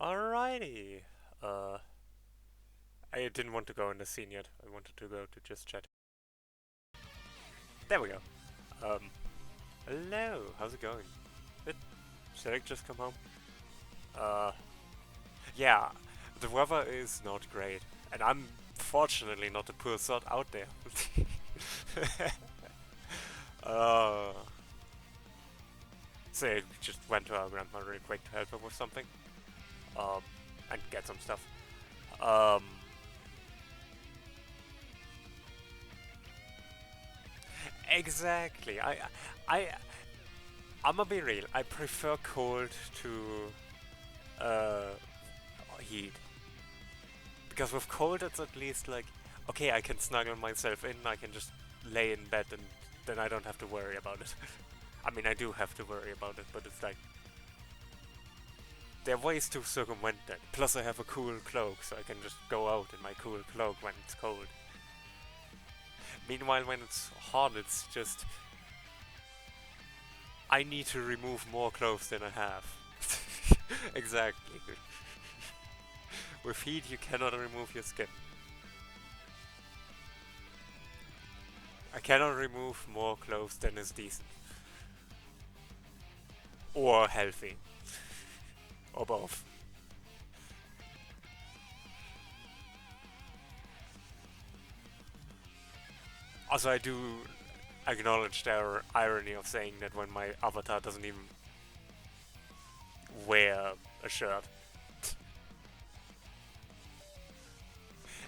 Alrighty. Uh, I didn't want to go in the scene yet. I wanted to go to just chat. There we go. Um, hello. How's it going? Did Select just come home? Uh, yeah. The weather is not great, and I'm fortunately not the poor sod out there. uh, so I just went to our grandma really quick to help her with something. Um, and get some stuff. Um, exactly. I, I'm gonna be real. I prefer cold to heat because with cold it's at least like okay, I can snuggle myself in. I can just lay in bed and then I don't have to worry about it. I mean, I do have to worry about it, but it's like there are ways to circumvent that. Plus, I have a cool cloak, so I can just go out in my cool cloak when it's cold. Meanwhile, when it's hot, it's just I need to remove more clothes than I have. Exactly. With heat, you cannot remove your skin. I cannot remove more clothes than is decent. Or healthy. Or both. Also, I do acknowledge the irony of saying that when my avatar doesn't even wear a shirt.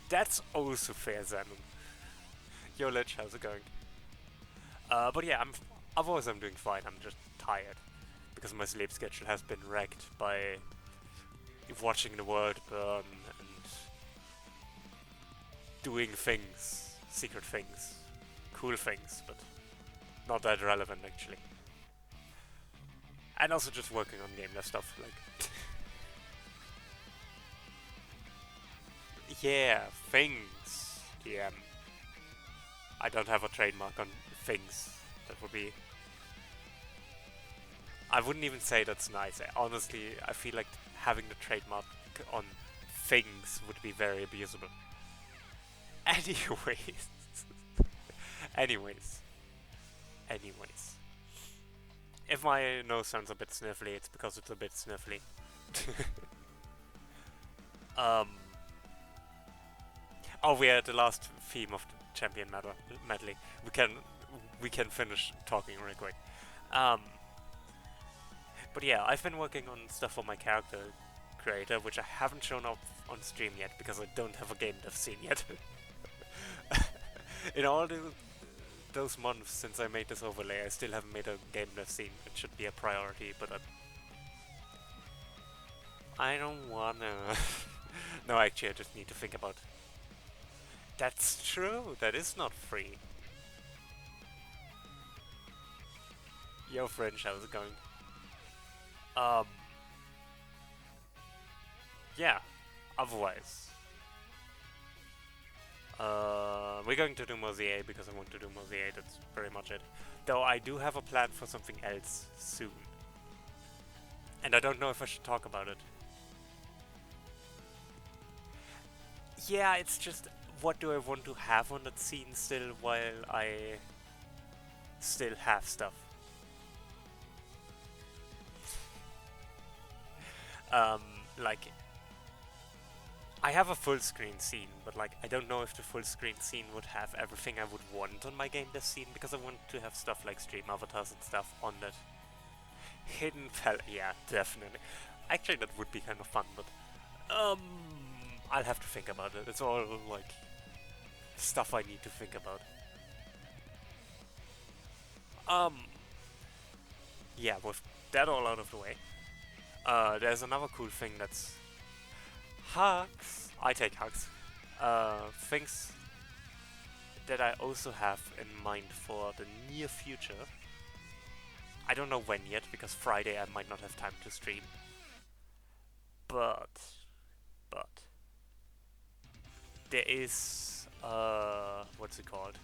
That's also fair, Xanon. Yo, Lich, how's it going? But yeah, otherwise I'm doing fine. I'm just tired because my sleep schedule has been wrecked by watching the world burn and doing things, secret things, cool things, but not that relevant actually. And also just working on gameless stuff, like yeah, things. Yeah, I don't have a trademark on things. That would be. I wouldn't even say that's nice. Honestly, I feel like having the trademark on things would be very abusable. Anyways. anyways. Anyways. If my nose sounds a bit sniffly, it's because it's a bit sniffly. um. Oh, we are at the last theme of the champion medley. We can finish talking real quick. Um. But yeah, I've been working on stuff for my character creator, which I haven't shown up on stream yet because I don't have a game dev scene yet. In all those months since I made this overlay, I still haven't made a game dev scene. It should be a priority, but I don't wanna. No, actually, I just need to think about. That's true. That is not free. Yo, French, how's it going? Um. Yeah. Otherwise, we're going to do Mosaic because I want to do Mosaic. That's pretty much it. Though I do have a plan for something else soon, and I don't know if I should talk about it. Yeah, it's just what do I want to have on that scene still while I still have stuff. Um, like I have a full screen scene, but like I don't know if the full screen scene would have everything I would want on my game dev scene because I want to have stuff like stream avatars and stuff on that. Hidden yeah, definitely. Actually, that would be kind of fun, but I'll have to think about it. It's all like stuff I need to think about. Um, yeah, with that all out of the way, there's another cool thing that's hugs. I take hugs. Things that I also have in mind for the near future. I don't know when yet because Friday I might not have time to stream. But there is what's it called?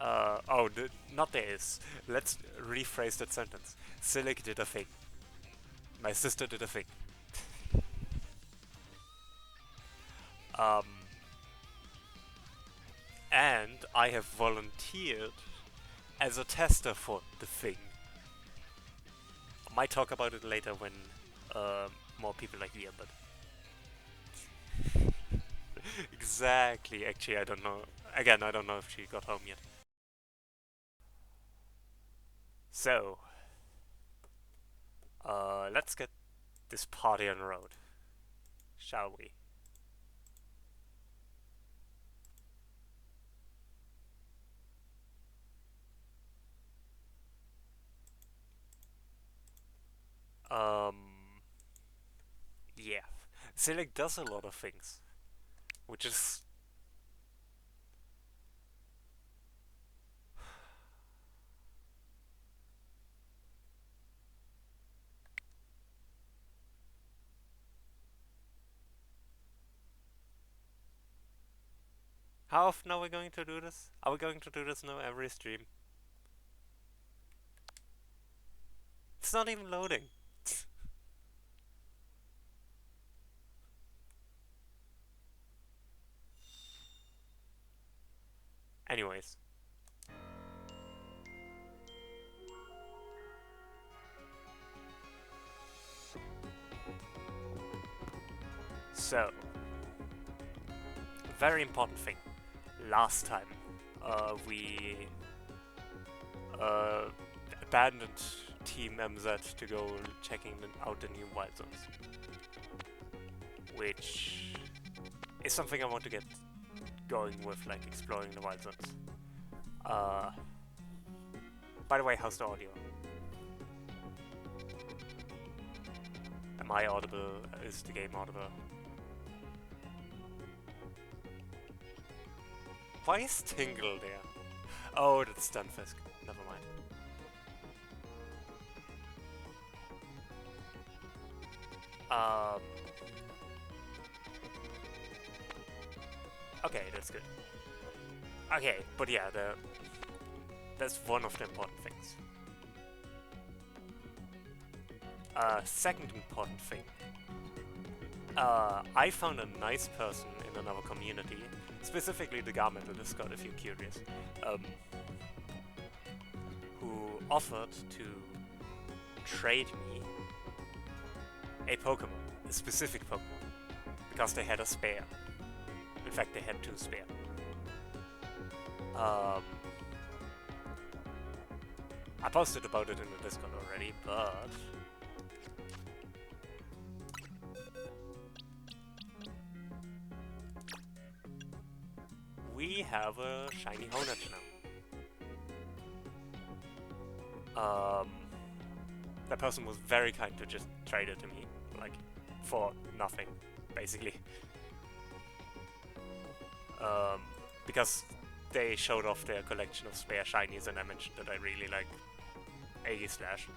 Oh, not there is. Let's rephrase that sentence. Silic did a thing. My sister did a thing. Um, and I have volunteered as a tester for the thing. I might talk about it later when more people are here, but exactly. Actually, I don't know. Again, I don't know if she got home yet. So, let's get this party on the road, shall we? Um, yeah. Select does a lot of things, which is... How often are we going to do this? Are we going to do this now every stream? It's not even loading. Anyways. So, very important thing. Last time, we abandoned Team MZ to go checking out the new wild zones, which is something I want to get going with, like exploring the wild zones. Uh, by the way, how's the audio? Am I audible? Is the game audible? Why is Tingle there? Oh, that's Stunfisk. Never mind. Okay, that's good. Okay, but yeah, that's one of the important things. Second important thing. I found a nice person in another community, specifically the Garmental Discord if you're curious, who offered to trade me a Pokémon, a specific Pokémon, because they had a spare. In fact, they had 2 spare. I posted about it in the Discord already, but... we have a shiny Honedge now. That person was very kind to just trade it to me, like, for nothing, basically. Because they showed off their collection of spare shinies and I mentioned that I really like Aegislash.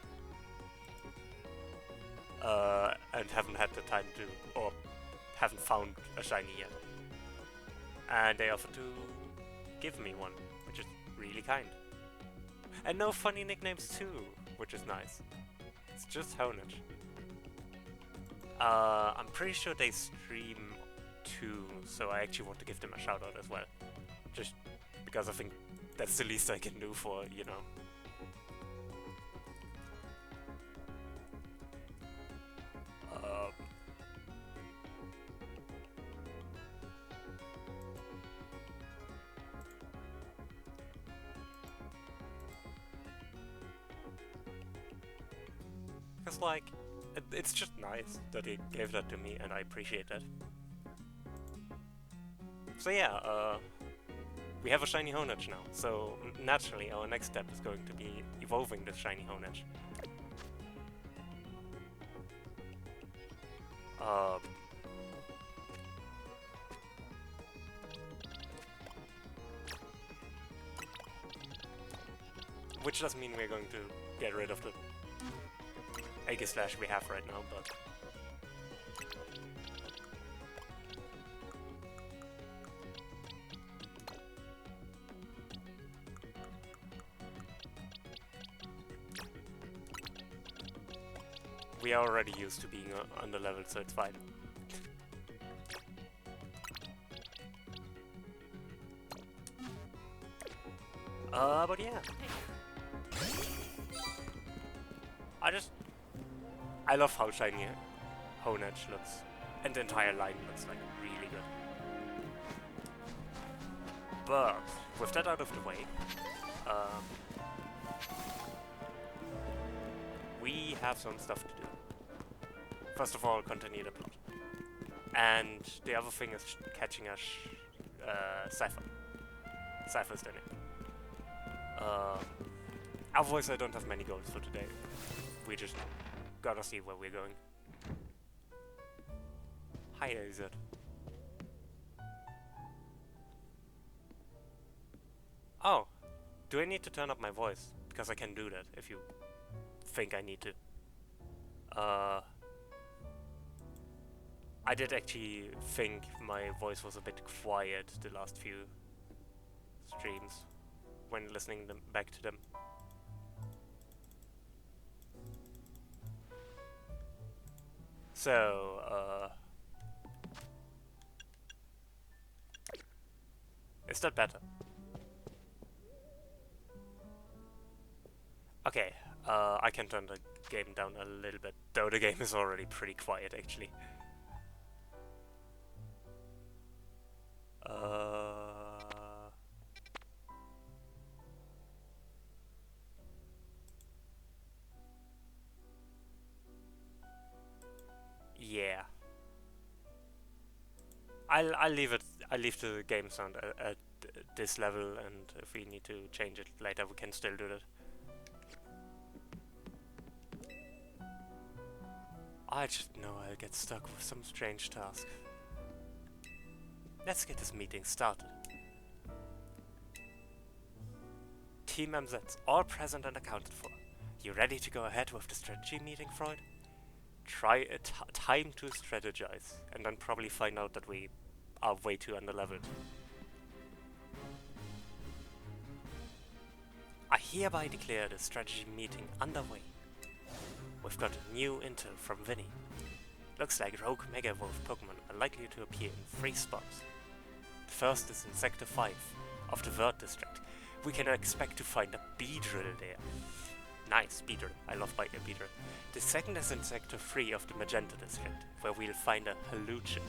And haven't had the time to, or haven't found a shiny yet. And they offered to give me one, which is really kind. And no funny nicknames too, which is nice. It's just Honedge. I'm pretty sure they stream too, so I actually want to give them a shout out as well. Just because I think that's the least I can do for, you know. Because, like, it's just nice that he gave that to me, and I appreciate that. So yeah, we have a shiny Honedge now, so naturally our next step is going to be evolving this shiny Honedge. Which doesn't mean we're going to get rid of the Aegislash we have right now, but... we are already used to being under leveled, so it's fine. But yeah. I love how shiny Honedge looks. And the entire line looks like really good. But with that out of the way, we have some stuff to do. First of all, continue the plot. And the other thing is catching us Cypher. Cypher's doing it. Otherwise, I don't have many goals for today. We just gotta see where we're going. Hi, AZ. Oh, do I need to turn up my voice? Because I can do that if you think I need to. I did actually think my voice was a bit quiet the last few streams when listening back to them. So, is that better? Okay, I can turn the game down a little bit, though the game is already pretty quiet actually. Yeah. I'll leave it. I'll leave the game sound at this level, and if we need to change it later, we can still do that. I just know I'll get stuck with some strange task. Let's get this meeting started. Team MZs, all present and accounted for. You ready to go ahead with the strategy meeting, Freud? Try time to strategize, and then probably find out that we are way too underleveled. I hereby declare the strategy meeting underway. We've got new intel from Vinny. Looks like rogue Mega Wolf Pokémon are likely to appear in 3 spots. The first is in Sector 5 of the VOD district. We can expect to find a Beedrill there. Nice, Beedrill. I love Beedrill. The second is in Sector 3 of the Magenta district, where we'll find a Haluchin.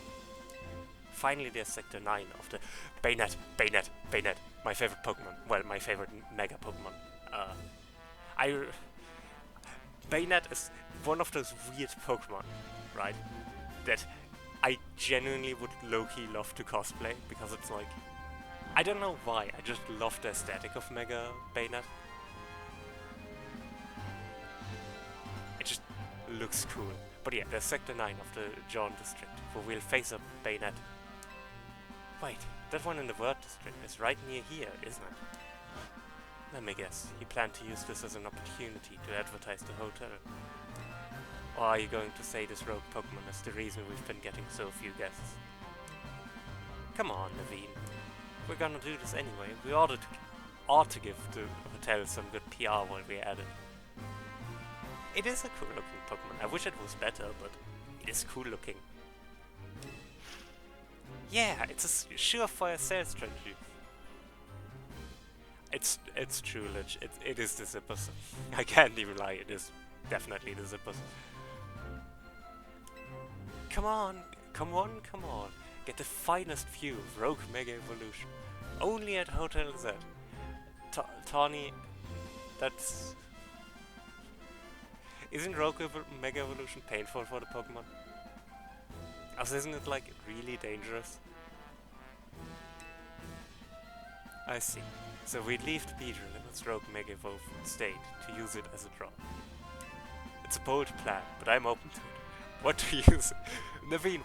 Finally, there's Sector 9 of the Bayonet, my favorite Pokemon. Well, my favorite Mega Pokemon. Bayonet is one of those weird Pokemon, right? That I genuinely would low-key love to cosplay, because it's like... I don't know why, I just love the aesthetic of Mega Bayonet. It just looks cool. But yeah, there's Sector 9 of the John district, where we'll face up Bayonet. Wait, that one in the Word district is right near here, isn't it? Let me guess, you plan to use this as an opportunity to advertise the hotel. Or are you going to say this rogue Pokemon is the reason we've been getting so few guests? Come on, Naveen. We're gonna do this anyway. We ought to give the hotel some good PR while we're at it. It is a cool looking Pokemon. I wish it was better, but it is cool looking. Yeah, it's a surefire sales strategy. It's true, Lich. It is the Zippers. I can't even lie, it is definitely the Zippers. Come on. Get the finest view of Rogue Mega Evolution. Only at Hotel Z. Tawny, that's... Isn't Rogue Mega Evolution painful for the Pokemon? Also, isn't it like really dangerous? I see. So we leave the Beedrill in its Rogue Mega Evolve state to use it as a drop. It's a bold plan, but I'm open to it. What to use? Naveen,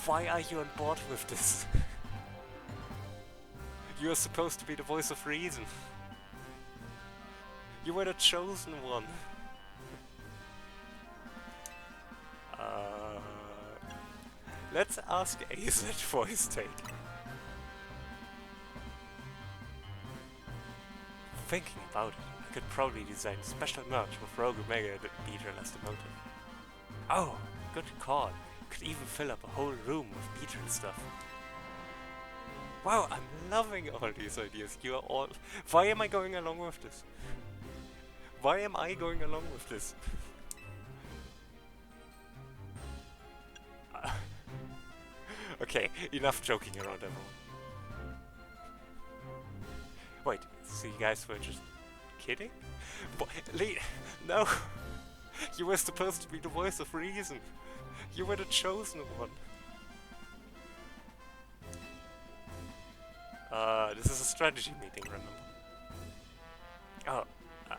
why are you on board with this? You are supposed to be the voice of reason. You were the chosen one. Let's ask AZ for his take. Thinking about it, I could probably design special merch with Rogue Mega Beedrill as the motive. Oh, good call. Could even fill up a whole room with Beedrill stuff. Wow, I'm loving all these ideas. You are all... Why am I going along with this? Why am I going along with this? Okay, enough joking around everyone. Wait, so you guys were just kidding? No! You were supposed to be the voice of reason. You were the chosen one. This is a strategy meeting, remember? Oh,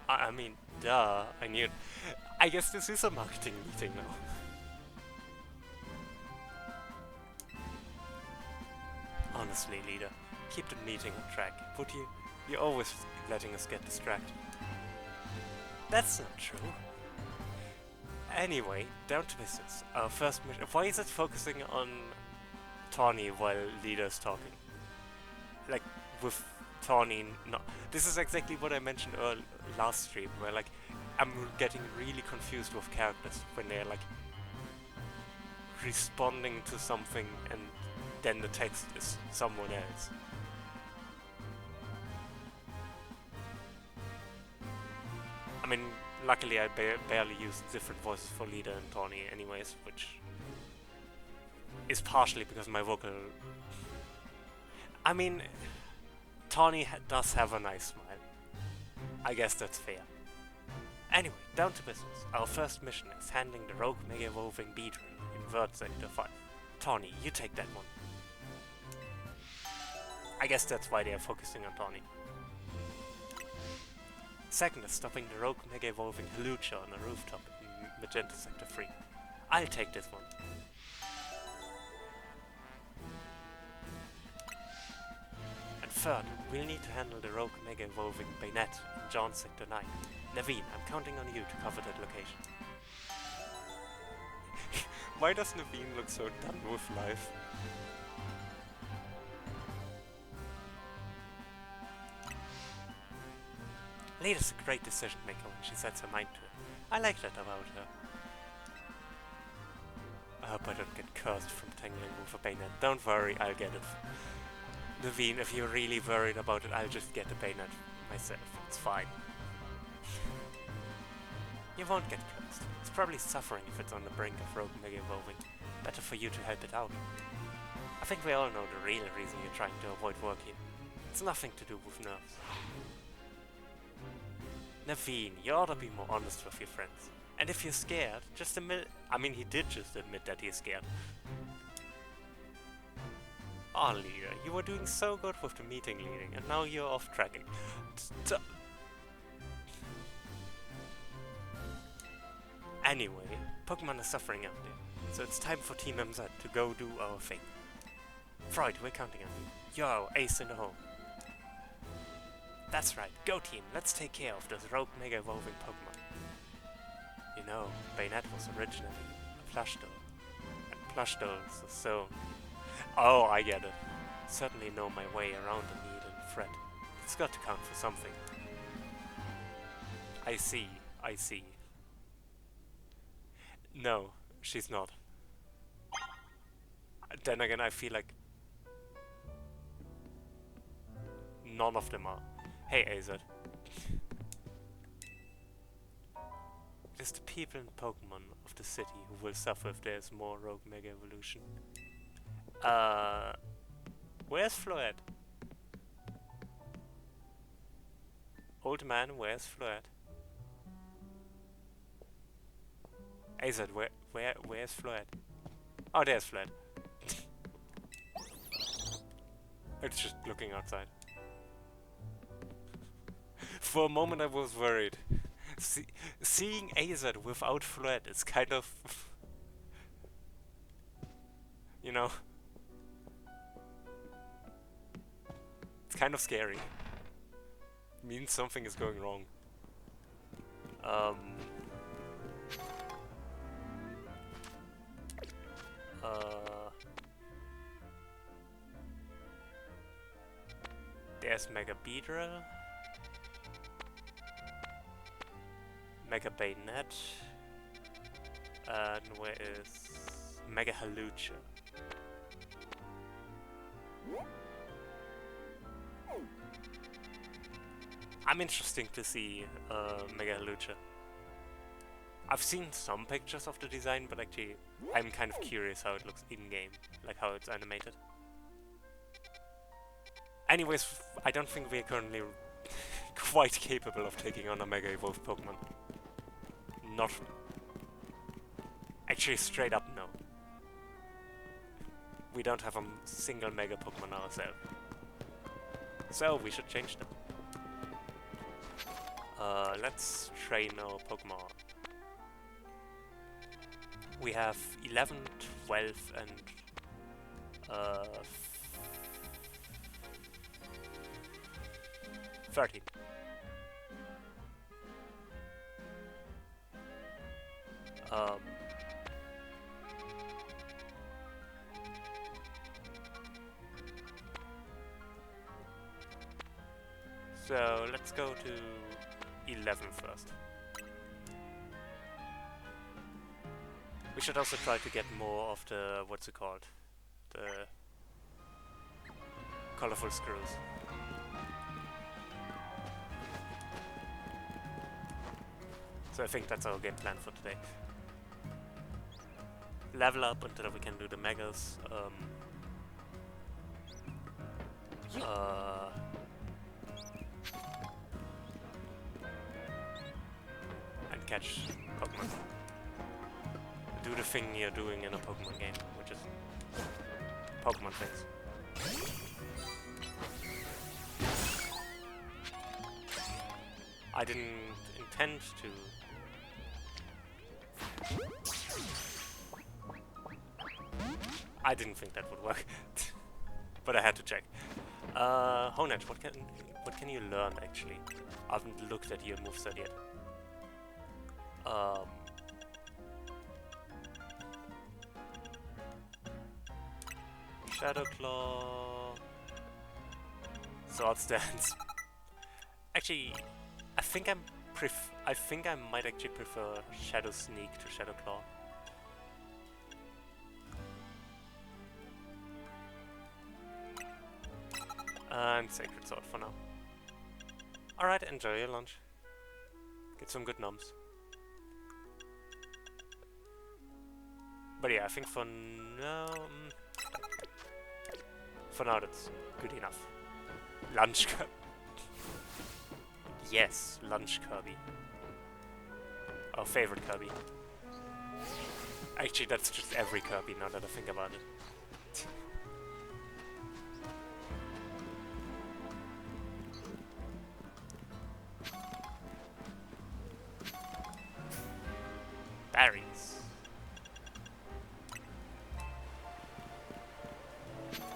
I mean, duh, I knew it. I guess this is a marketing meeting now. Honestly, leader, keep the meeting on track, would you? You're always letting us get distracted. That's not true. Anyway, down to business. Our first mission. Why is it focusing on Tawny while leader's talking? Like, with Tawny, no. This is exactly what I mentioned last stream, where like, I'm getting really confused with characters when they're like, responding to something and then the text is someone else. I mean, luckily I barely use different voices for leader and Tawny anyways, which is partially because my vocal... I mean, Tawny does have a nice smile. I guess that's fair. Anyway, down to business. Our first mission is handling the rogue mega evolving beetle in VOD Sector 5. Tawny, you take that one. I guess that's why they are focusing on Tawny. Second is stopping the rogue mega evolving Halucha on a rooftop in Magenta Sector 3. I'll take this one. And third, we'll need to handle the rogue mega evolving Bayonet in John Sector 9. Naveen, I'm counting on you to cover that location. Why does Naveen look so done with life? Leader's a great decision maker when she sets her mind to it. I like that about her. I hope I don't get cursed from tangling with a bayonet. Don't worry, I'll get it. Naveen, if you're really worried about it, I'll just get the bayonet myself. It's fine. You won't get cursed. It's probably suffering if it's on the brink of rogue mega evolving. Better for you to help it out. I think we all know the real reason you're trying to avoid work here. It's nothing to do with nerves. Naveen, you ought to be more honest with your friends. And if you're scared, just admit... I mean, he did just admit that he's scared. Oh, leader, you were doing so good with the meeting leading, and now you're off tracking. Anyway, Pokemon is suffering out there, so it's time for Team MZ to go do our thing. Freud, we're counting on you. You're our ace in the hole. That's right, go team, let's take care of those rogue mega evolving Pokemon. You know, Bayonet was originally a plush doll, and plush dolls are so... Oh, I get it. Certainly know my way around the need and threat. It's got to count for something. I see, I see. No, she's not. Then again, I feel like none of them are. Hey, AZ. It is the people and Pokemon of the city who will suffer if there's more rogue mega evolution. Where's Floette? Old man, where's Floette? AZ, where's Floette? Oh, there's Floette. It's just looking outside. For a moment I was worried. Seeing AZ without Floette is kind of... you know... it's kind of scary. Means something is going wrong. There's Mega Beedrill, Mega Bayonet, and where is Mega Halucha? I'm interested to see Mega Lucha. I've seen some pictures of the design, but actually I'm kind of curious how it looks in-game, like how it's animated. Anyways, I don't think we're currently quite capable of taking on a Mega Evolved Pokemon. Not... Actually, straight up, no. We don't have a single Mega Pokemon ourselves. So, we should change them. Let's train our Pokemon. We have 11, 12, and 13. So let's go to 11 first. We should also try to get more of the, what's it called? The colorful screws. So I think that's our game plan for today. Level up until we can do the megas. And catch Pokemon. Do the thing you're doing in a Pokemon game, which is Pokemon things. I didn't intend to. I didn't think that would work, but I had to check. Honedge, what can you learn actually? I haven't looked at your moveset yet. Shadow Claw, Sword Stance. Actually, I think I might actually prefer Shadow Sneak to Shadow Claw. And Sacred Sword for now. Alright, enjoy your lunch. Get some good nums. But yeah, I think for now... For now that's good enough. Lunch Kirby. Yes, Lunch Kirby. Our favorite Kirby. Actually, that's just every Kirby now that I think about it. Berries.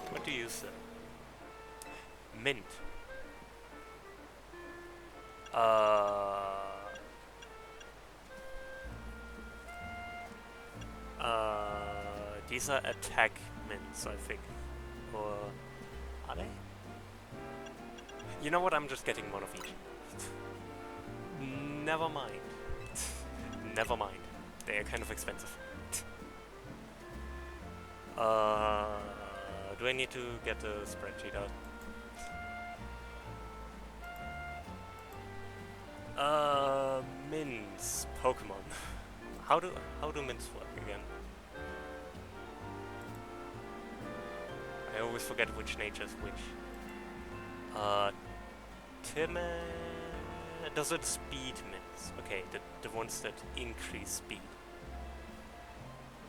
What do you say? Mint. These are attack mints, I think. Or are they? You know what? I'm just getting one of each. Never mind. Never mind. They are kind of expensive. Do I need to get the spreadsheet out? Mints, Pokemon. How do mints work again? I always forget which nature's which. Does it speed mints? Okay, the ones that increase speed.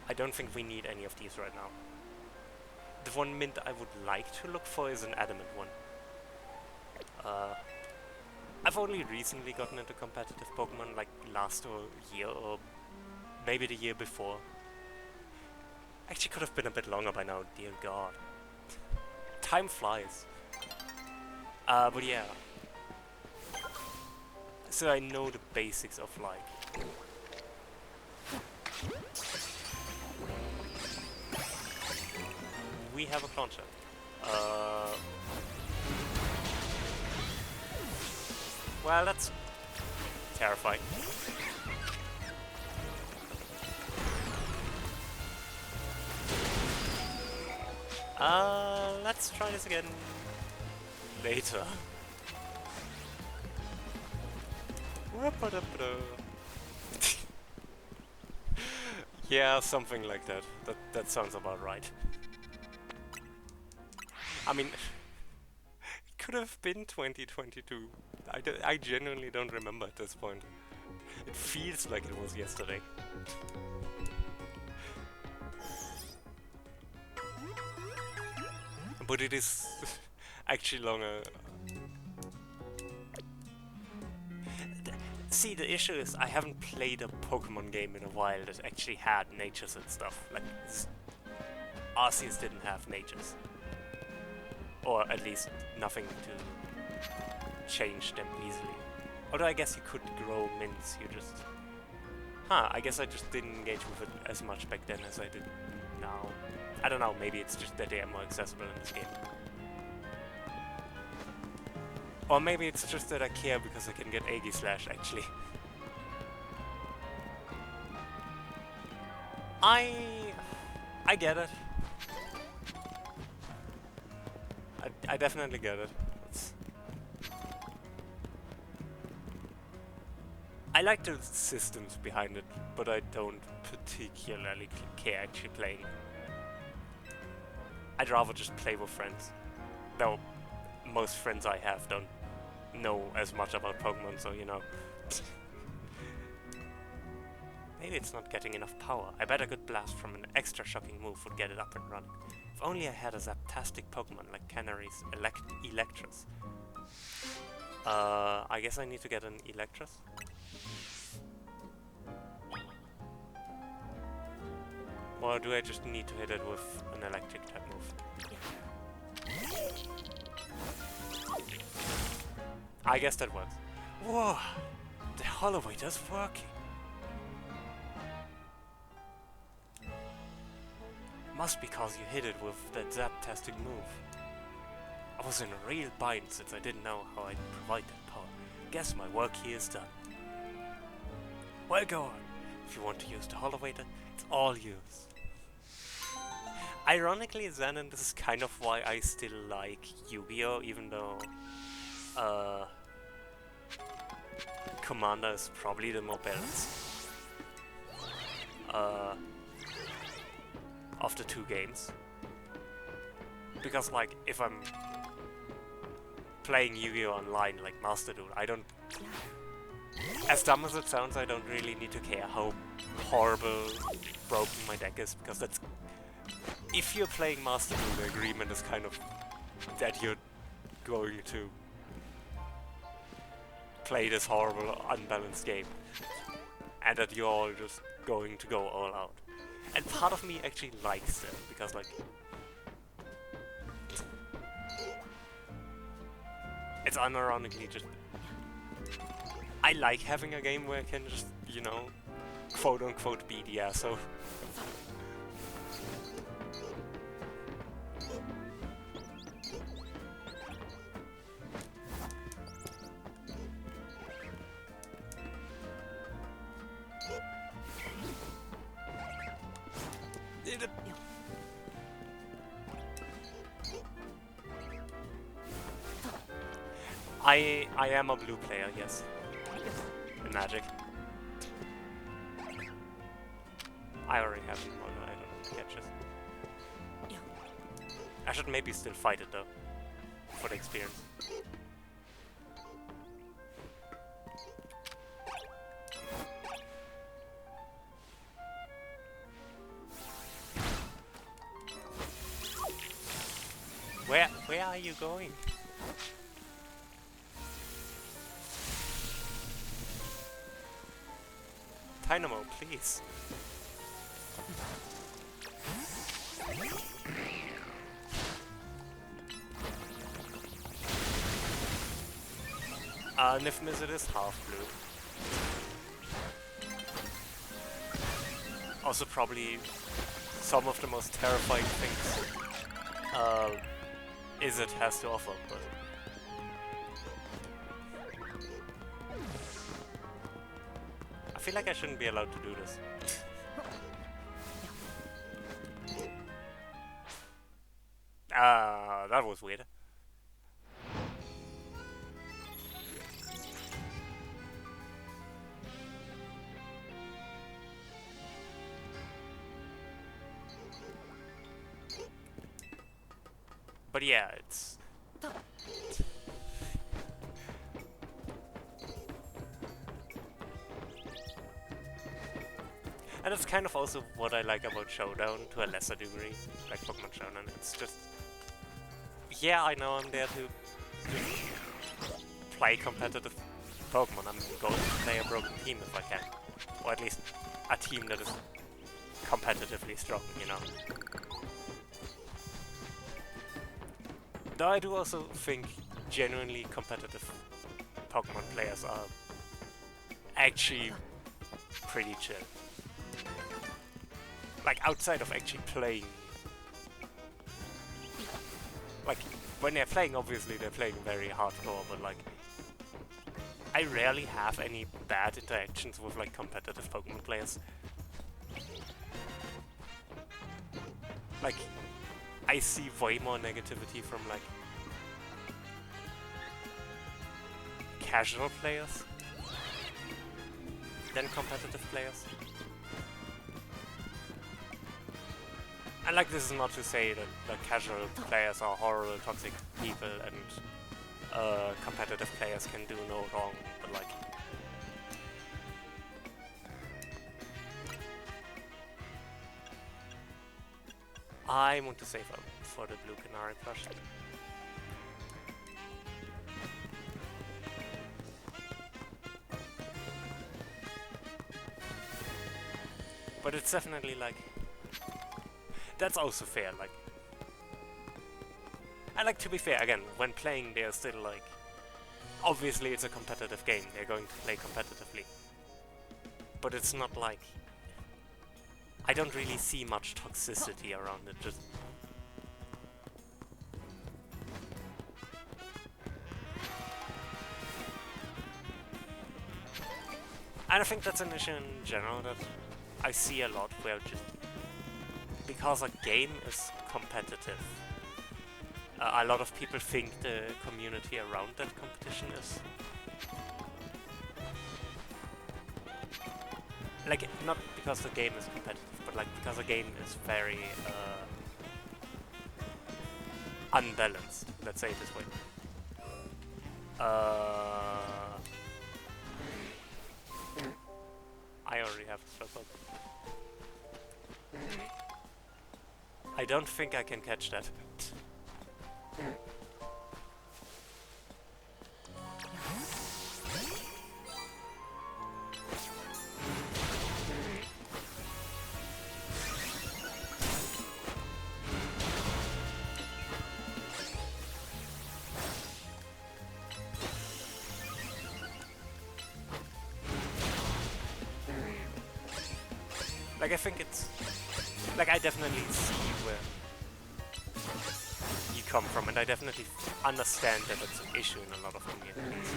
I don't think we need any of these right now. The one mint I would like to look for is an adamant one. I've only recently gotten into competitive Pokemon, like last year or maybe the year before. Actually could have been a bit longer by now, dear god. Time flies. But yeah. So I know the basics of like... We have a launcher. Well, that's terrifying. Let's try this again later. Yeah, something like that. That sounds about right. I mean, it could have been 2022. I genuinely don't remember at this point. It feels like it was yesterday. But it is actually longer. See, the issue is I haven't played a Pokemon game in a while that actually had natures and stuff. Like, Arceus didn't have natures. Or at least nothing to change them easily. Although I guess you could grow mints, you just... Huh, I guess I just didn't engage with it as much back then as I did now. I don't know, maybe it's just that they are more accessible in this game. Or maybe it's just that I care because I can get Aegislash, actually. I get it. I definitely get it. I like the systems behind it, but I don't particularly care actually playing. I'd rather just play with friends. Though most friends I have don't know as much about Pokemon, so you know. Maybe it's not getting enough power. I bet a good blast from an extra shocking move would get it up and running. If only I had a Zaptastic Pokemon like Canary's Electros. I guess I need to get an Electros. Or do I just need to hit it with an electric type move? I guess that works. Whoa! The Hollow Waiter's working! Must be cause you hit it with that Zaptastic move. I was in a real bind since I didn't know how I'd provide that power. Guess my work here is done. Well, go on. If you want to use the Hollow Waiter, it's all yours. Ironically, Zen, and this is kind of why I still like Yu-Gi-Oh, even though Commander is probably the more balanced of the two games. Because, like, if I'm playing Yu-Gi-Oh online, like Master Duel, I don't... As dumb as it sounds, I don't really need to care how horrible, broken my deck is, because that's... If you're playing Master Duel, the agreement is kind of that you're going to play this horrible, unbalanced game. And that you're all just going to go all out. And part of me actually likes that, because, like... It's unironically just... I like having a game where I can just, you know, quote-unquote be the asshole. I am a blue player, yes. In Magic. I already have one, I don't catch it. I should maybe still fight it though, for the experience. Where are you going? Dynamo, please. Nifmizzet is half blue. Also probably some of the most terrifying things Izzet has to offer, but... I feel like I shouldn't be allowed to do this. That was weird. But yeah, it's... And it's kind of also what I like about Showdown to a lesser degree, like Pokemon Showdown. It's just... Yeah, I know I'm there to play competitive Pokemon. I'm going to play a broken team if I can. Or at least a team that is competitively strong, you know. Though I do also think genuinely competitive Pokemon players are actually pretty chill. Like, outside of actually playing. Like, when they're playing, obviously they're playing very hardcore, but like, I rarely have any bad interactions with like competitive Pokemon players. Like, I see way more negativity from like casual players than competitive players. And like, this is not to say that like casual players are horrible, toxic people and competitive players can do no wrong, but like, I want to save up for the blue Canary plush. But it's definitely like, that's also fair, like, and like, to be fair, again, when playing they're still like, obviously it's a competitive game, they're going to play competitively. But it's not like, I don't really see much toxicity around it, just... And I think that's an issue in general that I see a lot, where just... because a game is competitive, a lot of people think the community around that competition is... like, not because the game is competitive, but like because the game is very unbalanced, let's say it this way. I already have a Slowpoke. I don't think I can catch that. Like, I think it's... like, I definitely see where you come from, and I definitely understand that it's an issue in a lot of communities.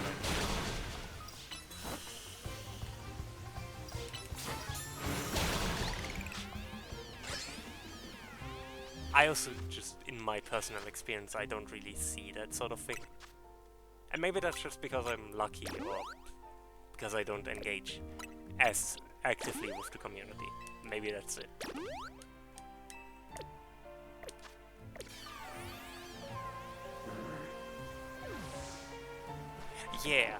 I also just, in my personal experience, I don't really see that sort of thing. And maybe that's just because I'm lucky, or because I don't engage as actively with the community. Maybe that's it. Yeah.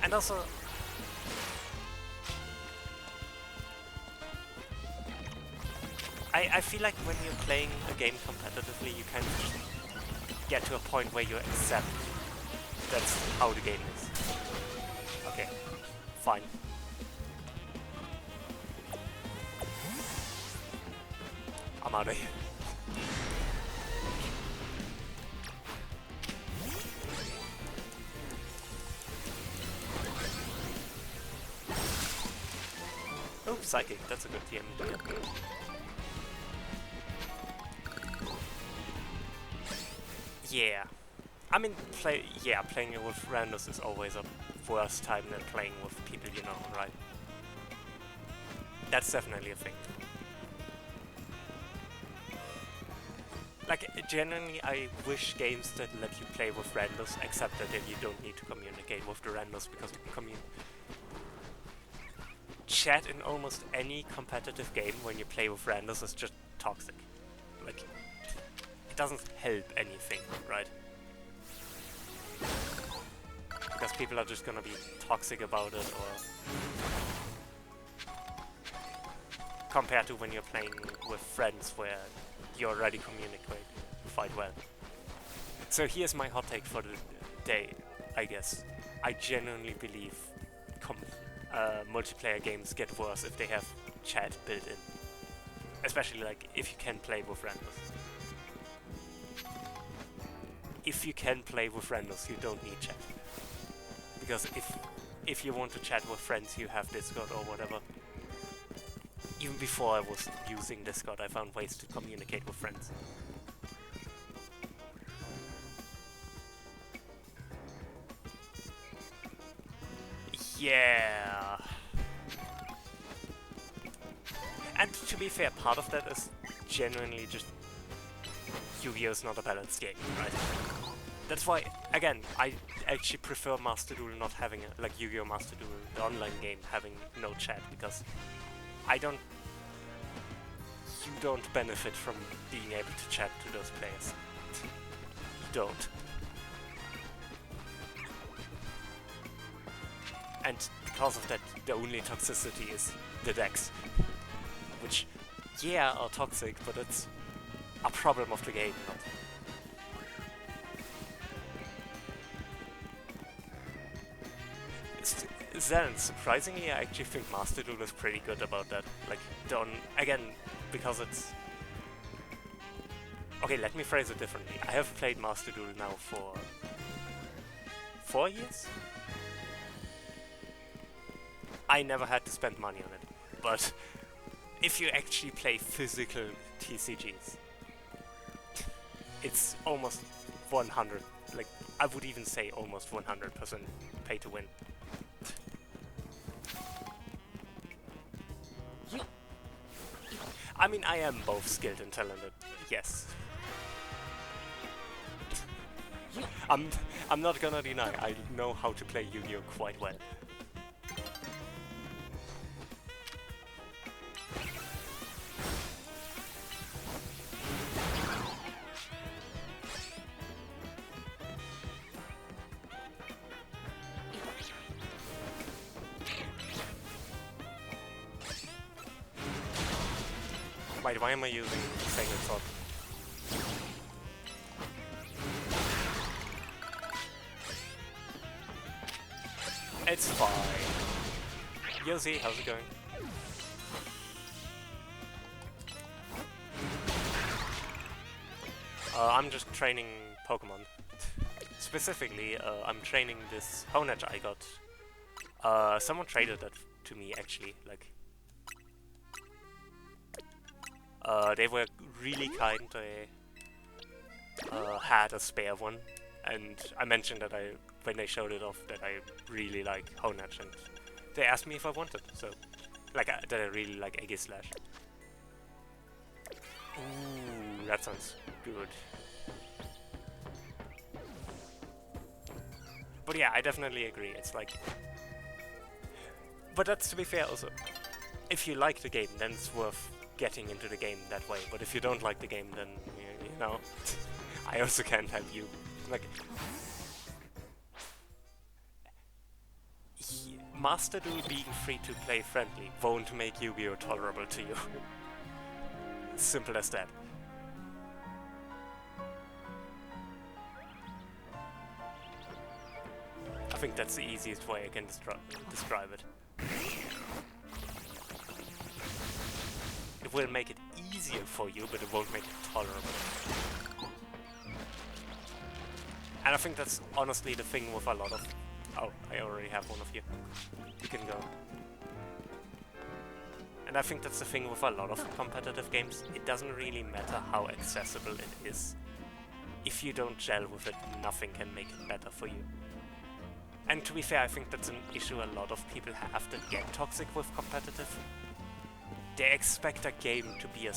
And also, I feel like when you're playing a game competitively, you kind of get to a point where you accept that's how the game is. Okay, fine. I'm out of here. Oh, Psychic, that's a good TM. Yeah. I mean, playing it with randos is always a worse time than playing with people you know, right? That's definitely a thing. Like, genuinely, I wish games that let you play with randos, except that you don't need to communicate with the randos, because chat in almost any competitive game when you play with randos is just toxic. Like, it doesn't help anything, right? Because people are just gonna be toxic about it, or compared to when you're playing with friends where you already communicate quite well. So here's my hot take for the day, I guess. I genuinely believe multiplayer games get worse if they have chat built in. Especially like if you can play with randos. If you can play with randos, you don't need chat. Because if you want to chat with friends, you have Discord or whatever. Even before I was using Discord, I found ways to communicate with friends. Yeah. And to be fair, part of that is genuinely just Yu-Gi-Oh! Is not a balanced game, right? That's why, again, I actually prefer Master Duel not having like Yu-Gi-Oh! Master Duel, the online game, having no chat, because you don't benefit from being able to chat to those players. You don't. And because of that, the only toxicity is the decks. Which, yeah, are toxic, but it's a problem of the game, not... Then, surprisingly, I actually think Master Duel is pretty good about that. Like, again, because it's... Okay, let me phrase it differently. I have played Master Duel now for... 4 years? I never had to spend money on it, but if you actually play physical TCGs, it's almost 100, like, I would even say almost 100% pay to win. I mean, I am both skilled and talented, yes. I'm not gonna deny, I know how to play Yu-Gi-Oh! Quite well. Wait, why am I using Sacred Sword? It's fine. Yosi, how's it going? I'm just training Pokémon. Specifically, I'm training this Honedge I got. Someone traded that to me, actually, like... they were really kind, they had a spare one, and I mentioned that when they showed it off, that I really like Honedge, and they asked me if I wanted, so, like, that I really like Aegislash. Ooh, that sounds good. But yeah, I definitely agree, it's like... But that's to be fair also. If you like the game, then it's worth getting into the game that way, but if you don't like the game, then, you know, I also can't help you. Like... Master Duel being free-to-play friendly won't make Yu-Gi-Oh! Tolerable to you. Simple as that. I think that's the easiest way I can describe it. It will make it easier for you, but it won't make it tolerable. And I think that's honestly the thing with a lot of... Oh, I already have one of you. You can go. And I think that's the thing with a lot of competitive games. It doesn't really matter how accessible it is. If you don't gel with it, nothing can make it better for you. And to be fair, I think that's an issue a lot of people have that get toxic with competitive. They expect a game to be a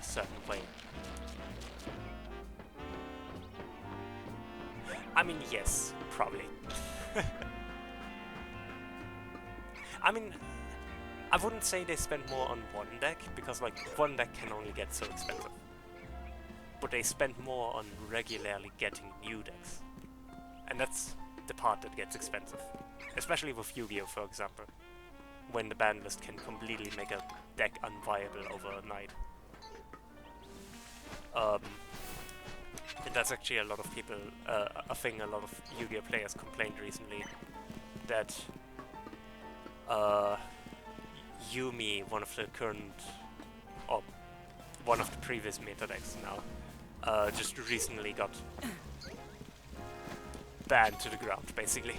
certain way. I mean, yes, probably. I mean, I wouldn't say they spend more on one deck, because like one deck can only get so expensive. But they spend more on regularly getting new decks. And that's the part that gets expensive. Especially with Yu-Gi-Oh, for example. When the ban list can completely make a deck unviable overnight. And that's actually a lot of people, a thing a lot of Yu-Gi-Oh players complained recently, that Yumi, one of the current, or one of the previous meta decks now, just recently got banned to the ground, basically.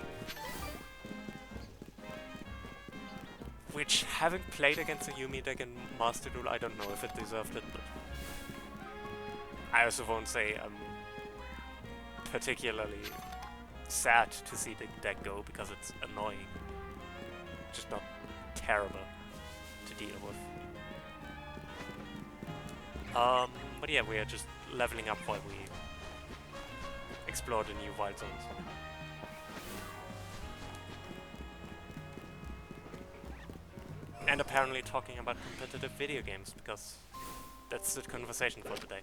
Which, having played against a Yumi deck in Master Duel, I don't know if it deserved it, but I also won't say I'm particularly sad to see the deck go, because it's annoying. Just not terrible to deal with. But yeah, we are just leveling up while we explore the new wild zones. And apparently talking about competitive video games, because that's the conversation for today.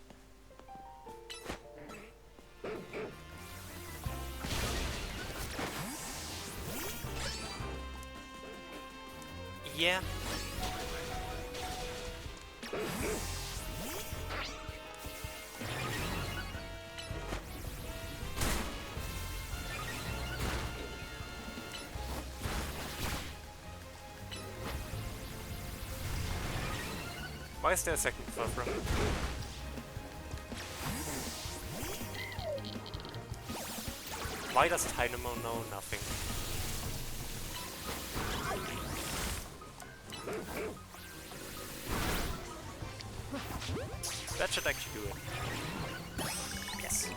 Yeah. Why is there a second first row? Why does Dynamo know nothing? That should actually do it. Yes.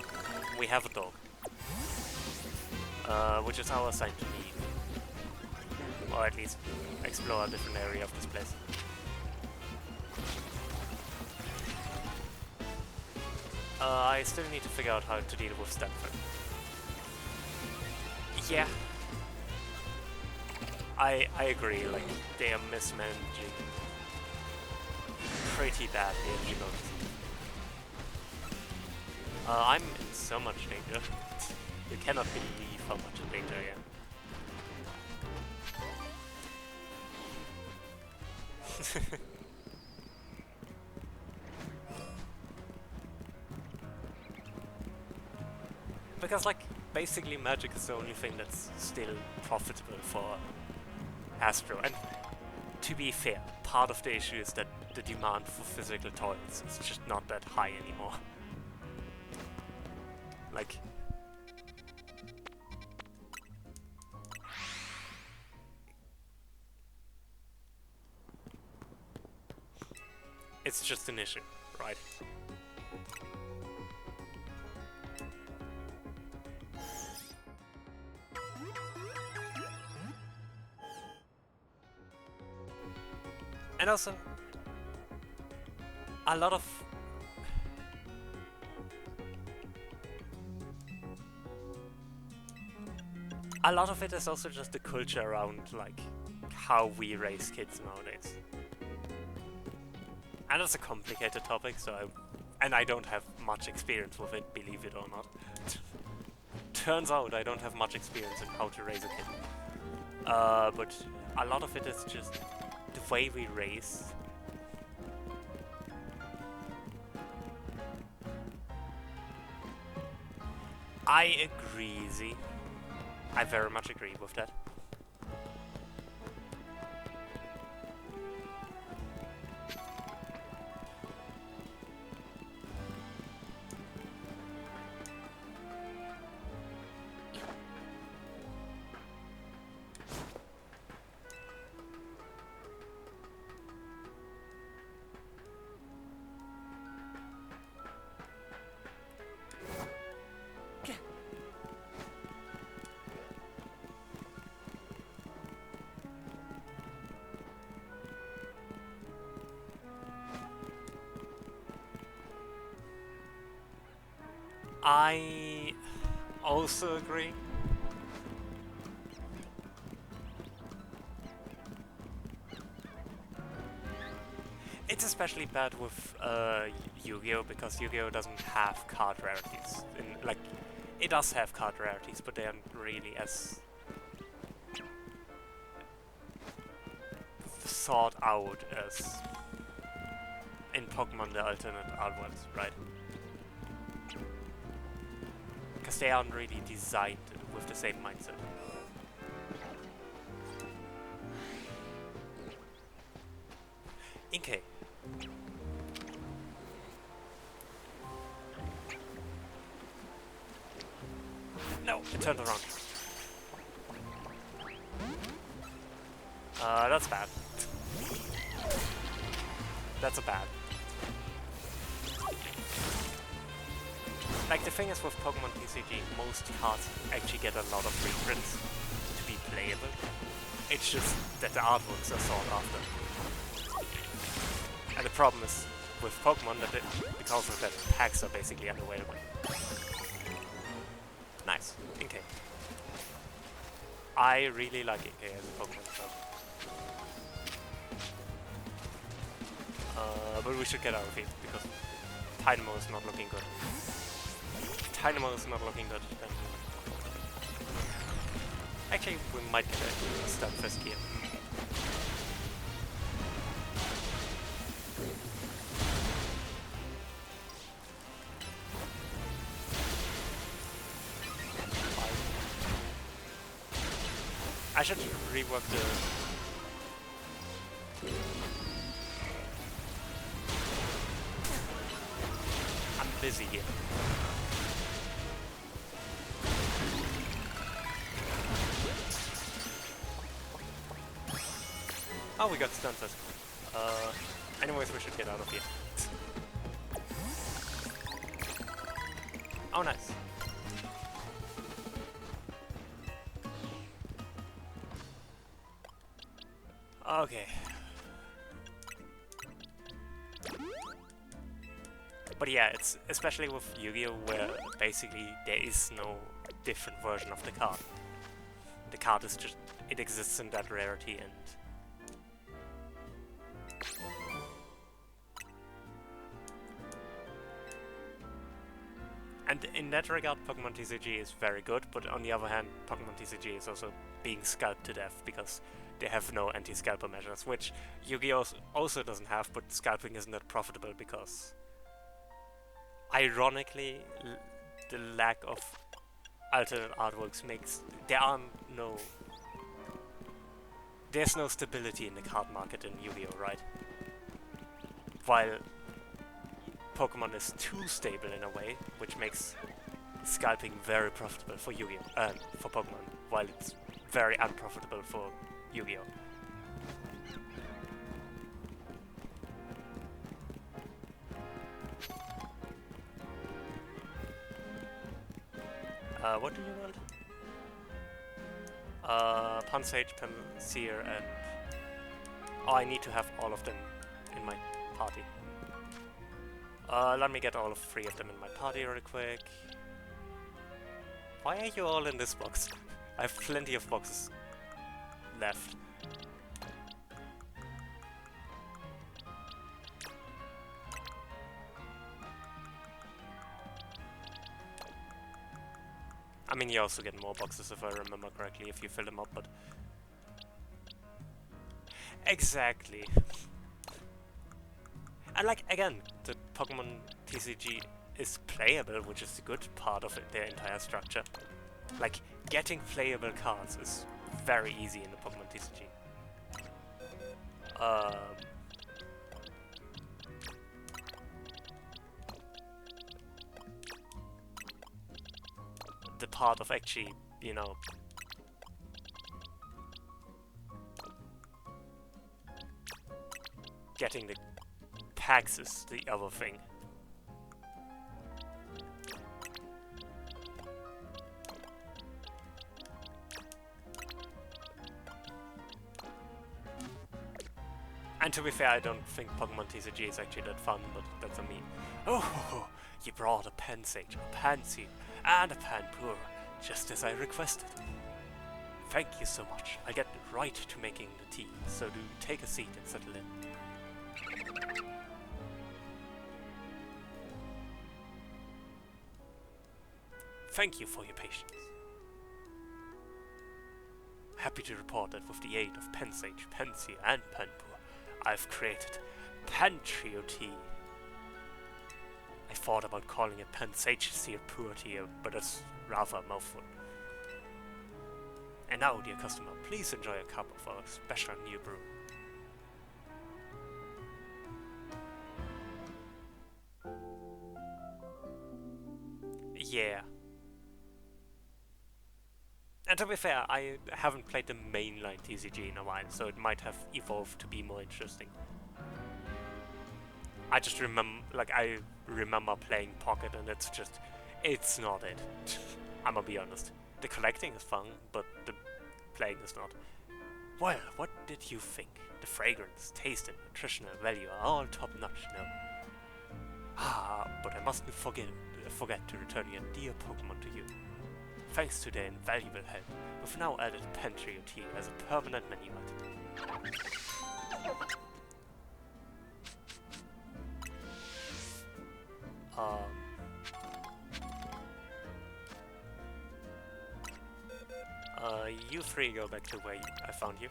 We have a dog. Which is our sign to leave. Or at least explore a different area of this place. I still need to figure out how to deal with Stanford. Yeah. I agree, like, they are mismanaging pretty badly, if you notice. I'm in so much danger. You cannot believe how much in danger I am. Because, like, basically Magic is the only thing that's still profitable for Astro. And to be fair, part of the issue is that the demand for physical toys is just not that high anymore. Like, it's just an issue, right? And also, a lot of it is also just the culture around, like, how we raise kids nowadays. And it's a complicated topic, so I don't have much experience with it, believe it or not. Turns out I don't have much experience in how to raise a kid. But a lot of it is just the way we raise. I agree, Z. I very much agree with that. I also agree. especially bad with Yu-Gi-Oh! Because Yu-Gi-Oh! Doesn't have card rarities. Like, it does have card rarities, but they aren't really as sought out as in Pokemon the alternate artworks, right? Because they aren't really designed with the same mindset. Inkay. No, it turned around. That's bad. That's a bad. Like, the thing is with Pokemon TCG, most cards actually get a lot of reprints to be playable. It's just that the artworks are sought after. And the problem is with Pokemon that because of that, packs are basically unavailable. Nice. Inkay. I really like Inkay as a Pokemon card. But we should get out of it because Dynamo is not looking good. Dynamo is not looking good. Then actually, we might get a Stunfisk here. I should rework the... I'm busy here. Oh, we got Stunfisk. Anyways, we should get out of here. Oh, nice. Okay. But yeah, it's especially with Yu-Gi-Oh! Where basically there is no different version of the card. The card is just, it exists in that rarity and in that regard, Pokemon TCG is very good, but on the other hand, Pokemon TCG is also being scalped to death because they have no anti-scalper measures, which Yu-Gi-Oh! Also doesn't have, but scalping isn't that profitable because, ironically, the lack of alternate artworks makes there's no stability in the card market in Yu-Gi-Oh! Right? While Pokemon is too stable in a way, which makes scalping very profitable for Yu-Gi-Oh! For Pokemon, while it's very unprofitable for Yu-Gi-Oh! What do you want? Pansage, Panseer, and... Oh, I need to have all of them in my party. Let me get all 3 of them in my party real quick. Why are you all in this box? I have plenty of boxes left. I mean, you also get more boxes if I remember correctly, if you fill them up, but... Exactly. And like, again, the Pokemon TCG is playable, which is the good part of their entire structure. Like, getting playable cards is very easy in the Pokemon TCG. The part of actually, you know, getting the packs is the other thing. And to be fair, I don't think Pokemon TCG is actually that fun, but that's on me. Oh, you brought a Pansage, a Pansy, and a Panpour, just as I requested. Thank you so much. I'll get right to making the tea, so do take a seat and settle in. Thank you for your patience. Happy to report that with the aid of Pensage, Pensia, and Penpur, I've created Pantrio Tea. I thought about calling it Pensage Pure Tea, but it's rather a mouthful. And now, dear customer, please enjoy a cup of our special new brew. Yeah. And to be fair, I haven't played the mainline TCG in a while, so it might have evolved to be more interesting. I just remember playing Pocket, and it's not it. I'ma be honest. The collecting is fun, but the playing is not. Well, what did you think? The fragrance, taste, and nutritional value are all top-notch, no? But I mustn't forget to return your dear Pokémon to you. Thanks to their invaluable help, we've now added Pantrio Tea as a permanent menu item. You three go back to where I found you.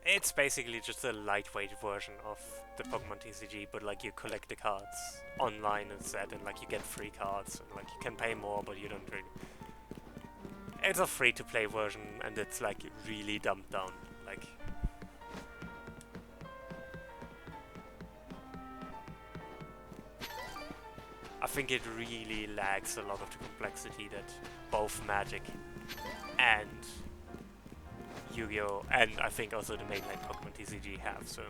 It's basically just a lightweight version of the Pokemon TCG, but like you collect the cards online instead, and like you get free cards, and like you can pay more, but you don't really. It's a free-to-play version, and it's like really dumbed down. Like, I think it really lacks a lot of the complexity that both Magic and Yu-Gi-Oh! And I think also the mainline Pokemon TCG have, so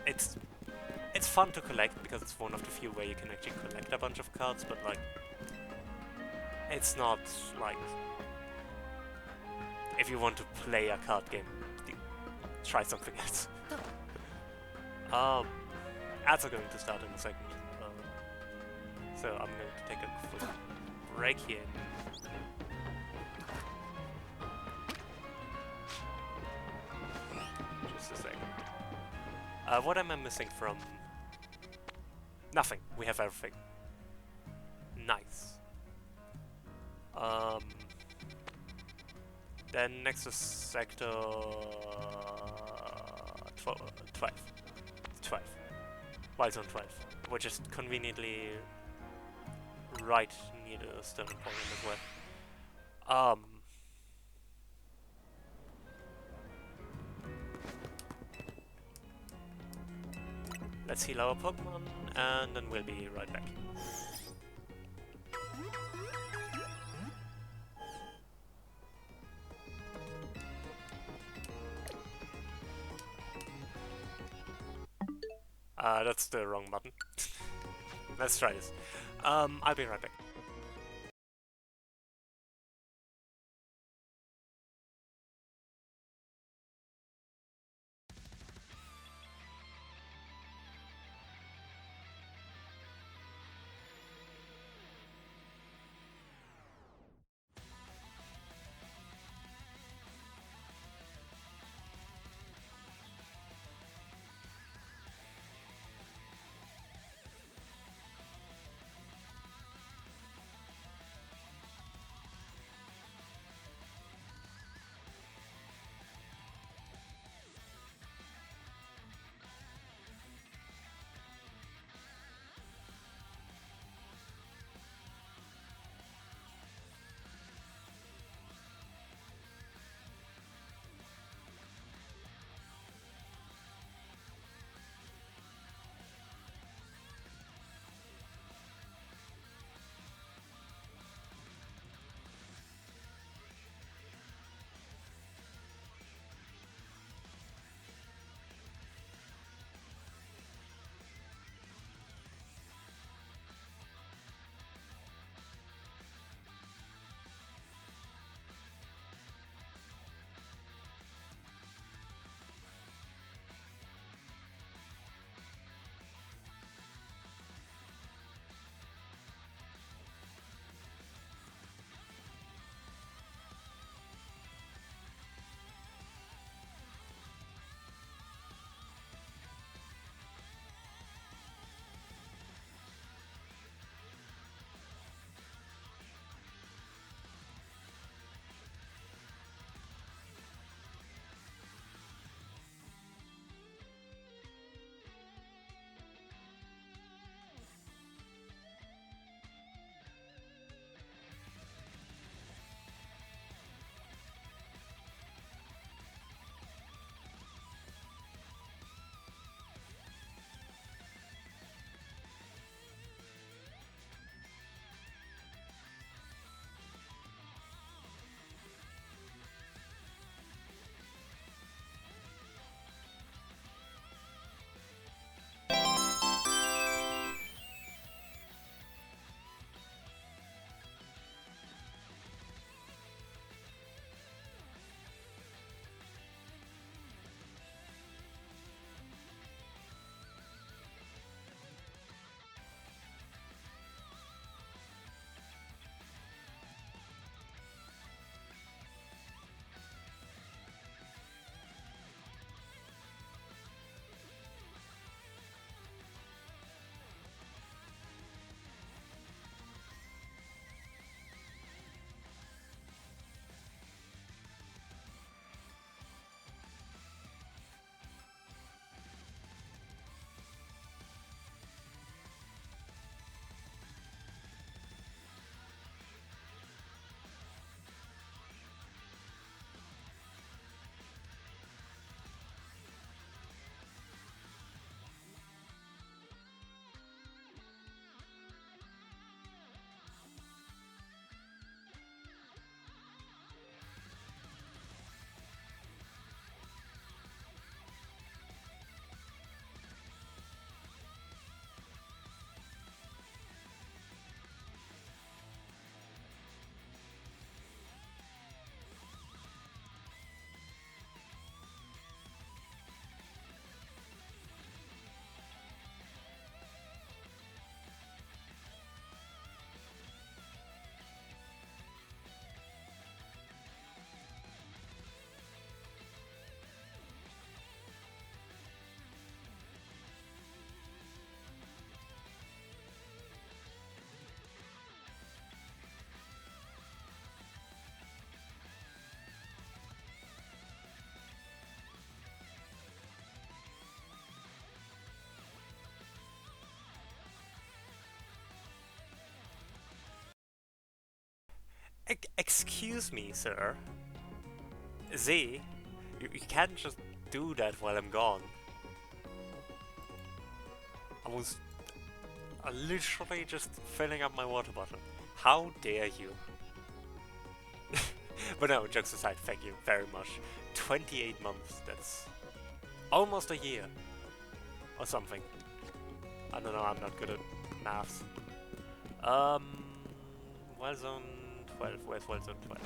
it's fun to collect because it's one of the few where you can actually collect a bunch of cards, but like it's not like if you want to play a card game, try something else. Ads are going to start in a second, so I'm going to take a quick break here. Just a second. What am I missing from? Nothing. We have everything. Nice. Then next is sector 12. 12. Wild Zone 12, which is conveniently right near the Stone Emporium as well. Let's heal our Pokemon, and then we'll be right back. That's the wrong button. Let's try this. I'll be right back. Excuse me, sir. Z, you can't just do that while I'm gone. I was literally just filling up my water bottle. How dare you? But no, jokes aside, thank you very much. 28 months, that's almost a year. Or something. I don't know, I'm not good at maths. Wild Zone 12, where's Wild Zone 12?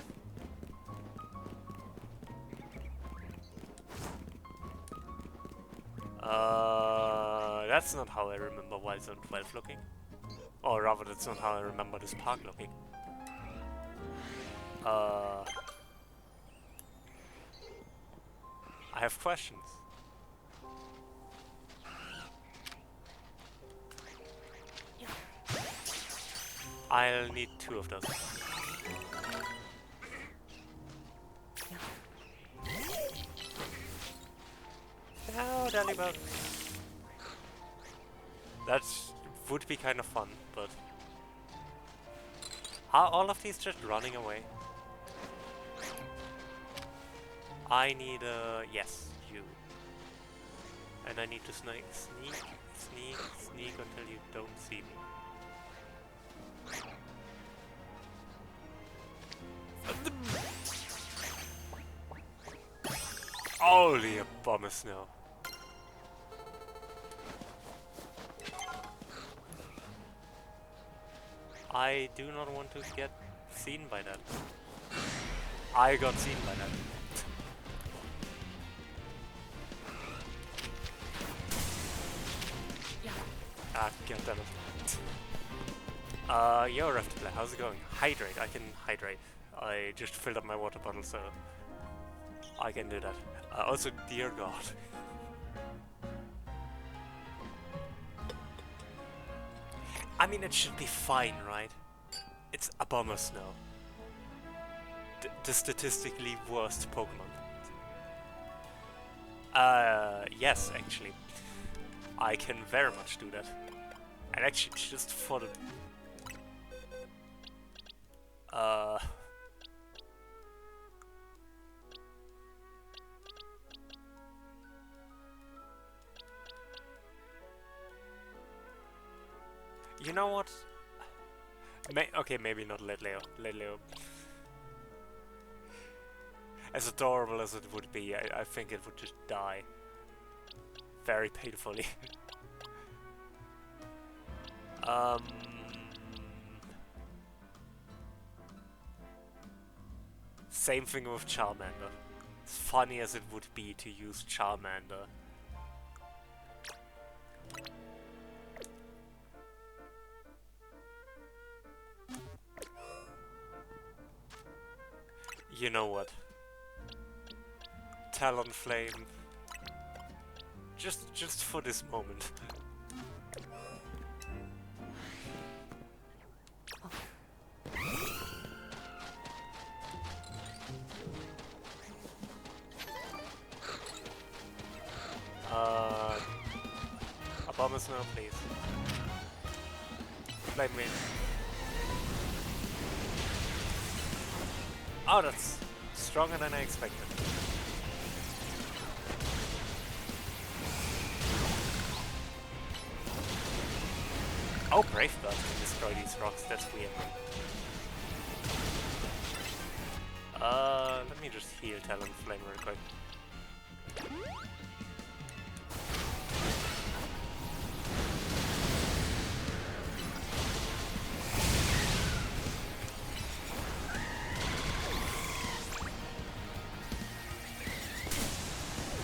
That's not how I remember Wild Zone 12 looking. Or rather, that's not how I remember this park looking. I have questions. I'll need 2 of those. No, Delibird. That would be kind of fun, but... Are all of these just running away? I need a... yes, you. And I need to sneak until you don't see me. Holy a bomb of snow. I do not want to get seen by that. I got seen by that. Ah, goddammit. Yo, Raftplay, how's it going? Hydrate, I can hydrate. I just filled up my water bottle, so I can do that. Also, dear God. I mean, it should be fine, right? It's a bomb of snow. The statistically worst Pokemon. Yes, actually. I can very much do that. And actually, just for the... You know what? Okay, maybe not Lidleo. Lidleo. As adorable as it would be, I think it would just die. Very painfully. Same thing with Charmander. As funny as it would be to use Charmander. You know what? Talonflame. Just for this moment. Abomasnow, please. Flame me. Oh, that's stronger than I expected. Oh, Brave Bird can destroy these rocks, that's weird. Let me just heal Talonflame real quick.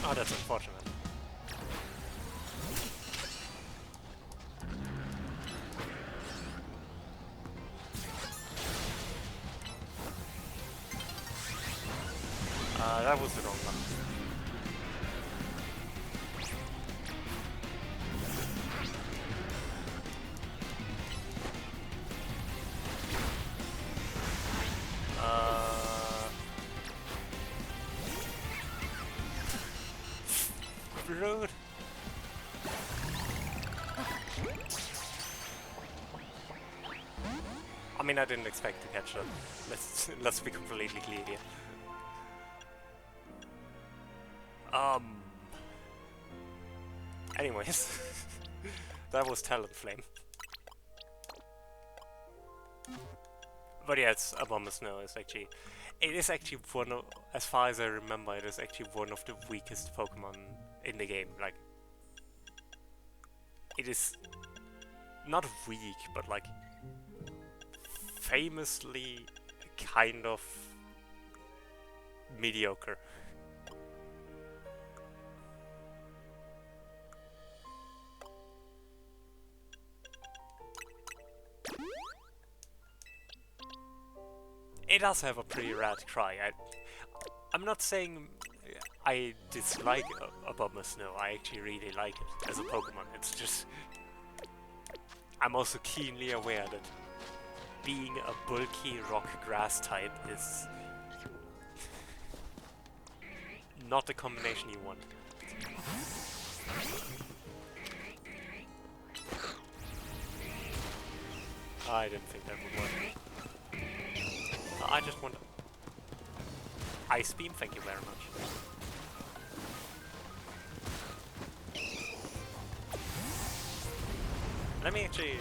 Oh, that's unfortunate. That was the wrong one. Rude. I mean, I didn't expect to catch that. Let's be completely clear here. Anyways, that was Talonflame. But yeah, it's Abominable Snow. It is actually one of, as far as I remember, it is actually one of the weakest Pokemon in the game. Like, it is not weak, but like famously kind of mediocre. It does have a pretty rad cry. I'm not saying I dislike Abominable Snow. I actually really like it as a Pokemon. It's just I'm also keenly aware that being a bulky rock grass type is not the combination you want. I didn't think that would work. I just want Ice Beam, thank you very much. Let me actually...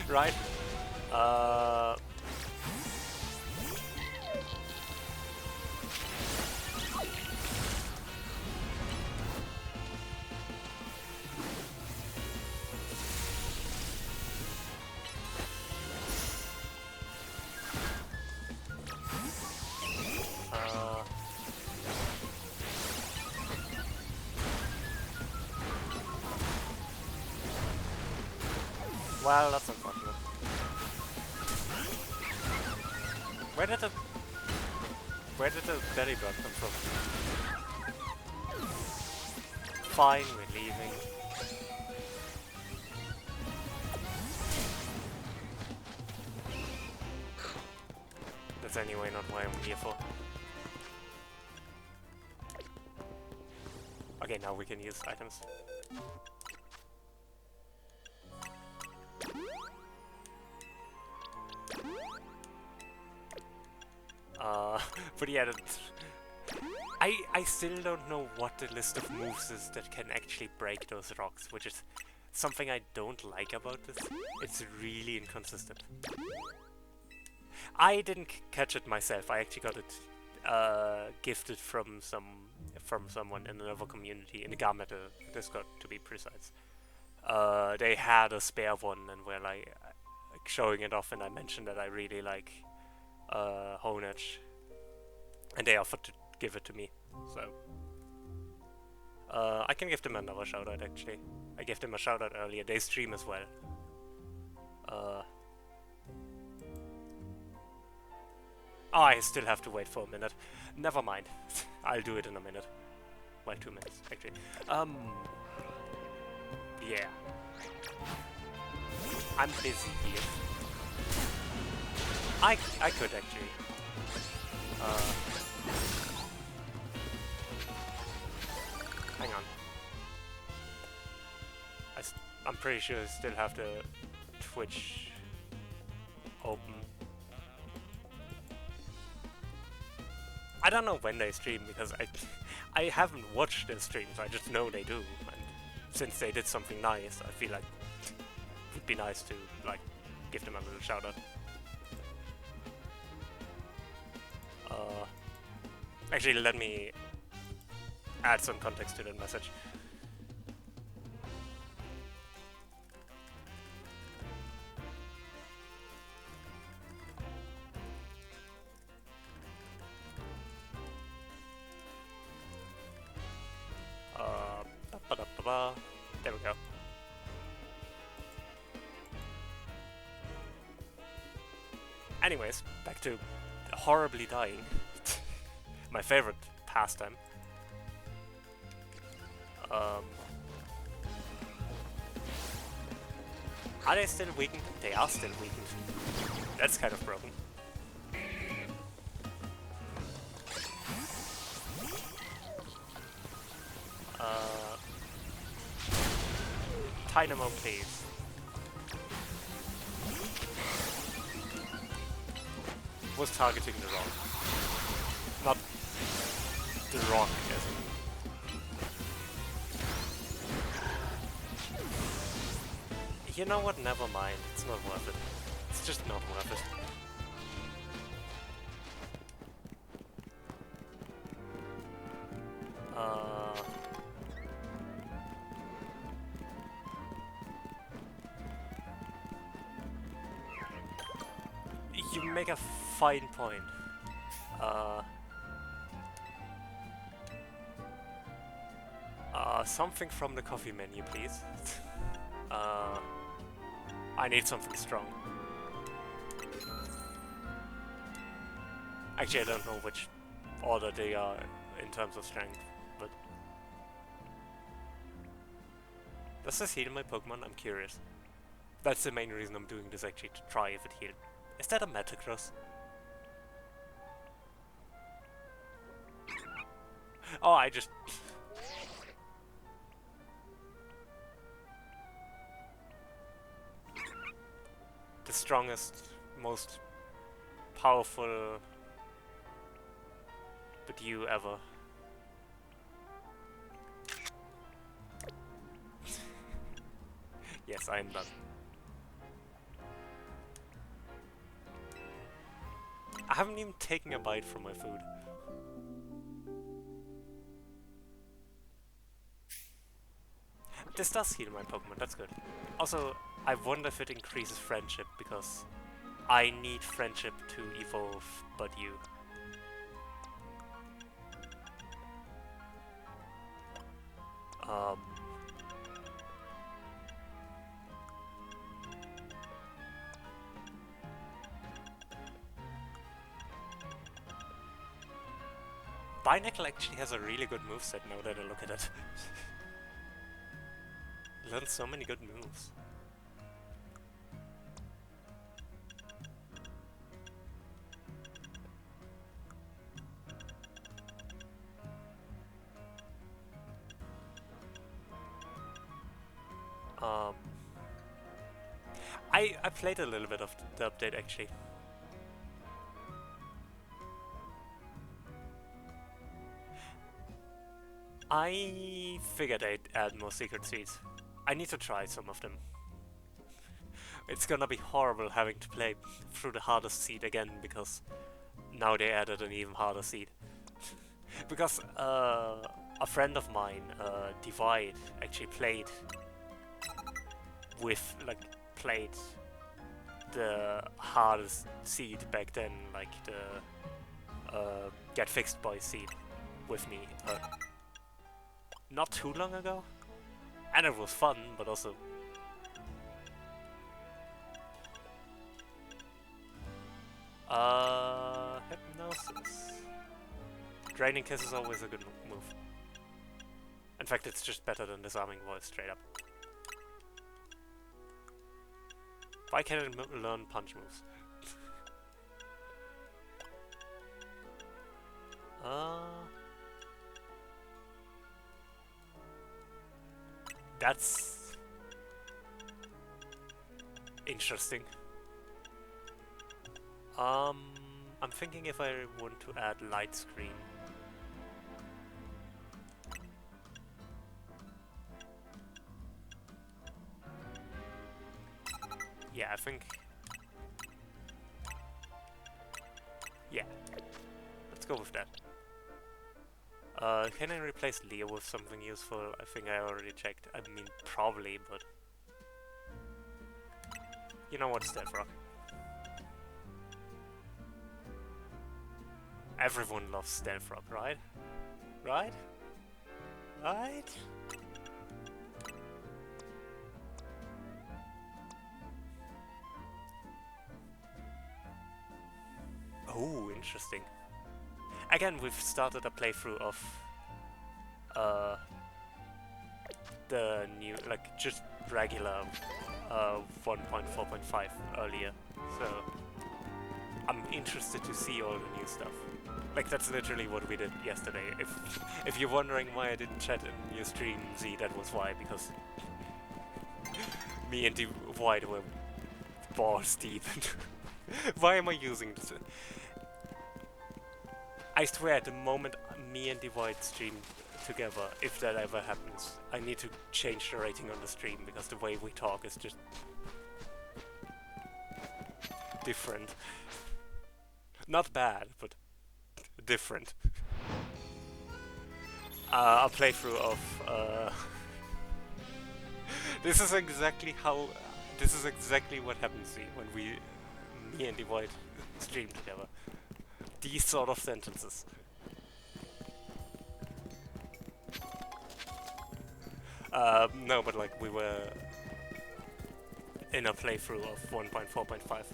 right? Well, that's unfortunate. Where did the belly bird come from? Fine, we're leaving. That's anyway not what I'm here for. Okay, now we can use items. But yeah, I still don't know what the list of moves is that can actually break those rocks, which is something I don't like about this. It's really inconsistent. I didn't catch it myself. I actually got it gifted from someone in another community, in the Garmetal Discord to be precise. They had a spare one and were like showing it off, and I mentioned that I really like Honedge, and they offered to give it to me, so I can give them another shout out actually. I gave them a shout out earlier. They stream as well. Oh, I still have to wait for a minute. Never mind. I'll do it in a minute. Well, 2 minutes actually. Yeah. I'm busy here. I could actually. Hang on. I'm pretty sure I still have the Twitch open. I don't know when they stream because I haven't watched their streams. I just know they do, and since they did something nice, I feel like it would be nice to like give them a little shout out. Actually, let me add some context to that message. There we go. Anyways, back to horribly dying. My favorite pastime. Are they still weakened? They are still weakened. That's kind of broken. Dynamo, please. Was targeting the rock. Not the rock as in... You know what, never mind. It's not worth it. It's just not worth it. You make a fine point. Something from the coffee menu, please. I need something strong. Actually, I don't know which order they are in terms of strength, but... Does this heal my Pokemon? I'm curious. That's the main reason I'm doing this, actually, to try if it healed. Is that a Metagross? Oh, I just... the strongest, most powerful but you ever. Yes, I am done. I haven't even taken a bite from my food. This does heal my Pokemon, that's good. Also, I wonder if it increases friendship, because I need friendship to evolve, but you. Binacle actually has a really good moveset now that I look at it. Learned so many good moves. I played a little bit of the update actually. I figured I'd add more secret seeds. I need to try some of them. It's gonna be horrible having to play through the hardest seed again, because now they added an even harder seed. Because a friend of mine, Divide, actually played the hardest seed back then, like the Get Fixed Boy seed with me. Not too long ago, and it was fun, but also Hypnosis. Draining Kiss is always a good move. In fact, it's just better than Disarming Voice, straight up. Why can't I learn punch moves? That's interesting. I'm thinking if I want to add Light Screen. Yeah, I think... yeah. Let's go with that. Can I replace Leo with something useful? I think I already checked. I mean, probably, but... you know what, Stealth Rock. Everyone loves Stealth Rock, right? Right? Right? Oh, interesting. Again, we've started a playthrough of the new, like, just regular 1.4.5 earlier, so I'm interested to see all the new stuff. Like, that's literally what we did yesterday. If you're wondering why I didn't chat in your stream, Z, that was why, because me and the Void were balls deep. Why am I using this? I swear, the moment me and the Void stream together, if that ever happens, I need to change the rating on the stream, because the way we talk is just different. Not bad, but different. A playthrough of this is exactly how this is exactly what happens when me and the Void stream together. These sort of sentences. No, but like we were in a playthrough of 1.4.5.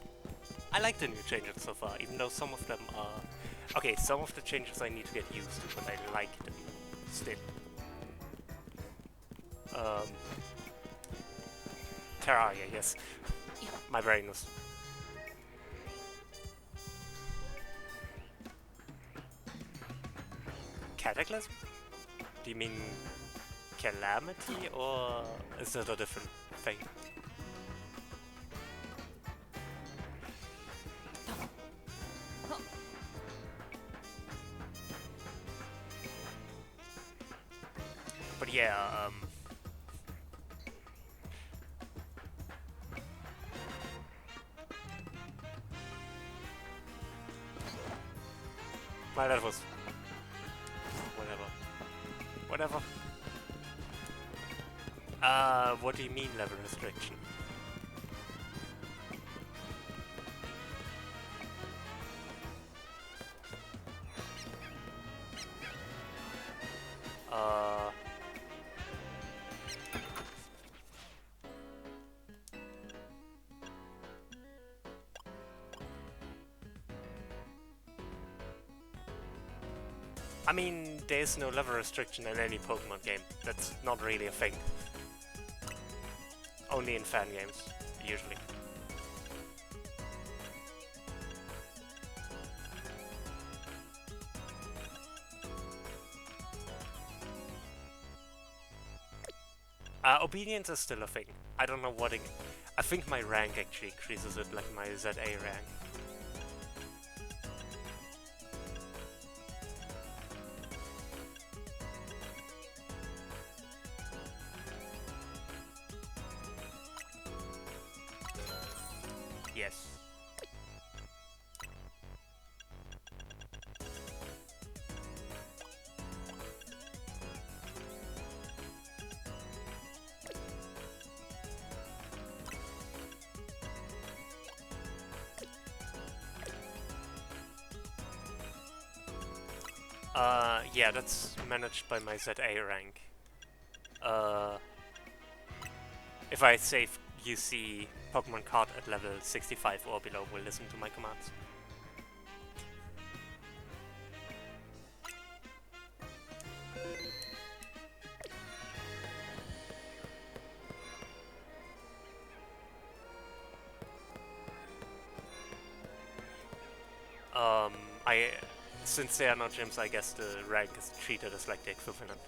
I like the new changes so far, even though some of them are... Okay, some of the changes I need to get used to, but I like them still. Terraria, yes. My brain was... Cataclysm? Do you mean Calamity, or is that a different thing? But yeah, well, that was... Whatever. What do you mean level restriction? I mean, there's no level restriction in any Pokemon game. That's not really a thing. Only in fan games, usually. Obedience is still a thing. I don't know what I think my rank actually increases it, like my ZA rank. Yes. Yeah, that's managed by my ZA rank. If I save UC Pokemon card at level 65 or below, will listen to my commands. Since there are no gyms, I guess the rank is treated as like the equivalent,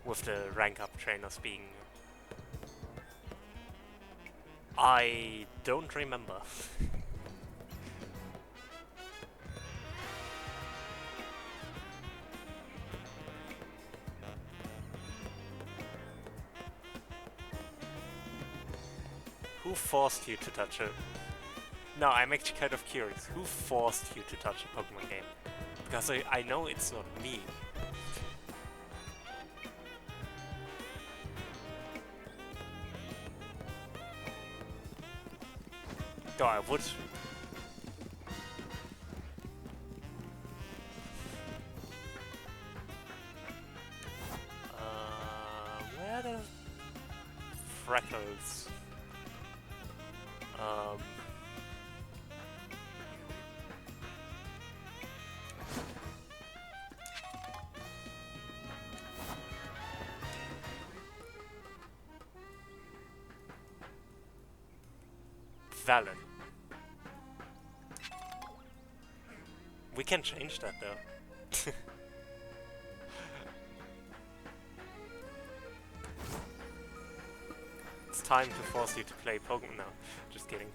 with the rank up trainers being... I don't remember. Who forced you to touch it? No, I'm actually kind of curious. Who forced you to touch a Pokemon game? Because I know it's not me. Though I would. Where are the freckles? valid. We can change that though. It's time to force you to play Pokemon now. Just kidding.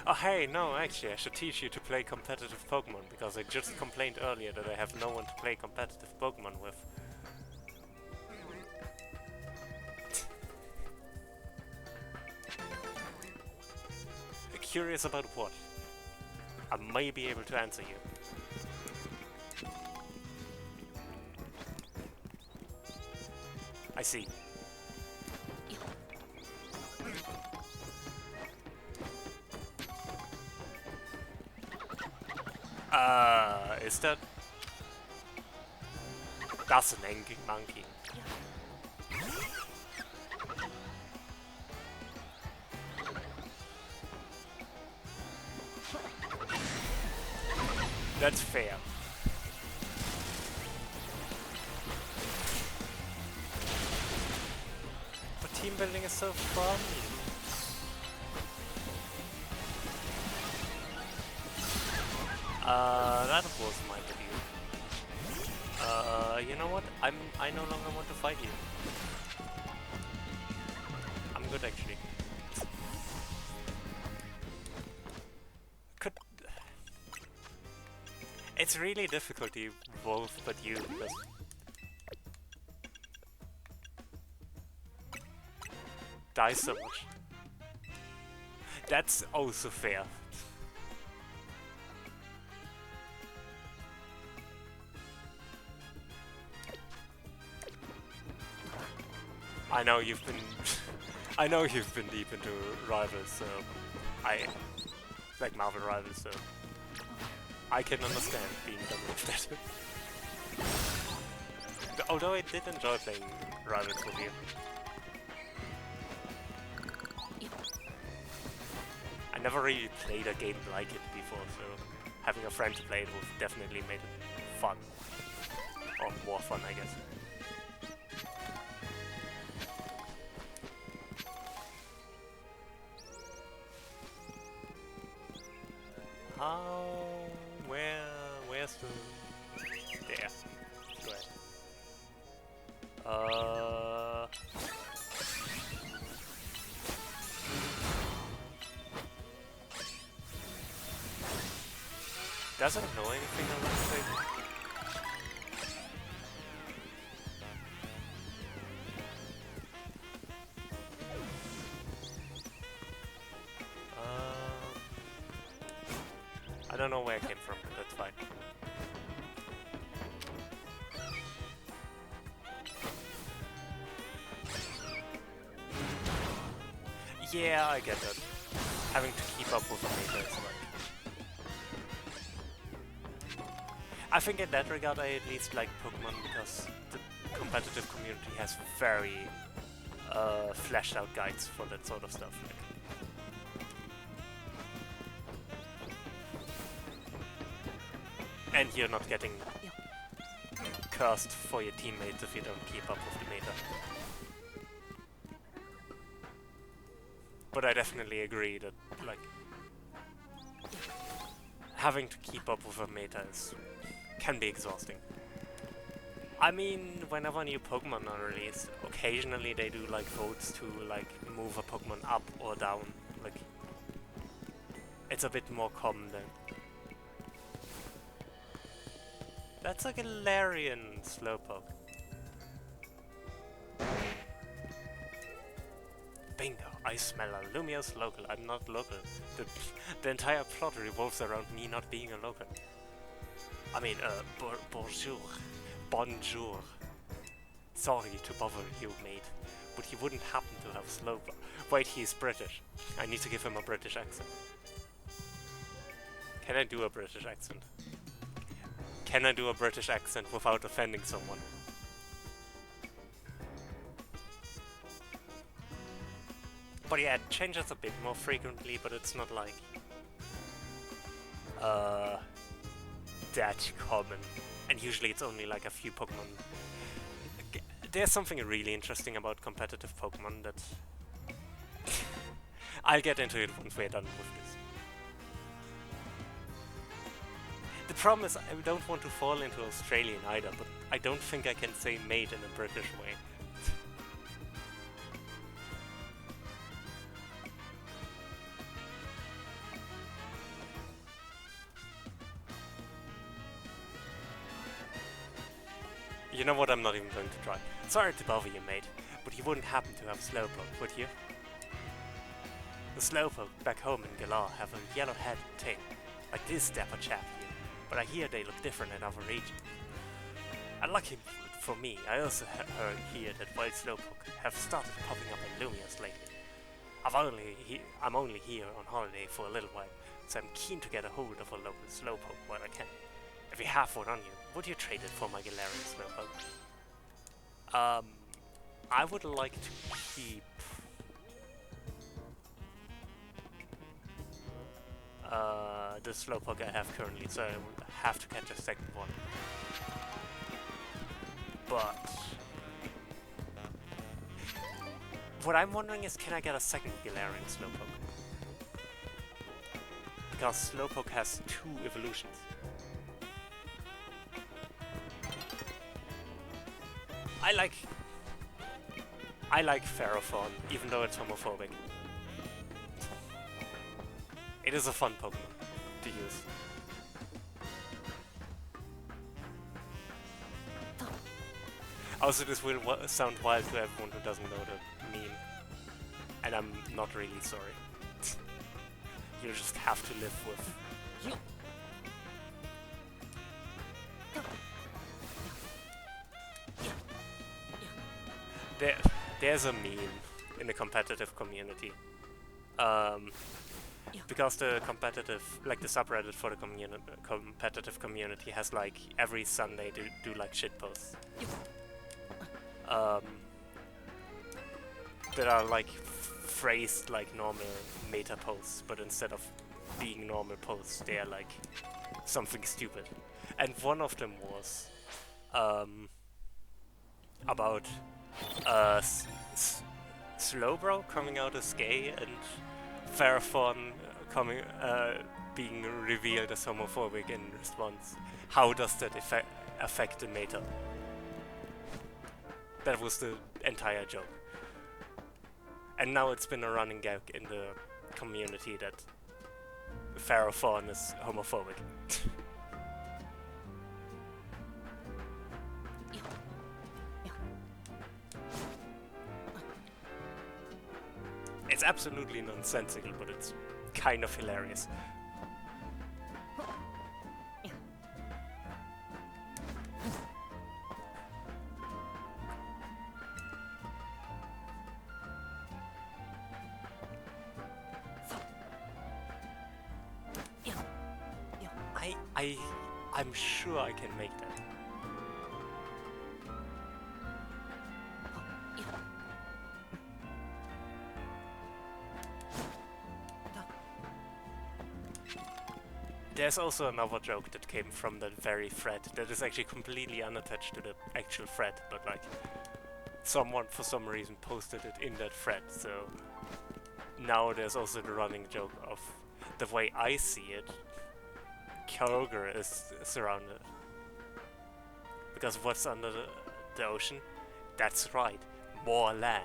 Oh hey, no, actually I should teach you to play competitive Pokemon, because I just complained earlier that I have no one to play competitive Pokemon with. Curious about what? I may be able to answer you. I see. Is that... That's an angry monkey. That's fair. But team building is so fun. That was my debut. You know what? I no longer want to fight you. I'm good actually. It's really difficult to evolve but you, because die so much. That's also fair. I know you've been I know you've been deep into Rivals, so like Marvel Rivals, so I can understand being done with that. Although I did enjoy playing Rivals with you. I never really played a game like it before, so having a friend to play it would definitely made it fun. Or more fun, I guess. Where's the... There. Go ahead. Doesn't know anything on that thing. I don't know where I came from, but that's fine. Yeah, I get that. Having to keep up with the meta is like... I think in that regard I at least like Pokemon, because the competitive community has very fleshed out guides for that sort of stuff. Like, and you're not getting cursed for your teammates if you don't keep up with the meta. But I definitely agree that, like, having to keep up with a meta can be exhausting. I mean, whenever new Pokemon are released, occasionally they do like votes to like move a Pokemon up or down. Like, it's a bit more common then. That's a Galarian Slowpoke. Bingo! I smell a Lumiose local. I'm not local. The entire plot revolves around me not being a local. I mean, bonjour. Bonjour. Sorry to bother you, mate. But he wouldn't happen to have Slowpoke. Wait, he's British. I need to give him a British accent. Can I do a British accent? Can I do a British accent without offending someone? But yeah, it changes a bit more frequently, but it's not like... that common. And usually it's only like a few Pokemon. There's something really interesting about competitive Pokemon that... I'll get into it once we're done with this. The problem is I don't want to fall into Australian either, but I don't think I can say mate in a British way. You know what, I'm not even going to try. Sorry to bother you, mate, but you wouldn't happen to have a slowpoke, would you? The slowpoke back home in Galar have a yellow head and tail, like this dapper chap here, but I hear they look different in other regions. Unlucky for me, I also heard here that wild slowpoke have started popping up in Lumias lately. I'm only here on holiday for a little while, so I'm keen to get a hold of a local slowpoke while I can. If you have one on you, would you trade it for my Galarian slowpoke? I would like to keep the slowpoke I have currently, so I will have to catch a second one. But what I'm wondering is, can I get a second Galarian slowpoke? Because slowpoke has 2 evolutions. I like Ferrothorn, even though it's homophobic. It is a fun Pokemon to use. Also, this will sound wild to everyone who doesn't know the meme, and I'm not really sorry. You just have to live with. There's a meme in the competitive community. Because the competitive, like the subreddit for the competitive community has like every Sunday do like shit posts. That are like phrased like normal meta posts, but instead of being normal posts, they are like something stupid. And one of them was about Slowbro coming out as gay and Ferrothorn being revealed as homophobic in response. How does that affect the meta? That was the entire joke. And now it's been a running gag in the community that Ferrothorn is homophobic. It's absolutely nonsensical, but it's kind of hilarious. I'm sure I can make that. There's also another joke that came from that very thread that is actually completely unattached to the actual thread, but like someone for some reason posted it in that thread, so now there's also the running joke of the way I see it, Kyogre is surrounded. Because what's under the ocean? That's right, more land.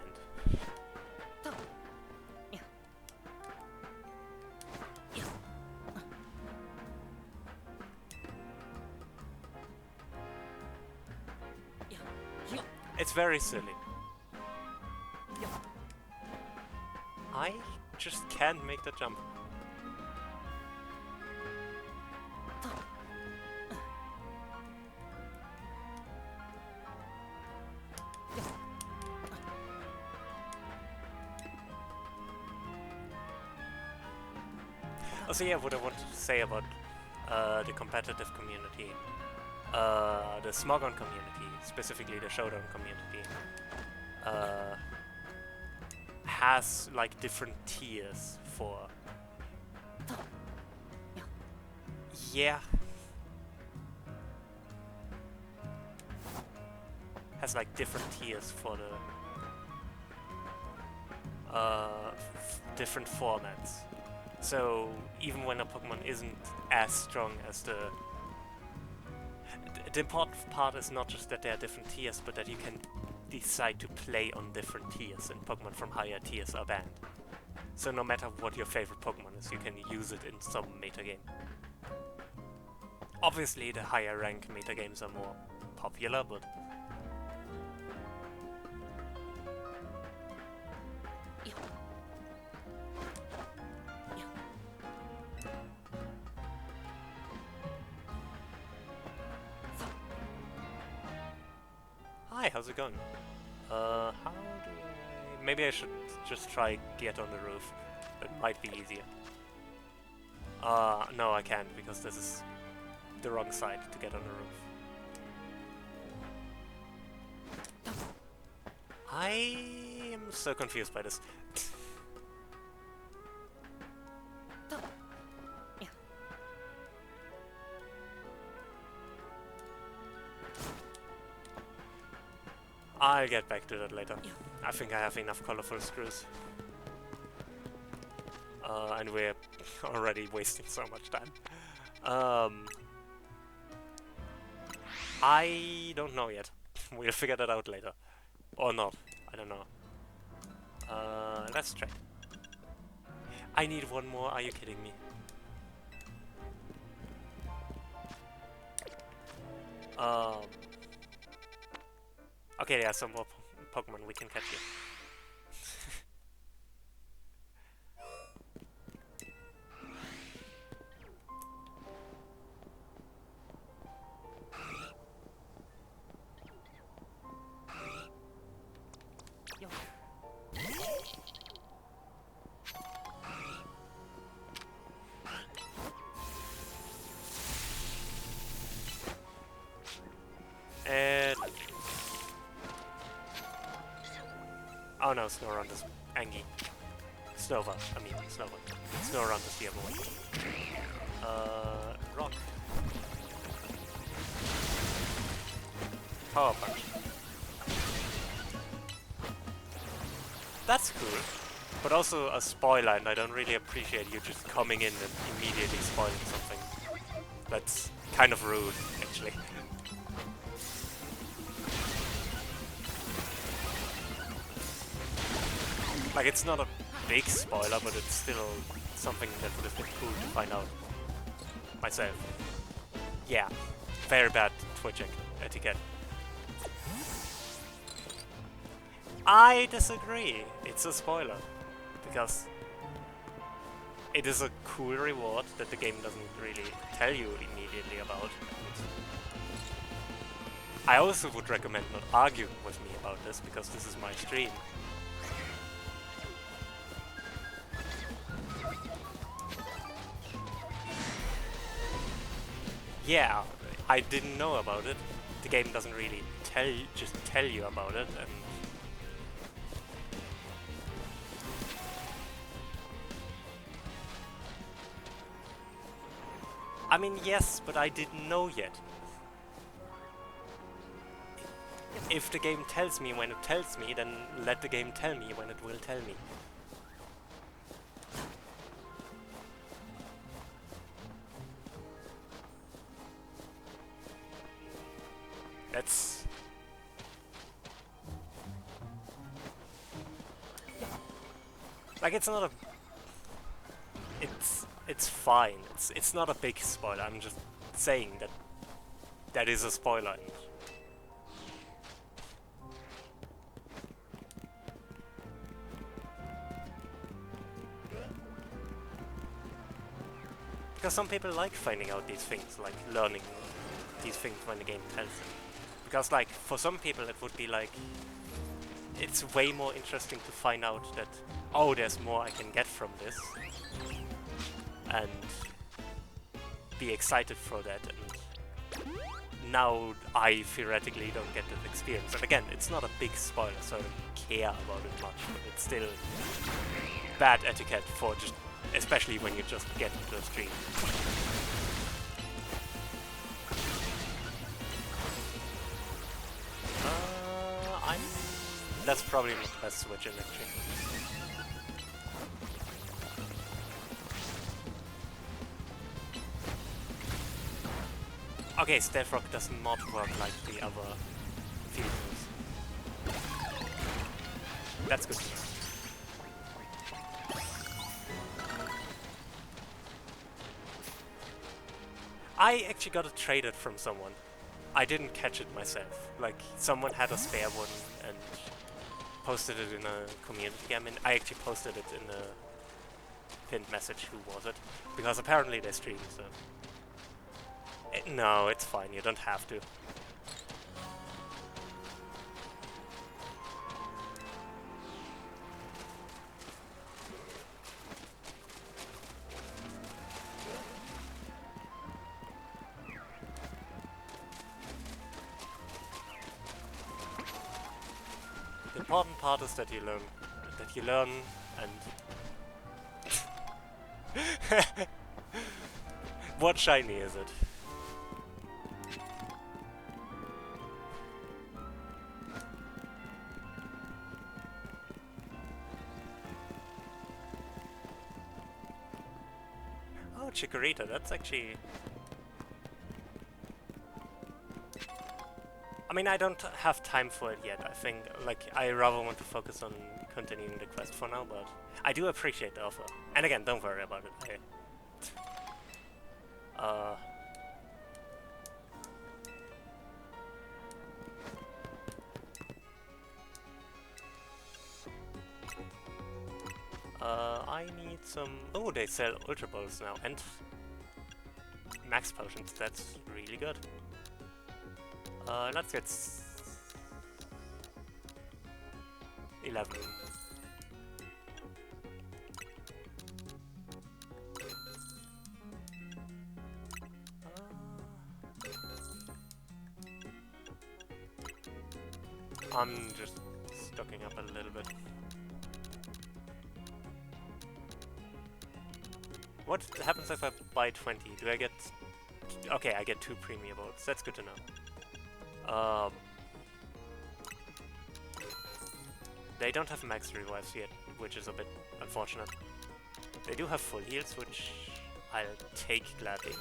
It's very silly. I just can't make the jump. Also, yeah, what I wanted to say about the competitive community, the Smogon community, specifically the Showdown community, has like different tiers for. Yeah. Has like different tiers for different formats. So even when a Pokemon isn't as strong as the important part is not just that there are different tiers, but that you can decide to play on different tiers, and Pokemon from higher tiers are banned. So no matter what your favorite Pokemon is, you can use it in some metagame. Obviously, the higher rank metagames are more popular, but... Hi, how's it going? How do I... Maybe I should just try get on the roof. It might be easier. No, I can't, because this is the wrong side to get on the roof. I am so confused by this. I'll get back to that later. I think I have enough colorful screws. And we're already wasting so much time. I don't know yet. We'll figure that out later. Or not. I don't know. Let's try. I need one more, are you kidding me? Okay, there are some more Pokemon we can catch here. Oh no, Snorunt is Angie. Snova, I mean Snova. Snorunt is the other one. Rock. Power Punch. That's cool. But also a spoiler, and I don't really appreciate you just coming in and immediately spoiling something. That's kind of rude, actually. Like, it's not a big spoiler, but it's still something that would have been cool to find out myself. Yeah, very bad Twitch etiquette. I disagree. It's a spoiler. Because it is a cool reward that the game doesn't really tell you immediately about. I also would recommend not arguing with me about this, because this is my stream. Yeah, I didn't know about it. The game doesn't really just tell you about it, and I mean, yes, but I didn't know yet. If the game tells me when it tells me, then let the game tell me when it will tell me. That's... Like, it's not a... It's fine. It's not a big spoiler. I'm just saying that that is a spoiler. Because some people like finding out these things, like learning these things when the game tells them. Because, like, for some people it would be like, it's way more interesting to find out that, oh, there's more I can get from this, and be excited for that, and now I theoretically don't get that experience. And again, it's not a big spoiler, so I don't care about it much, but it's still bad etiquette for just, especially when you just get into the stream. That's probably not the best switch in, actually. Okay, Stealth Rock does not work like the other field moves. That's good to know. I actually got it traded from someone. I didn't catch it myself. Like, someone had a spare one and posted it in a community. I mean, I actually posted it in a pinned message, who was it? Because apparently they stream, so... no, it's fine, you don't have to. The important part is that you learn and... What shiny is it? Oh, Chikorita, that's actually... I mean, I don't have time for it yet. I think, like, I rather want to focus on continuing the quest for now, but I do appreciate the offer. And again, don't worry about it. I need some... Oh, they sell Ultra Balls now, and Max Potions, that's really good. Let's get 11. I'm just stocking up a little bit. What happens if I buy 20? Do I get... Okay, I get 2 premium votes. That's good to know. They don't have max revives yet, which is a bit unfortunate. They do have full heals, which I'll take gladly.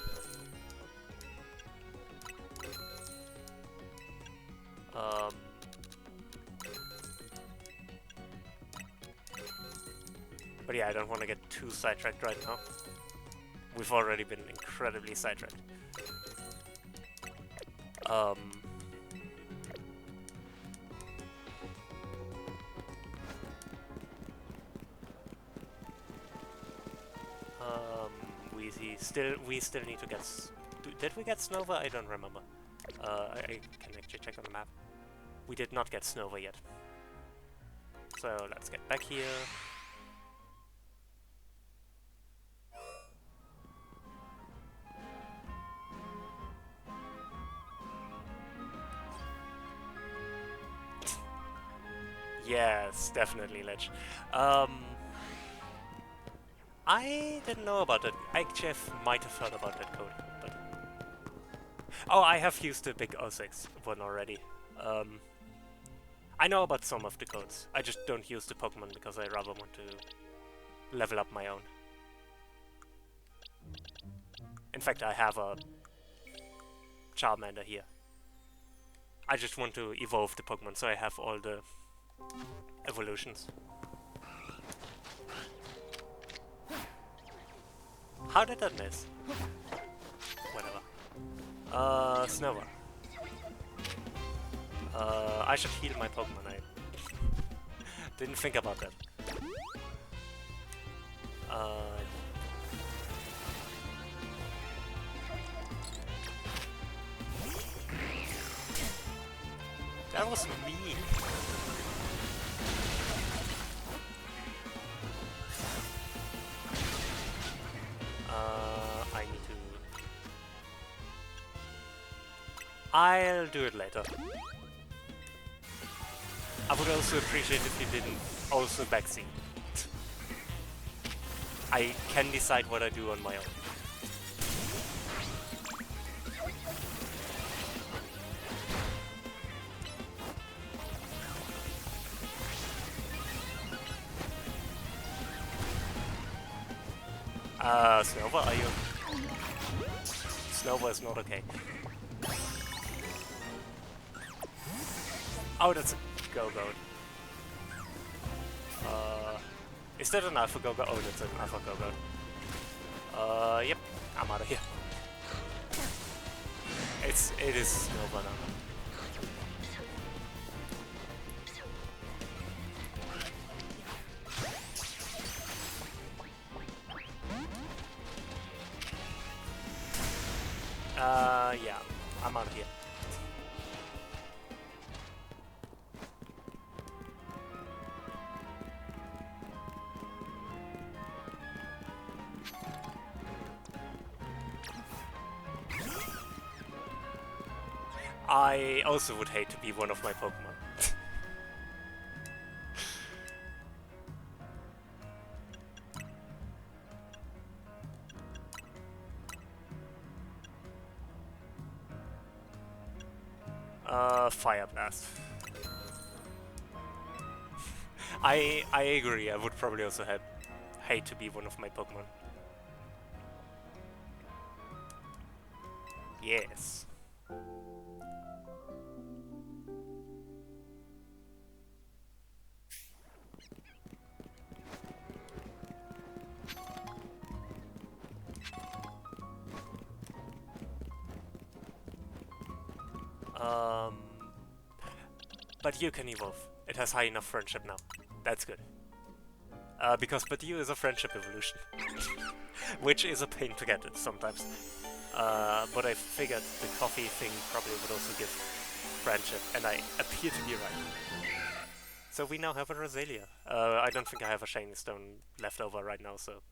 But yeah, I don't want to get too sidetracked right now. We've already been incredibly sidetracked. We still need to get... Did we get Snova? I don't remember. I can actually check on the map. We did not get Snova yet. So let's get back here. Yes, definitely Lich. I didn't know about that. I actually might have heard about that code, but... Oh, I have used the big 06 one already. I know about some of the codes. I just don't use the Pokemon because I rather want to level up my own. In fact, I have a Charmander here. I just want to evolve the Pokemon, so I have all the evolutions. How did that miss? Whatever. Snova. I should heal my Pokemon. I didn't think about that. That was mean. I need to... I'll do it later. I would also appreciate if you didn't also backseat. I can decide what I do on my own. Snova, are you... Snova is not okay. Oh, that's a Go-Goat. Is that an Alpha Go-Goat? Oh, that's an Alpha Go-Goat. Yep, I'm out of here. It is no banana. Yeah, I'm out of here. I also would hate to be one of my Pokemon. Fire Blast. I agree, I would probably also hate to be one of my Pokemon. Yes. But you can evolve. It has high enough friendship now. That's good. Because Badiou is a friendship evolution. Which is a pain to get it sometimes. But I figured the coffee thing probably would also give friendship, and I appear to be right. So we now have a Roselia. I don't think I have a Shiny Stone left over right now, so...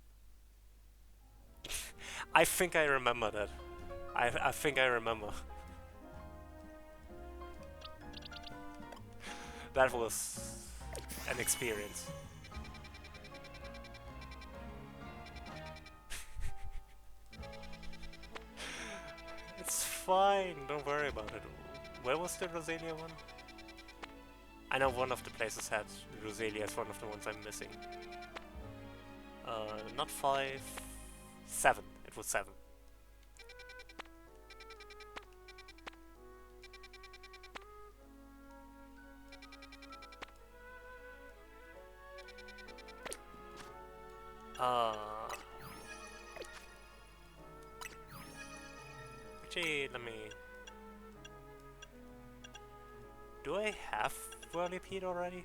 I think I remember that. I think I remember. That was an experience. It's fine, don't worry about it. Where was the Roselia one? I know one of the places had Roselia as one of the ones I'm missing. Not 5... 7. It was 7. Actually, let me... Do I have Whirlipede already?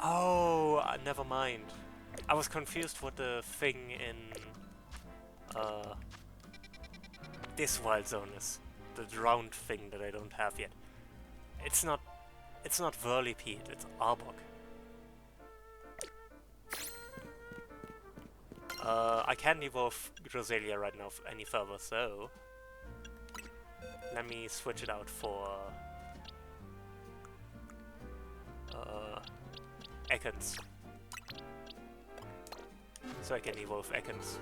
Oh, never mind. I was confused what the thing in this wild zone is. The round thing that I don't have yet. It's not Whirlipede, it's Arbok. I can't evolve Roselia right now any further, so let me switch it out for Ekans. So I can evolve Ekans.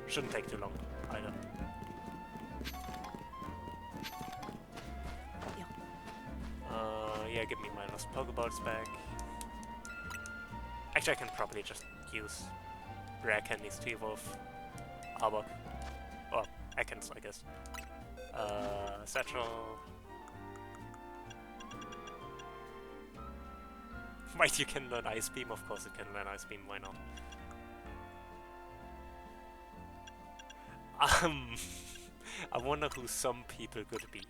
Shouldn't take too long either. Yeah, give me my lost Pokeballs back. Actually, I can probably just use rare candies to evolve Arbok. Or Ekans, I guess. Satchel. Wait, you can learn Ice Beam? Of course it can learn Ice Beam, why not? I wonder who some people could be.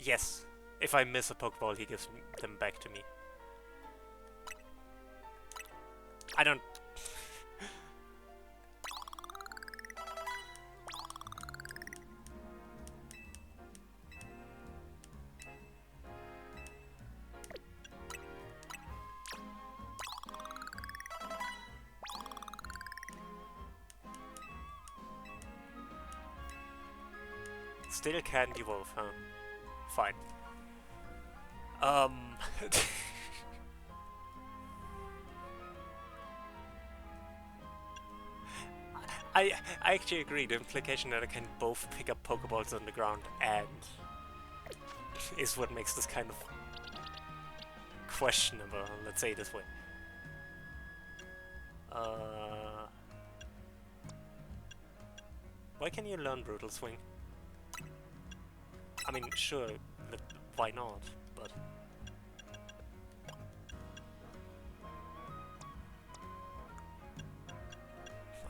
Yes, if I miss a Pokeball, he gives them back to me. I don't... Still can't evolve, huh? Fine. I actually agree, the implication that I can both pick up Pokeballs on the ground and is what makes this kind of questionable, let's say it this way. Why can you learn Brutal Swing? I mean, sure, why not, but...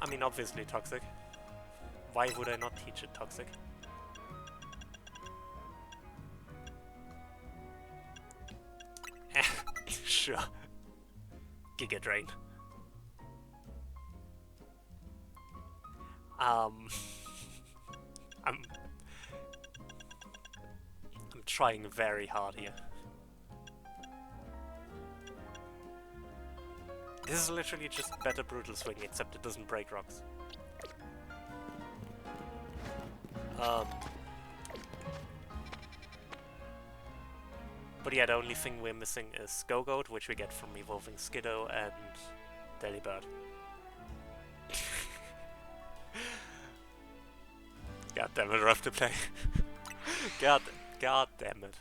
I mean, obviously Toxic. Why would I not teach it Toxic? Sure. Giga Drain. I'm trying very hard here. This is literally just better Brutal Swing, except it doesn't break rocks. But yeah, the only thing we're missing is Go-Goat, which we get from evolving Skiddo and Delibird. God damn it, rough to play. God damn it.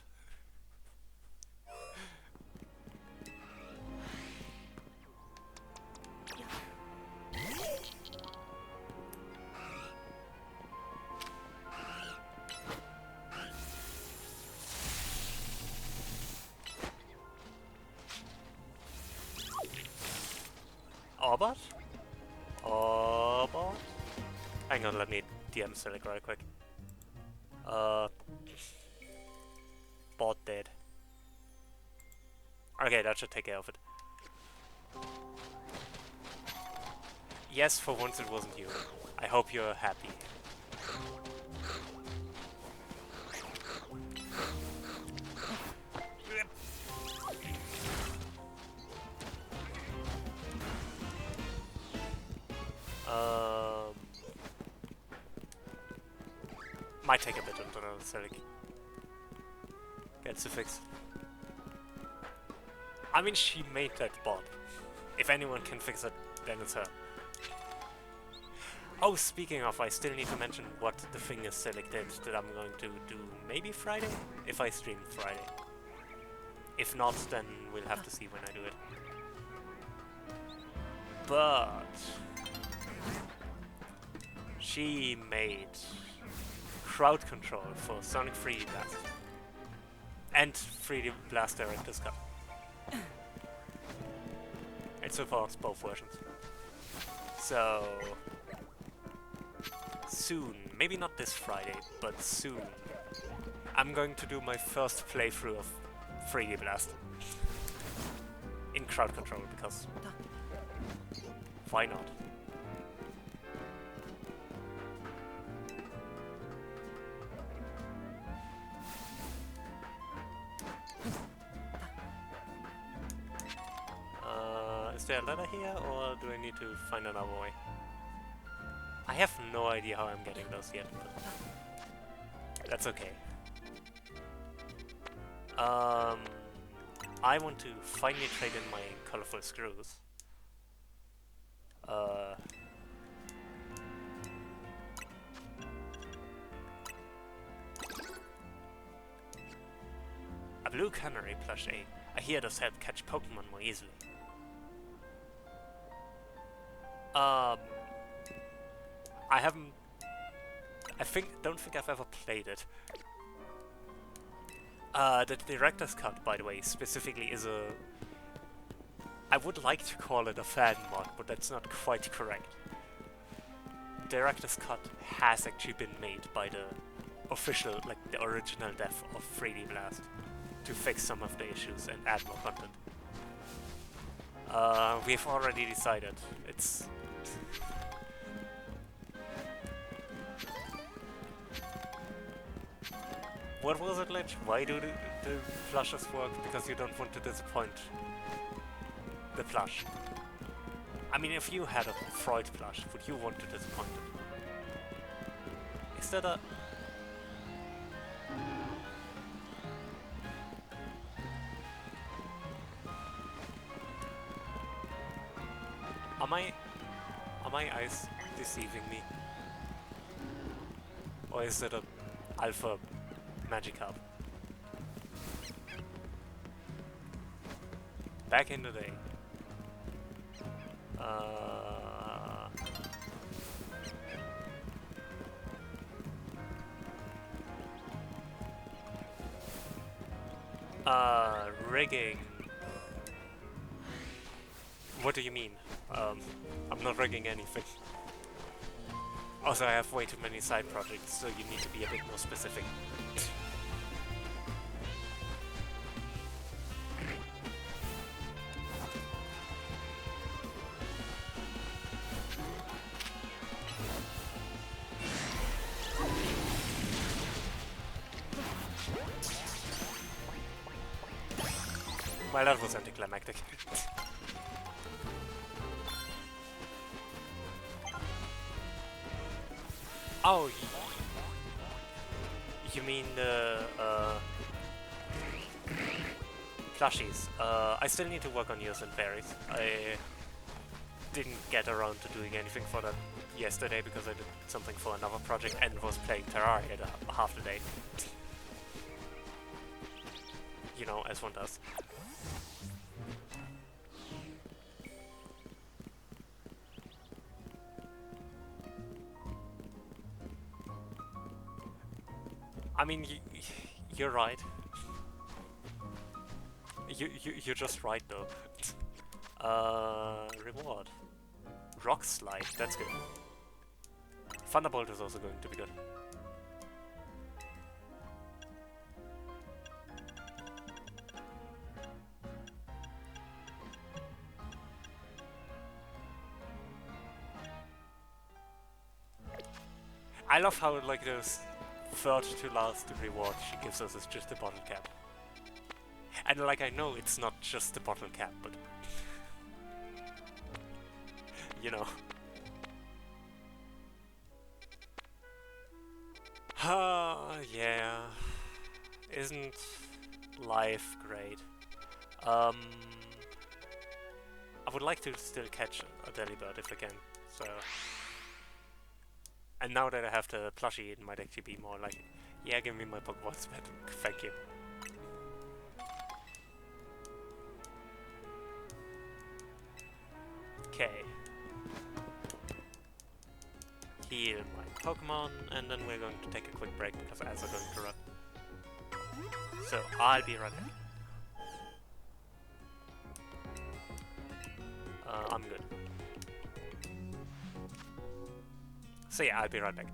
Orbot? Orbot? Hang on, let me DM Silic right quick. Bot dead. Okay, that should take care of it. Yes, for once it wasn't you. I hope you're happy. Might take a bit until Silic gets a fix. I mean, she made that bot. If anyone can fix it, then it's her. Oh, speaking of, I still need to mention what the thing is Silic did that I'm going to do maybe Friday? If I stream Friday. If not, then we'll have to see when I do it. But... she made crowd control for Sonic 3D Blast. And 3D Blast Director's Cut. It supports both versions. So... soon, maybe not this Friday, but soon, I'm going to do my first playthrough of 3D Blast. In crowd control, because... why not? Is there a ladder here, or do I need to find another way? I have no idea how I'm getting those yet, but that's okay. I want to finally trade in my colorful screws. A blue canary plush A. I hear does help catch Pokémon more easily. I haven't... don't think I've ever played it. The Director's Cut, by the way, specifically is a... I would like to call it a fan mod, but that's not quite correct. Director's Cut has actually been made by the official, like the original dev of 3D Blast to fix some of the issues and add more content. We've already decided. It's... what was it, Lich? Why do the plushes work? Because you don't want to disappoint the plush. I mean, if you had a Freud plush, would you want to disappoint it? Is that a... Are my eyes deceiving me? Or is it a alpha Magikarp? Back in the day. Rigging. What do you mean? I'm not rigging anything. Also, I have way too many side projects, so you need to be a bit more specific. Well, that was anticlimactic. Oh, you mean the plushies? I still need to work on yours and fairies. I didn't get around to doing anything for that yesterday because I did something for another project and was playing Terraria half the day. You know, as one does. I mean, you're right. You're just right though. Reward. Rock Slide, that's good. Thunderbolt is also going to be good. I love how like those third to last reward she gives us is just a bottle cap. And like I know it's not just the bottle cap, but you know. Yeah. Isn't life great? I would like to still catch a Delibird if I can, so... And now that I have the plushie, it might actually be more like, yeah, give me my Pokemon Spat, thank you. Okay. Heal my Pokemon, and then we're going to take a quick break because ads are going to run. So, I'll be right back. I'm good. So yeah, I'll be right back.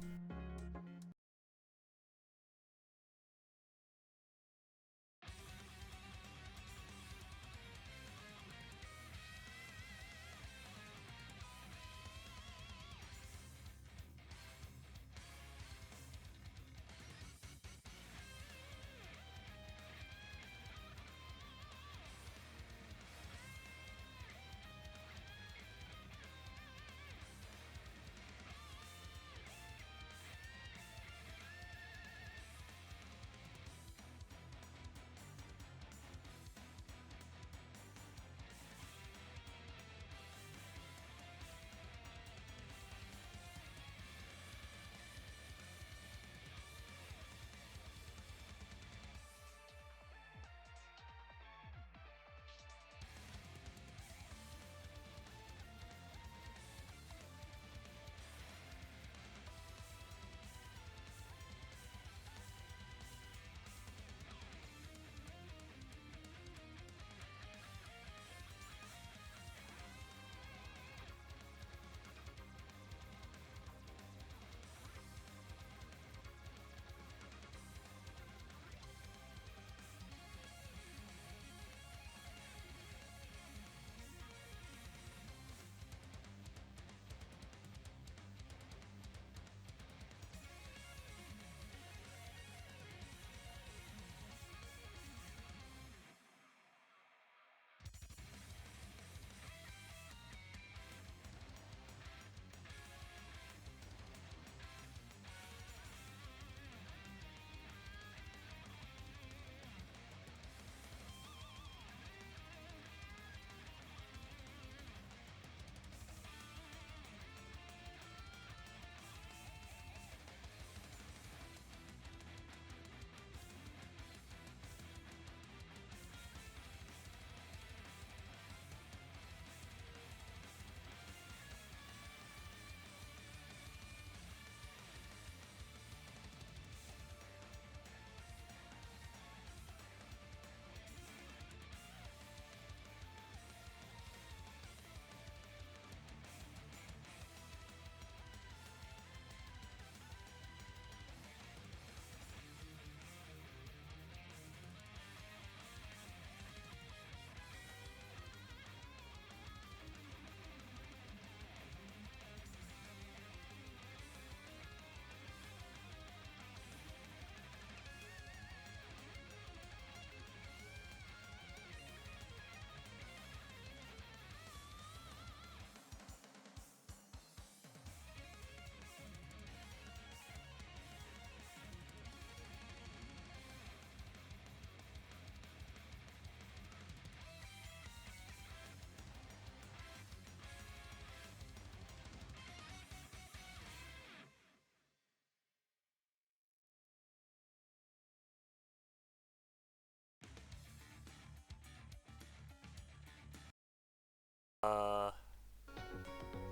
Uh,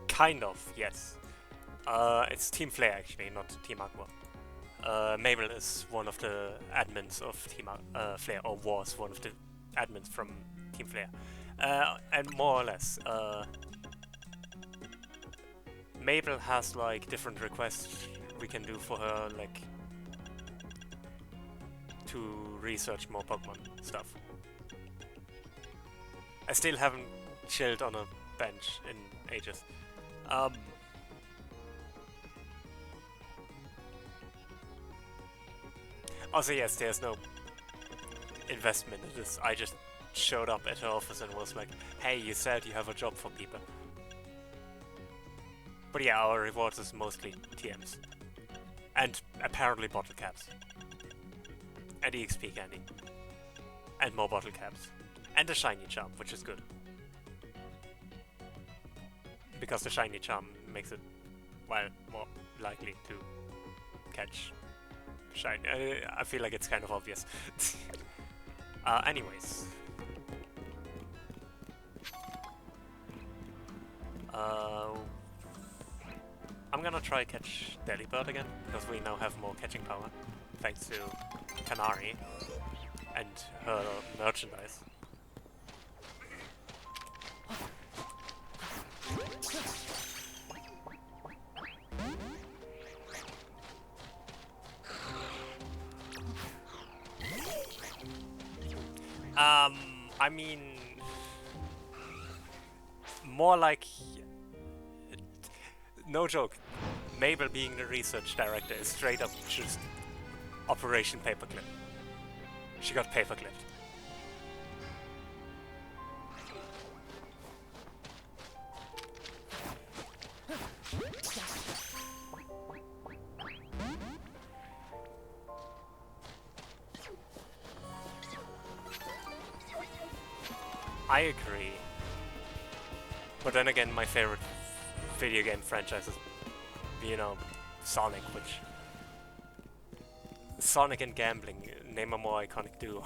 kind of, yes. It's Team Flare actually, not Team Aqua. Mabel is one of the admins of Team Flare, or was one of the admins from Team Flare. And more or less, Mabel has like different requests we can do for her, like to research more Pokemon stuff. I still haven't chilled on a bench in ages. Also, yes, there's no investment in this. I just showed up at her office and was like, hey, you said you have a job for people. But yeah, our rewards is mostly TMs. And apparently bottle caps. And EXP candy. And more bottle caps. And a shiny charm, which is good. Because the shiny charm makes it, well, more likely to catch shiny. I feel like it's kind of obvious. Anyways. I'm gonna try catch Delibird again, because we now have more catching power, thanks to Canary and her merchandise. I mean, more like, no joke, Mabel being the research director is straight up just Operation Paperclip. She got paperclipped. I agree. But then again, my favorite video game franchise is, you know, Sonic, which... Sonic and gambling, name a more iconic duo.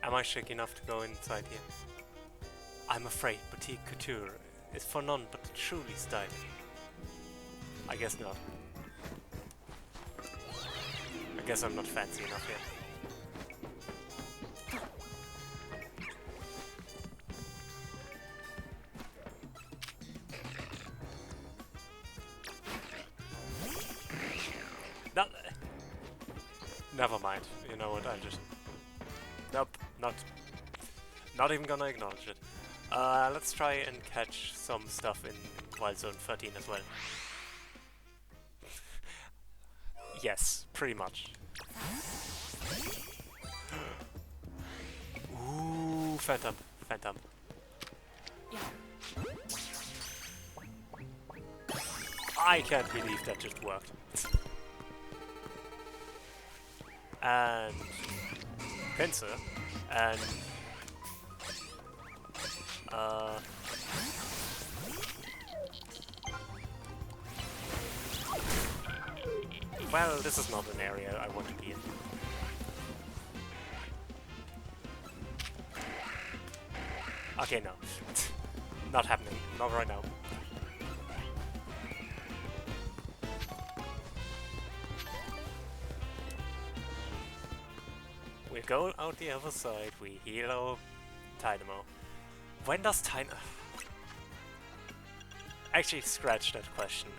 Am I shaky enough to go inside here? I'm afraid boutique couture is for none but truly stylish. I guess not. I guess I'm not fancy enough yet. No, never mind. You know what? I just... Nope, not even gonna acknowledge it. Let's try and catch some stuff in Wild Zone 13 as well. Yes, pretty much. Ooh, Phantom. I can't believe that just worked. And Pinsir, and well, this is not an area I want to be in. Okay, no. Not happening. Not right now. We go out the other side, we heal our Dynamo. When does Dynamo... Actually, scratch that question.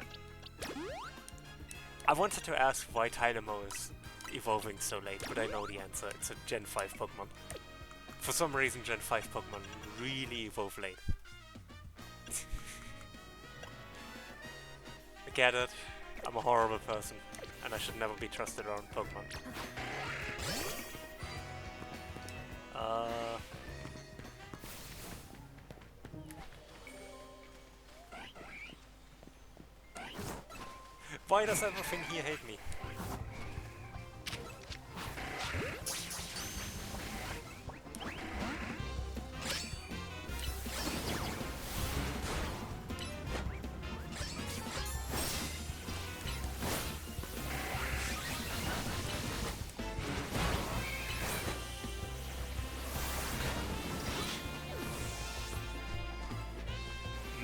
I wanted to ask why Dynamo is evolving so late, but I know the answer. It's a Gen 5 Pokemon. For some reason, Gen 5 Pokemon really evolve late. I get it. I'm a horrible person, and I should never be trusted around Pokemon. Why does everything here hate me?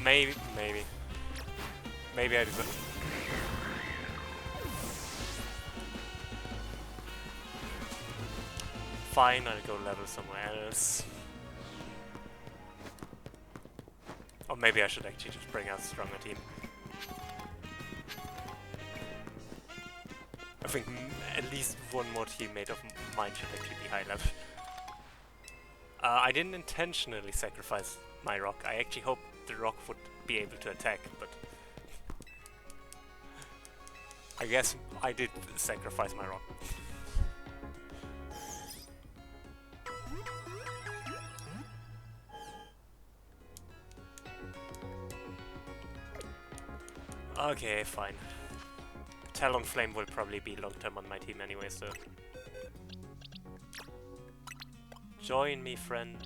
Maybe I deserve. Fine, I'll go level somewhere else. Or maybe I should actually just bring out a stronger team. I think at least one more teammate of mine should actually be high level. I didn't intentionally sacrifice my rock. I actually hoped the rock would be able to attack, but I guess I did sacrifice my rock. Okay, fine. Talonflame will probably be long term on my team anyway, so... Join me, friend.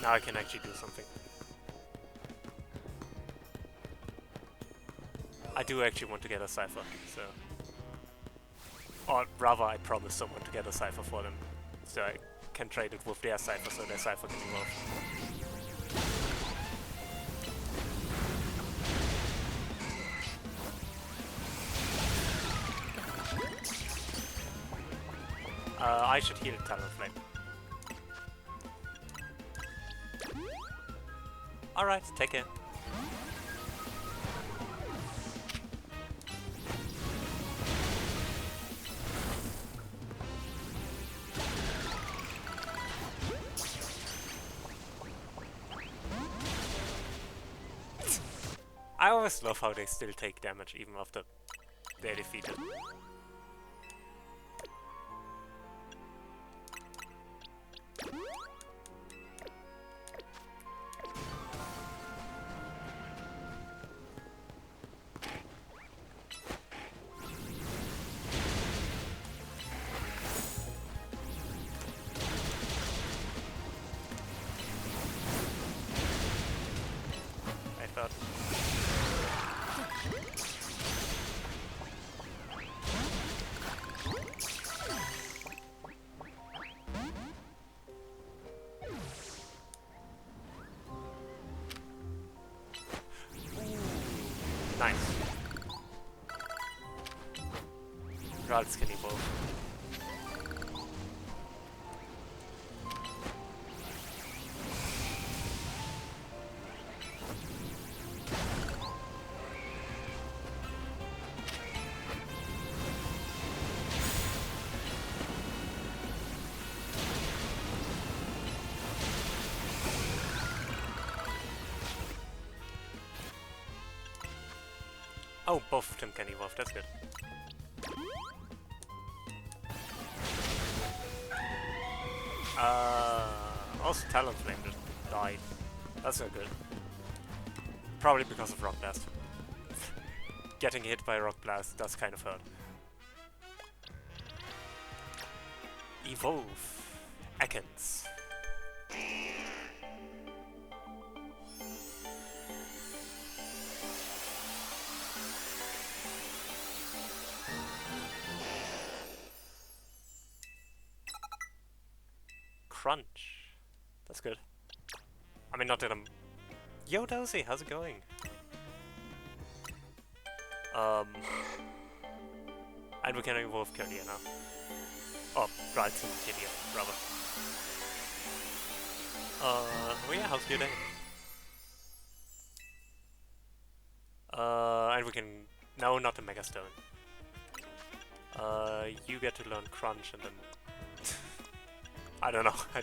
Now I can actually do something. I do actually want to get a Cypher, so... Or rather, I promised someone to get a Cypher for them, so I can trade it with their Cypher, so their Cypher can evolve. I should heal Talonflame. Alright, take care. I always love how they still take damage even after they're defeated. I thought. Nice. Ralts can evolve. Oh, both of them can evolve, that's good. Also Talonflame just died. That's not good. Probably because of Rock Blast. Getting hit by Rock Blast does kind of hurt. Evolve. Ekans. Crunch. That's good. I mean, not that I'm... Yo, Dozy, how's it going? And we can evolve Kirlia now. Oh, right, so Kirlia, rather. Oh yeah, how's your day? And we can... No, not the Mega Stone. You get to learn Crunch and then... I don't know, I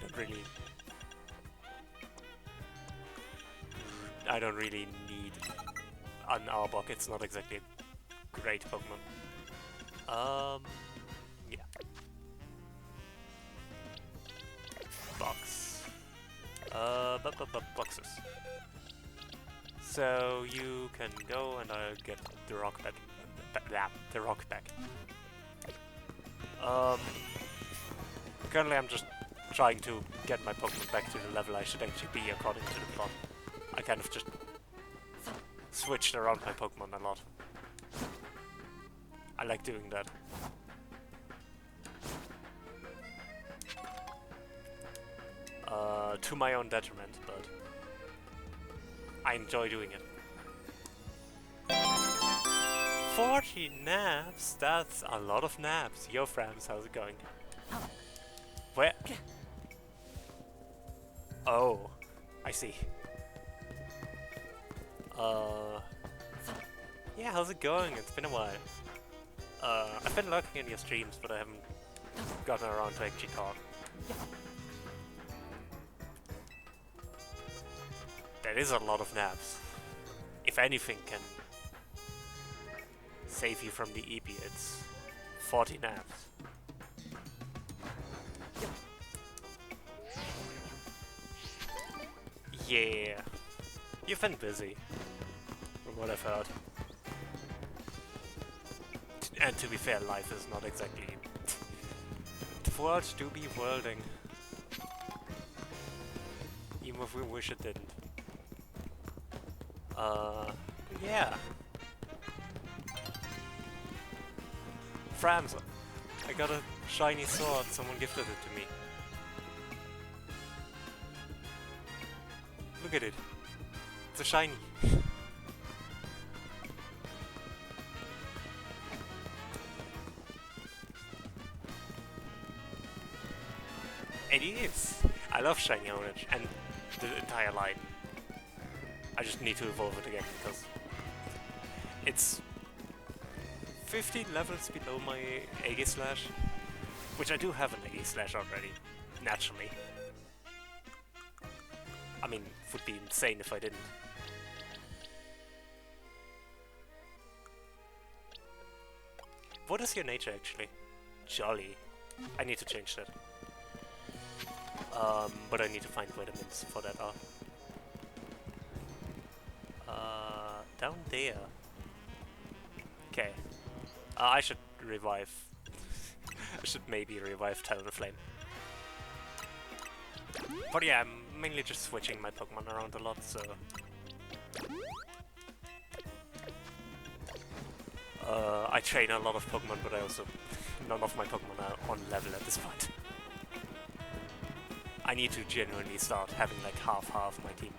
don't really need an Arbok, it's not exactly a great Pokemon. Yeah. Box. Boxes. So you can go and I'll get the rock back. The rock back. Currently I'm just trying to get my Pokemon back to the level I should actually be according to the plot. I kind of just switched around my Pokemon a lot. I like doing that. to my own detriment, but I enjoy doing it. 40 naps? That's a lot of naps. Yo, Frams, how's it going? Where? Oh, I see. Yeah, how's it going? It's been a while. I've been lurking in your streams, but I haven't gotten around to actually talk. That is a lot of naps. If anything can save you from the EP, it's 40 naps. Yeah, you've been busy, from what I've heard. And to be fair, life is not exactly... The world do be worlding. Even if we wish it didn't. Yeah. Frams, I got a shiny sword, someone gifted it to me. Look at it. It's a shiny. It is! I love shiny orange and the entire line. I just need to evolve it again because it's 15 levels below my Aegis Slash, which I do have an Aegis Slash already, naturally. I mean, it would be insane if I didn't. What is your nature actually? Jolly. I need to change that. But I need to find vitamins for that. Down there. Okay. I should revive. I should maybe revive Talonflame. But yeah, I'm mainly just switching my Pokemon around a lot, so... I train a lot of Pokemon, but I also... None of my Pokemon are on level at this point. I need to genuinely start having like half my team.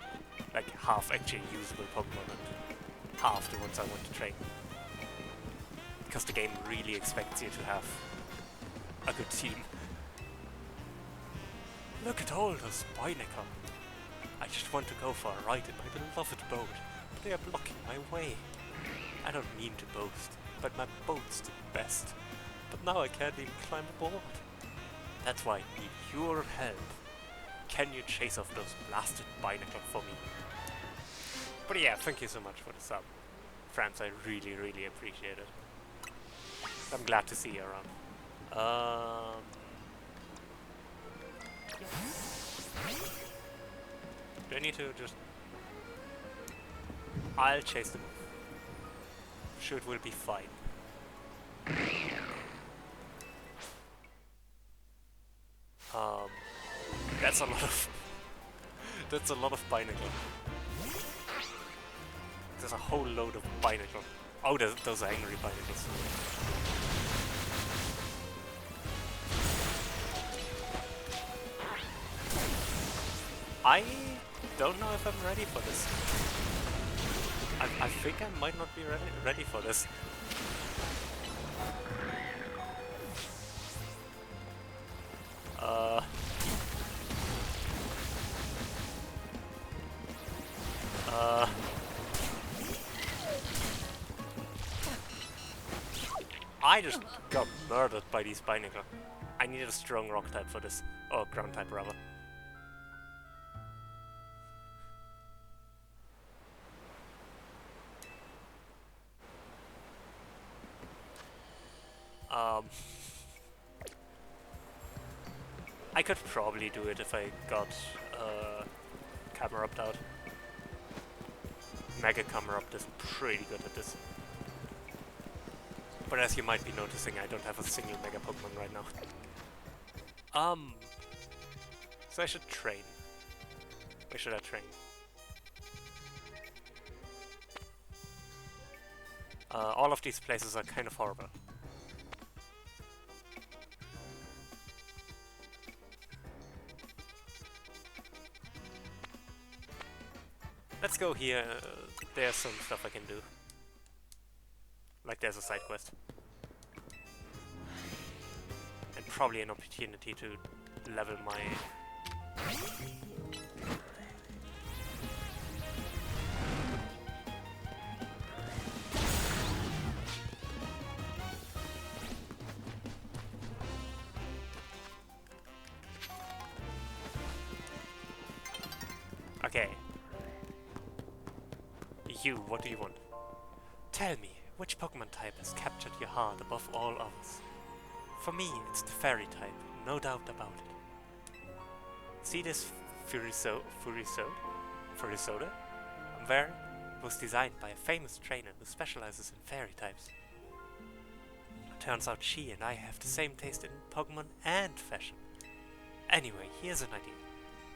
Like half actually usable Pokemon and half the ones I want to train. Because the game really expects you to have a good team. Look at all those Spinaker. I just want to go for a ride in my beloved boat, but they are blocking my way. I don't mean to boast, but my boat's the best. But now I can't even climb aboard. That's why I need your help. Can you chase off those blasted Binacle for me? But yeah, thank you so much for the sub. Friends, I really, really appreciate it. I'm glad to see you around. Do I need to just... I'll chase them. Sure, it will be fine. That's a lot of... That's a lot of Binacle. There's a whole load of Binacle. Oh, those are angry Binacles. I don't know if I'm ready for this. I think I might not be ready for this. I just got murdered by these Binacle. I need a strong rock type for this. Or ground type rather. I could probably do it if I got Camerupt out. Mega Camerupt is pretty good at this. But as you might be noticing, I don't have a single Mega Pokemon right now. So I should train. Where should I train? All of these places are kind of horrible. Let's go here. There's some stuff I can do. Like there's a side quest. And probably an opportunity to level my... Okay. You, what do you want? Tell me, which Pokemon type has captured your heart above all others? For me, it's the fairy type, no doubt about it. See this Furisoda I'm wearing? It was designed by a famous trainer who specializes in fairy types. Turns out she and I have the same taste in Pokemon and fashion. Anyway, here's an idea.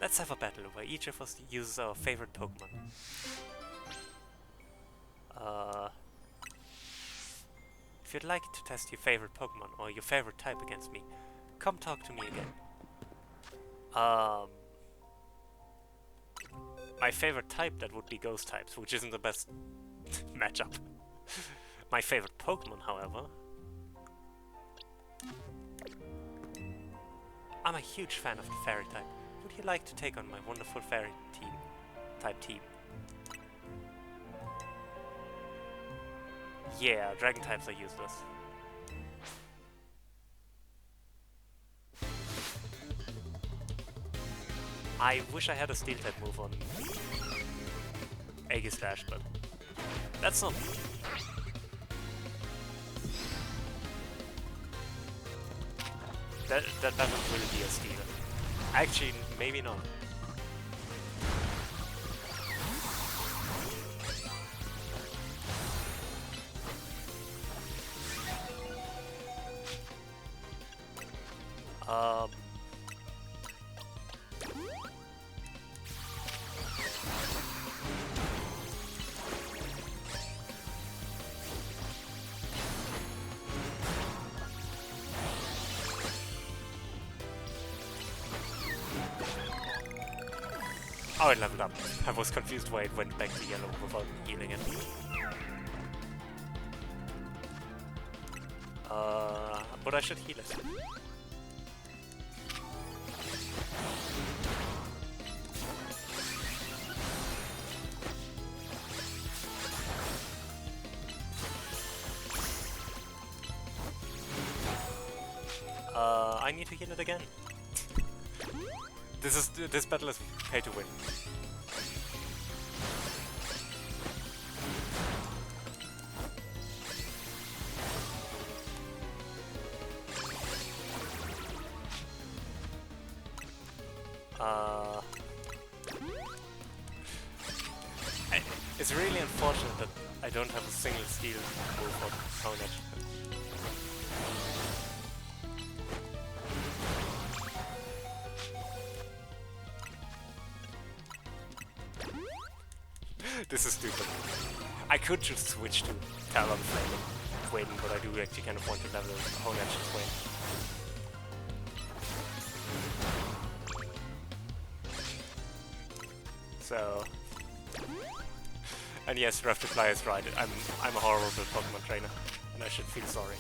Let's have a battle where each of us uses our favorite Pokemon. If you'd like to test your favorite Pokemon or your favorite type against me, come talk to me again. My favorite type, that would be Ghost types, which isn't the best matchup. My favorite Pokemon, however... I'm a huge fan of the Fairy type. Would you like to take on my wonderful Fairy type team? Yeah, Dragon types are useless. I wish I had a Steel type move on Aegislash, but that's not... That battle will be a Steel. Actually, maybe not. Oh, it leveled up. I was confused why it went back to yellow without healing it. But I should heal it. I need to heal it again. This battle is pay to win. It's really unfortunate that I don't have a single Steel move on Honedge. This is stupid. I could just switch to Talonflame and win, but I do actually kind of want to level Honedge's win. So... And yes, Reply is right. I'm a horrible Pokemon trainer, and I should feel sorry.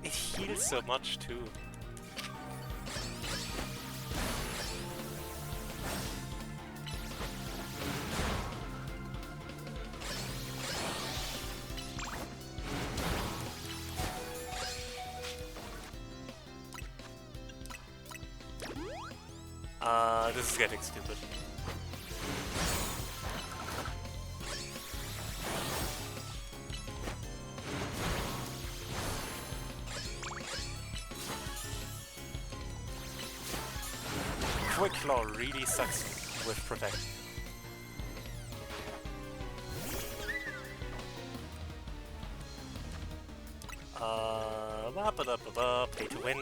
It heals so much too. This is getting stupid. Quick Claw really sucks with Protect. Pay to win.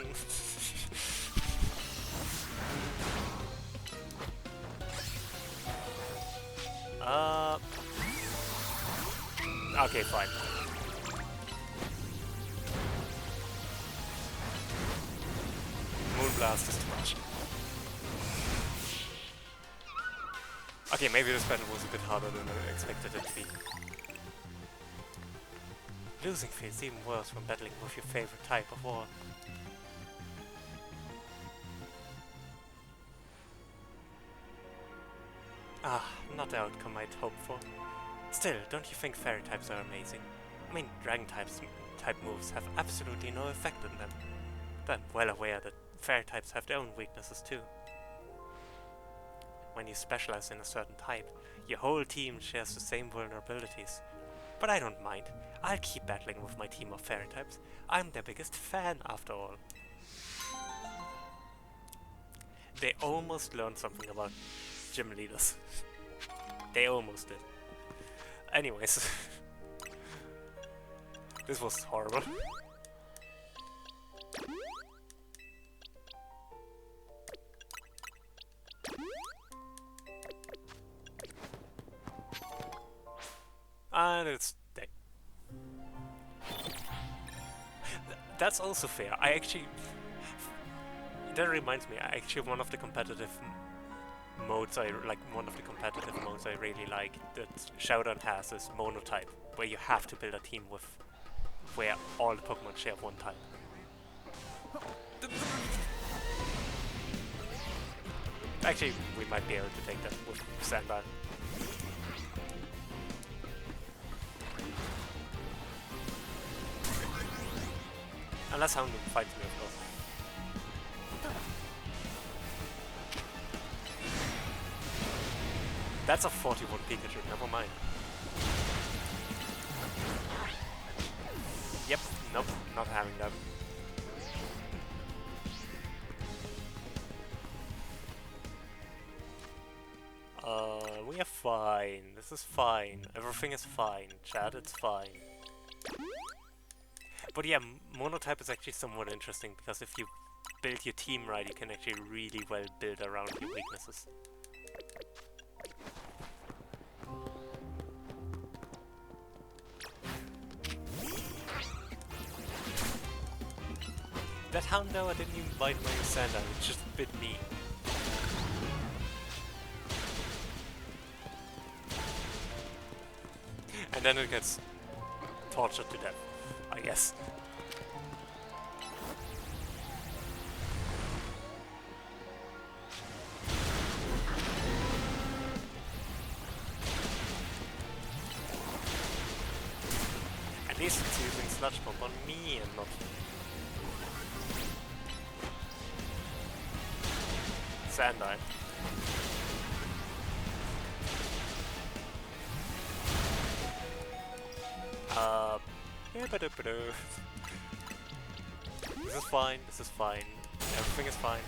Okay, fine. Moonblast is too much. Okay, maybe this battle was a bit harder than I expected it to be. Losing feels even worse when battling with your favorite type of war. Ah, not the outcome I'd hoped for. Still, don't you think fairy types are amazing? I mean, dragon type moves have absolutely no effect on them. But I'm well aware that fairy types have their own weaknesses too. When you specialize in a certain type, your whole team shares the same vulnerabilities. But I don't mind. I'll keep battling with my team of fairy types. I'm their biggest fan, after all. They almost learned something about gym leaders. They almost did. Anyways. This was horrible. And it's dead. That's also fair. I actually... That reminds me, one of the competitive modes I really like that Showdown has is monotype, where you have to build a team with where all the Pokemon share one type. Actually, we might be able to take that with Sandile. Unless Houndoom fights me, of course. That's a 41 Pikachu, never mind. Yep, nope, not having that. We are fine. This is fine. Everything is fine. Chat, it's fine. But yeah, monotype is actually somewhat interesting because if you build your team right, you can actually really well build around your weaknesses. That Houndour didn't even bite my Sandile, it just bit me. And then it gets tortured to death, I guess. At least it's using Sludge Bomb on me and not Sandile. This is fine, this is fine. Everything is fine.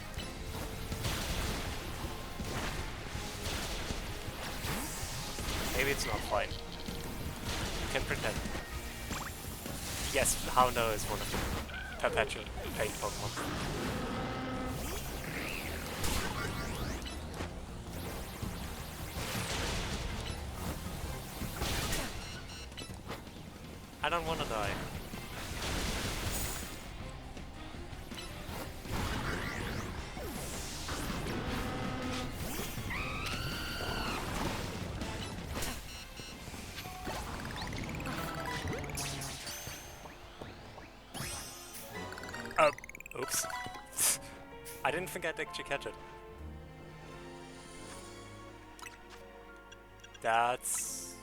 Maybe it's not fine. You can pretend. Yes, Houndour is one of the perpetual paid Pokemon. I don't want to die. Oops. I didn't think I'd actually catch it. That's...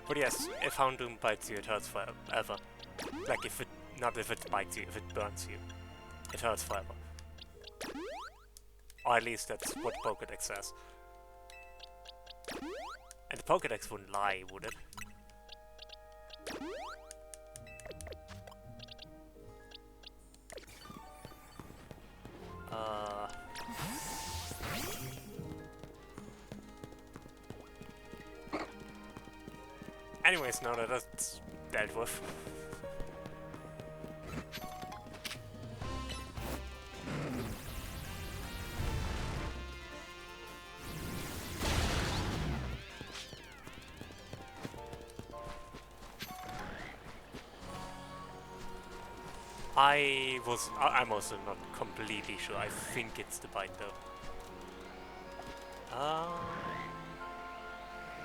But yes, if Houndoom bites you, it hurts forever. Like if it... Not if it bites you, if it burns you. It hurts forever. Or at least that's what Pokédex says. And the Pokédex wouldn't lie, would it? Anyways, now that that's dealt with. I'm also not completely sure. I think it's the bite though.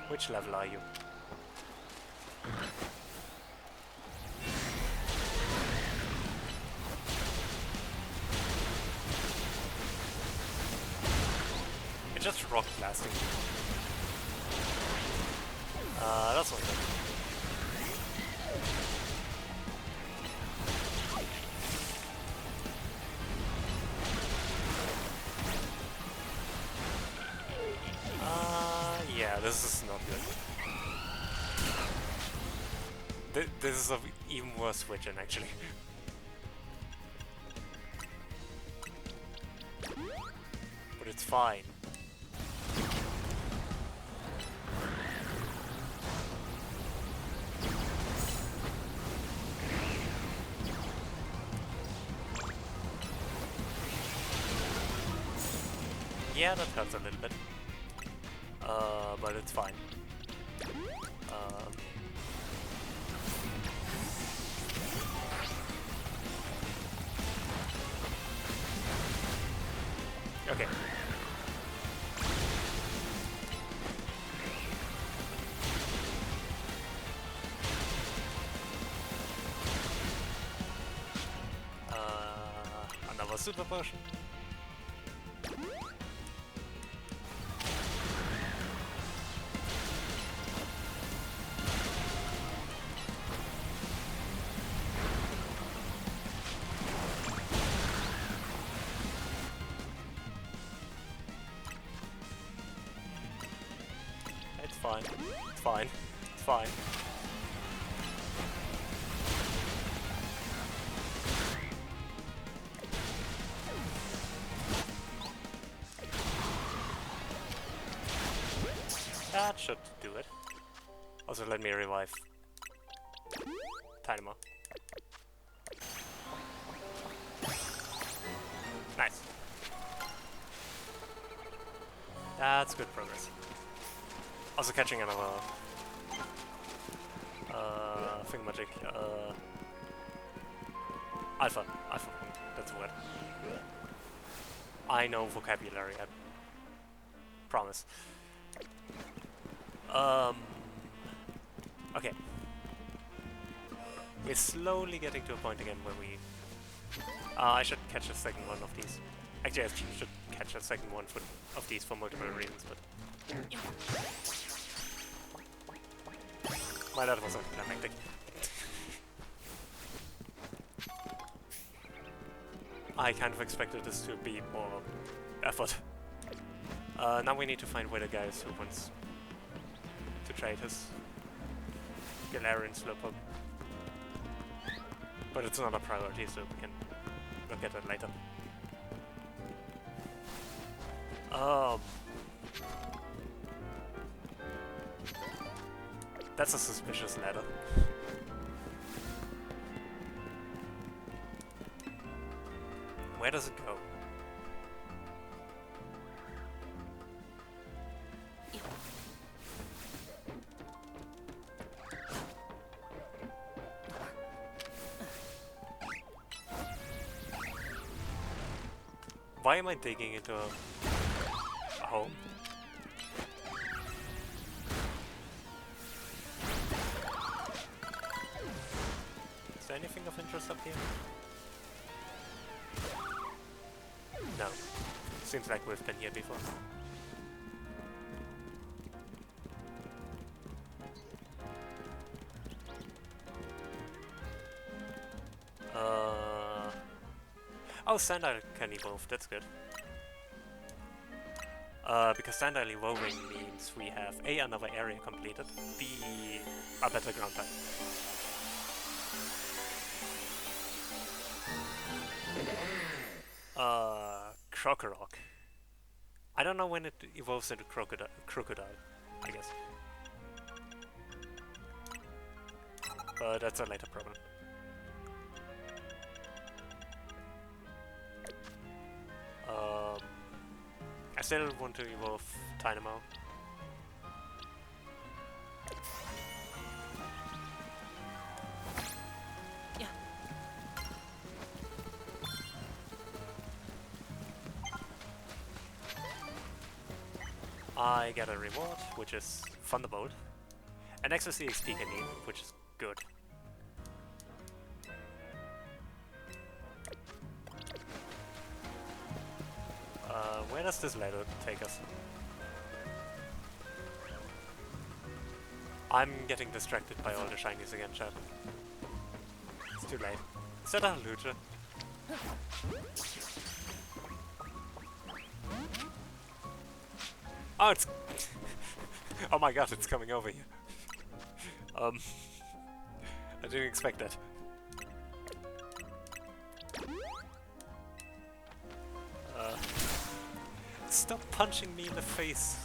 Which level are you? It's just rock blasting. That's not good. Yeah, this is not good. This is an even worse switch-in, actually. But it's fine. Yeah, that hurts a little bit. But it's fine. Okay. Another super potion. It's fine. It's fine. It's fine. That should do it. Also, let me revive Dynamo. Nice. That's good progress. Also catching another thingamagic. Alpha. Alpha. That's a word. I know vocabulary, I promise. Okay. We're slowly getting to a point again where we... I should catch a second one of these. Actually, I should catch a second one of these for multiple reasons, but... My that was anticlimactic. I kind of expected this to be more effort. Now we need to find where the guy is who wants to trade his Galarian Slowpoke. But it's not a priority, so we can look at it later. That's a suspicious ladder. Where does it go? Why am I digging into a hole? Is there anything of interest up here? No. Seems like we've been here before. Oh, Sandile can evolve, that's good. Because Sandile evolving means we have A, another area completed, B, a better ground type. Crocorock. I don't know when it evolves into crocodile, I guess. But that's a later problem. I still want to evolve Dynamo. I get a reward, which is Thunderbolt. An extra CXP I need, which is good. Where does this ladder take us? I'm getting distracted by all the shinies again, chat. It's too late. Is that a Lucha? Oh, it's... oh my god, it's coming over here. I didn't expect that. Stop punching me in the face.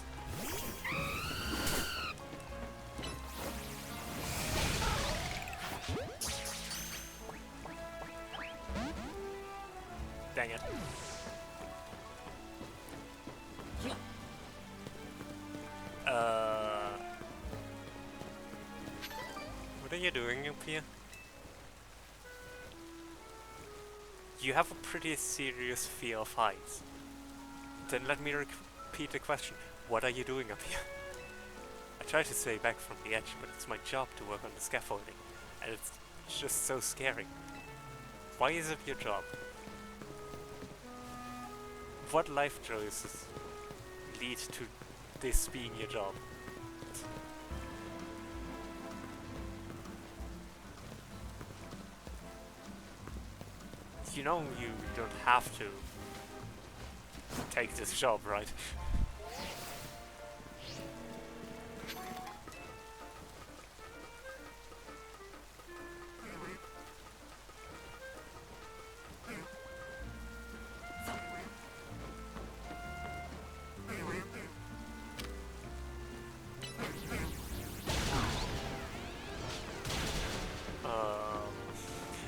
Dang it. What are you doing up here? You have a pretty serious fear of heights. Then let me repeat the question. What are you doing up here? I try to stay back from the edge, but it's my job to work on the scaffolding. And it's just so scary. Why is it your job? What life choices lead to this being your job? You know you don't have to take this job, right?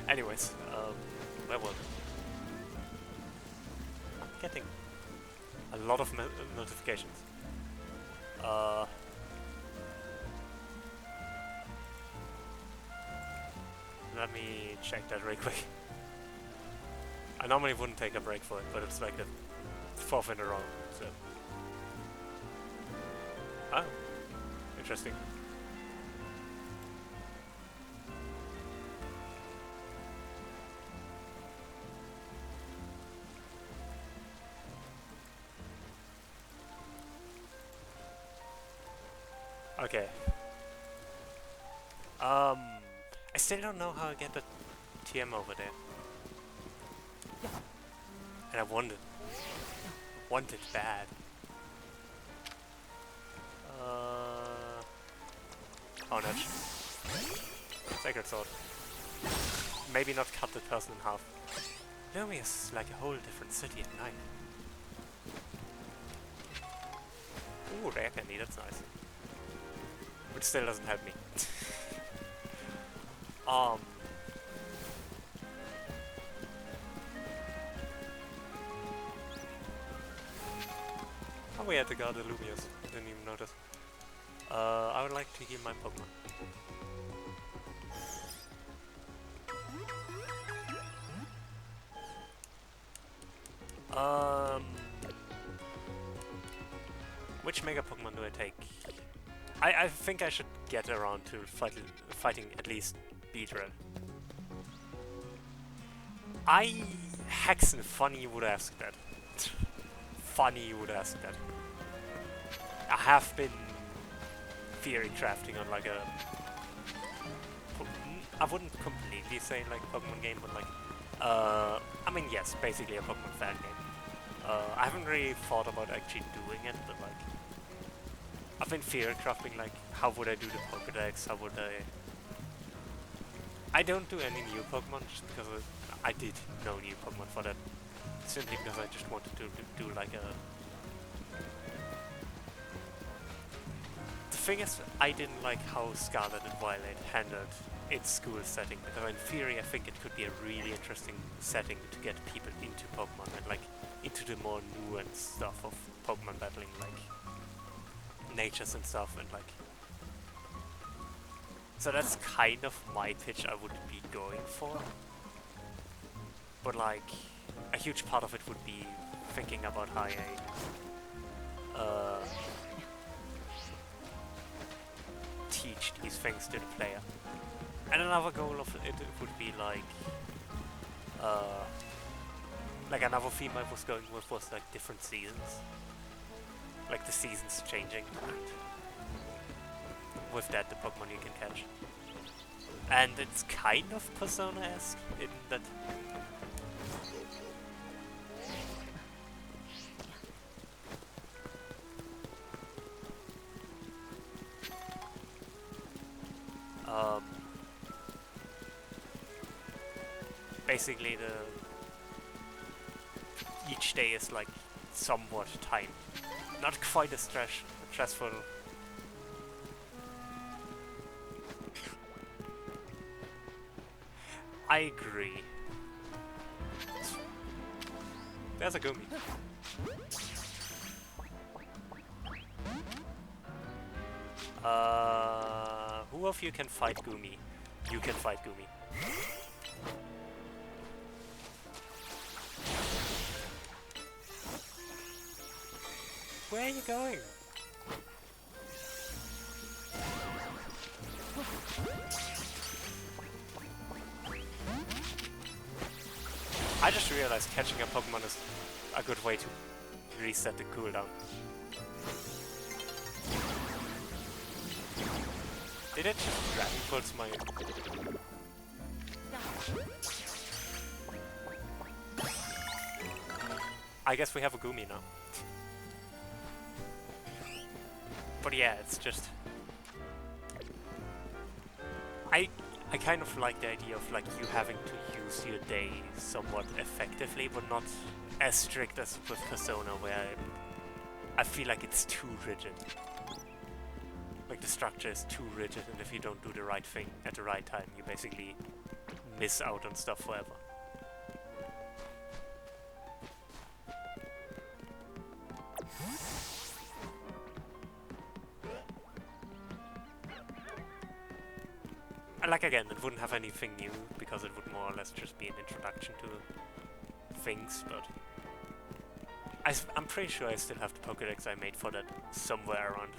Anyways, where was it? I'm getting a lot of notifications. Let me check that real quick. I normally wouldn't take a break for it, but it's like the 4th in a row, so... oh, interesting. Okay. I still don't know how I get the TM over there. And I want it bad. Oh, no. Sacred Sword. Maybe not cut the person in half. Lumia's like a whole different city at night. Ooh, rare candy, that's nice. Which still doesn't help me. Oh, we had to guard the Lumias. I didn't even notice. I would like to heal my Pokemon. Which Mega Pokemon do I take? I think I should get around to fighting at least Beedrill. Hexen, funny you would ask that. Funny you would ask that. I have been theory crafting on like a... I wouldn't completely say like a Pokemon game, but like... I mean, yes, basically a Pokemon fan game. I haven't really thought about actually doing it, but like... I've been theory crafting like, how would I do the Pokédex, how would I don't do any new Pokemon just because I did no new Pokemon for that. Simply because I just wanted to do like a... The thing is, I didn't like how Scarlet and Violet handled its school setting, because in theory I think it could be a really interesting setting to get people into Pokemon and like into the more nuanced stuff of Pokemon battling, like natures and stuff, and like... So that's kind of my pitch I would be going for. But like, a huge part of it would be thinking about how teach these things to the player. And another goal of it would be like another theme I was going with was like different seasons. Like the seasons changing. With that, the Pokemon you can catch. And it's kind of Persona-esque in that... basically each day is like somewhat timed. Not quite as stressful. I agree. There's a Gumi. Who of you can fight Gumi? You can fight Gumi. Where are you going? I just realized catching a Pokemon is a good way to reset the cooldown. Did it just Dragon Pulse my... I guess we have a Gumi now. But yeah, it's just... I kind of like the idea of like you having to use your day somewhat effectively, but not as strict as with Persona, where I feel like it's too rigid. Like the structure is too rigid, and if you don't do the right thing at the right time, you basically miss out on stuff forever. Like again, it wouldn't have anything new because it would more or less just be an introduction to things, but I'm pretty sure I still have the Pokédex I made for that somewhere around.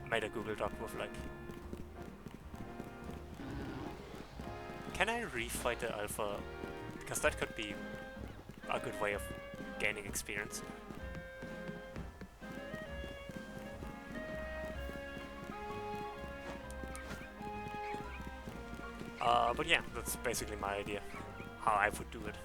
I made a Google Doc with like... Can I refight the Alpha? Because that could be a good way of gaining experience. But yeah, that's basically my idea, how I would do it.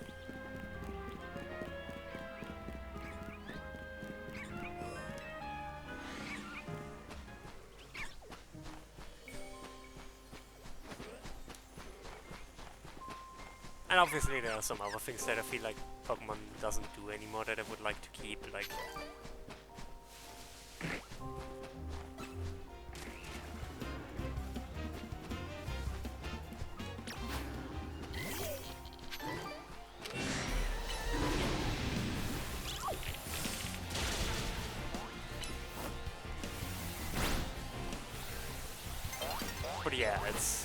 And obviously there are some other things that I feel like Pokemon doesn't do anymore that I would like to keep, like... But yeah, it's...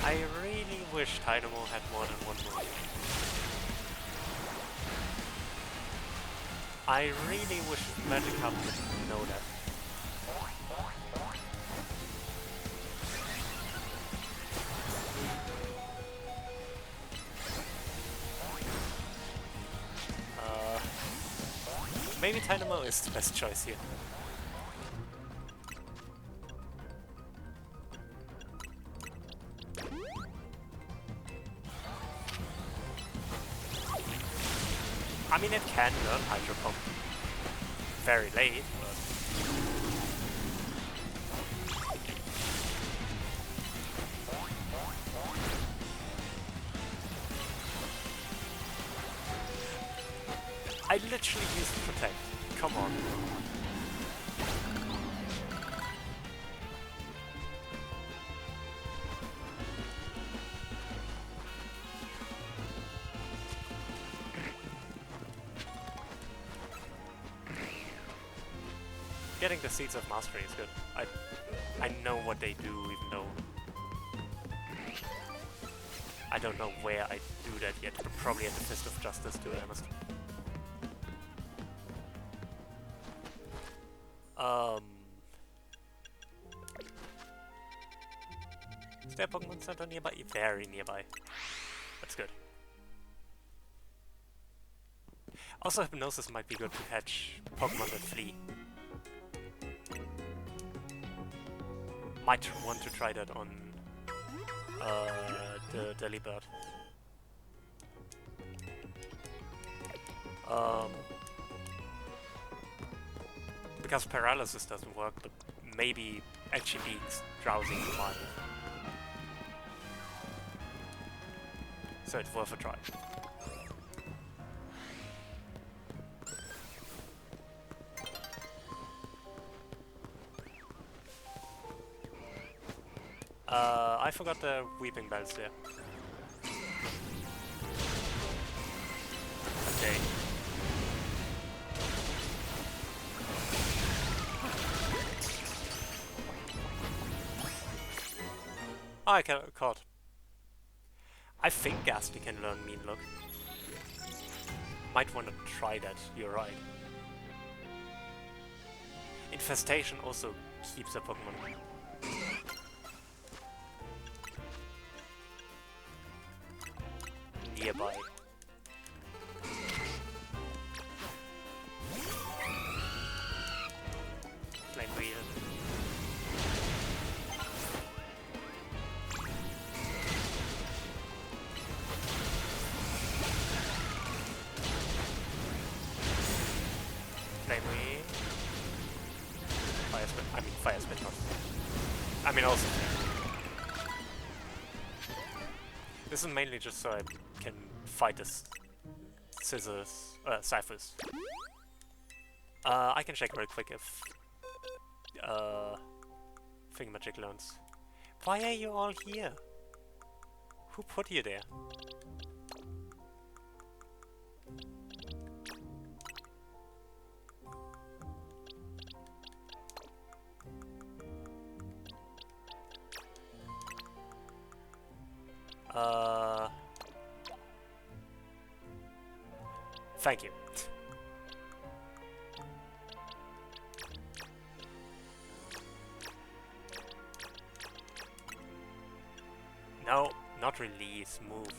I really wish Dynamo had more than one move. I really wish Magikarp would know that. Maybe Dynamo is the best choice here. I mean, it can learn Hydro Pump very late, but... I literally used Protect. Come on. Getting the Seeds of Mastery is good. I know what they do, even though I don't know where I do that yet, but probably at the Fist of Justice, to be honest. Um, is there a Pokemon Center nearby? Very nearby. That's good. Also, Hypnosis might be good to catch Pokemon that flee. Might want to try that on the Delibird. Because paralysis doesn't work, but maybe actually beats drowsy might. So it's worth a try. I forgot the Weeping Bells there. Okay. Oh, I caught. I think Ghastly can learn Mean Look. Might want to try that, you're right. Infestation also keeps a Pokemon nearby. Flame Wheel. Flame Wheel. Fire Spit. I mean Fire Spit, not. I mean also. This is mainly just so I can fight this Cyphers. I can check real quick if Thingamagic learns. Why are you all here? Who put you there? Thank you. No, not release, move.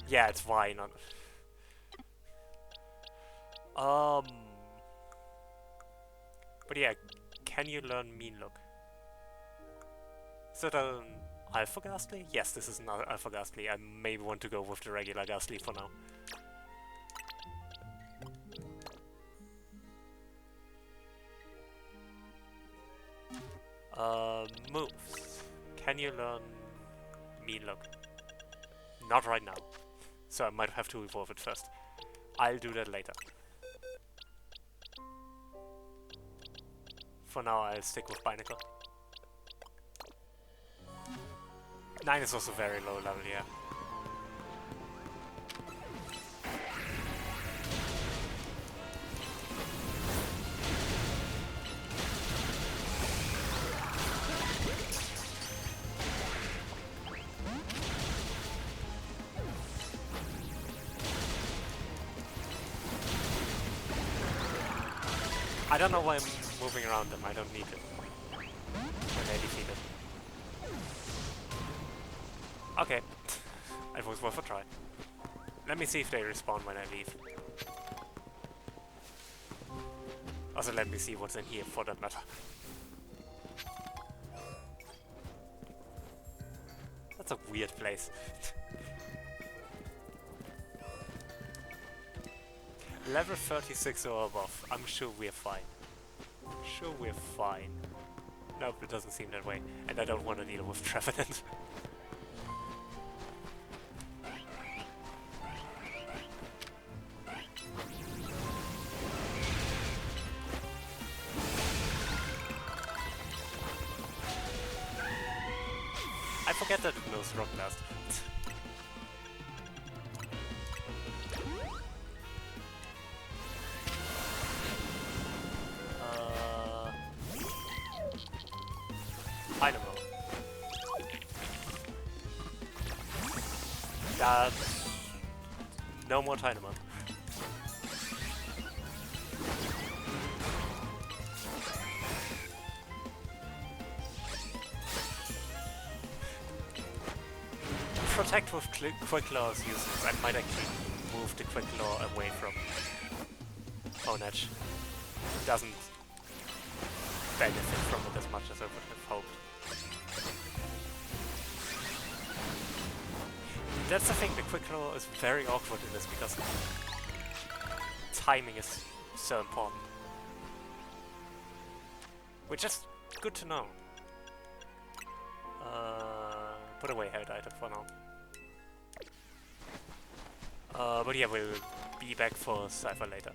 Yeah, it's why not. But yeah, can you learn Mean Look? Is that an Alpha Ghastly? Yes, this is an Alpha Ghastly. I may want to go with the regular Ghastly for now. Moves. Can you learn Mean Look? Not right now. So I might have to evolve it first. I'll do that later. For now, I'll stick with Binacle. 9 is also very low level, yeah. I don't know why I'm moving around them, I don't need it. When they defeat it. Okay, it was worth a try. Let me see if they respawn when I leave. Also, let me see what's in here for that matter. That's a weird place. Level 36 or above. I'm sure we're fine. Sure we're fine. Nope, it doesn't seem that way. And I don't want to deal with Trevenant. I forget that it knows Rock Blast. Dynamo. That's no more Dynamo. protect with Quick Claw is useless. I might actually move the Quick Claw away from Phone Edge. It doesn't benefit from it as much as I would have hoped. That's the thing, the Quick Claw is very awkward in this because timing is so important. Which is good to know. Put away head item for now. But yeah, we'll be back for Cypher later.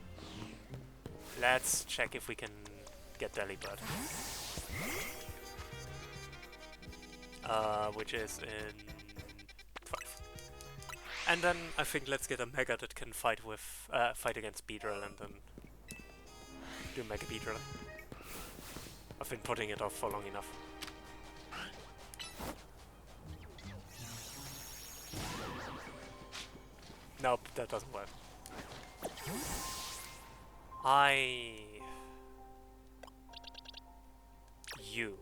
Let's check if we can get Delibird. Which is in 12. And then I think let's get a Mega that can fight with fight against Beedrill and then do Mega Beedrill. I've been putting it off for long enough. Nope, that doesn't work. You.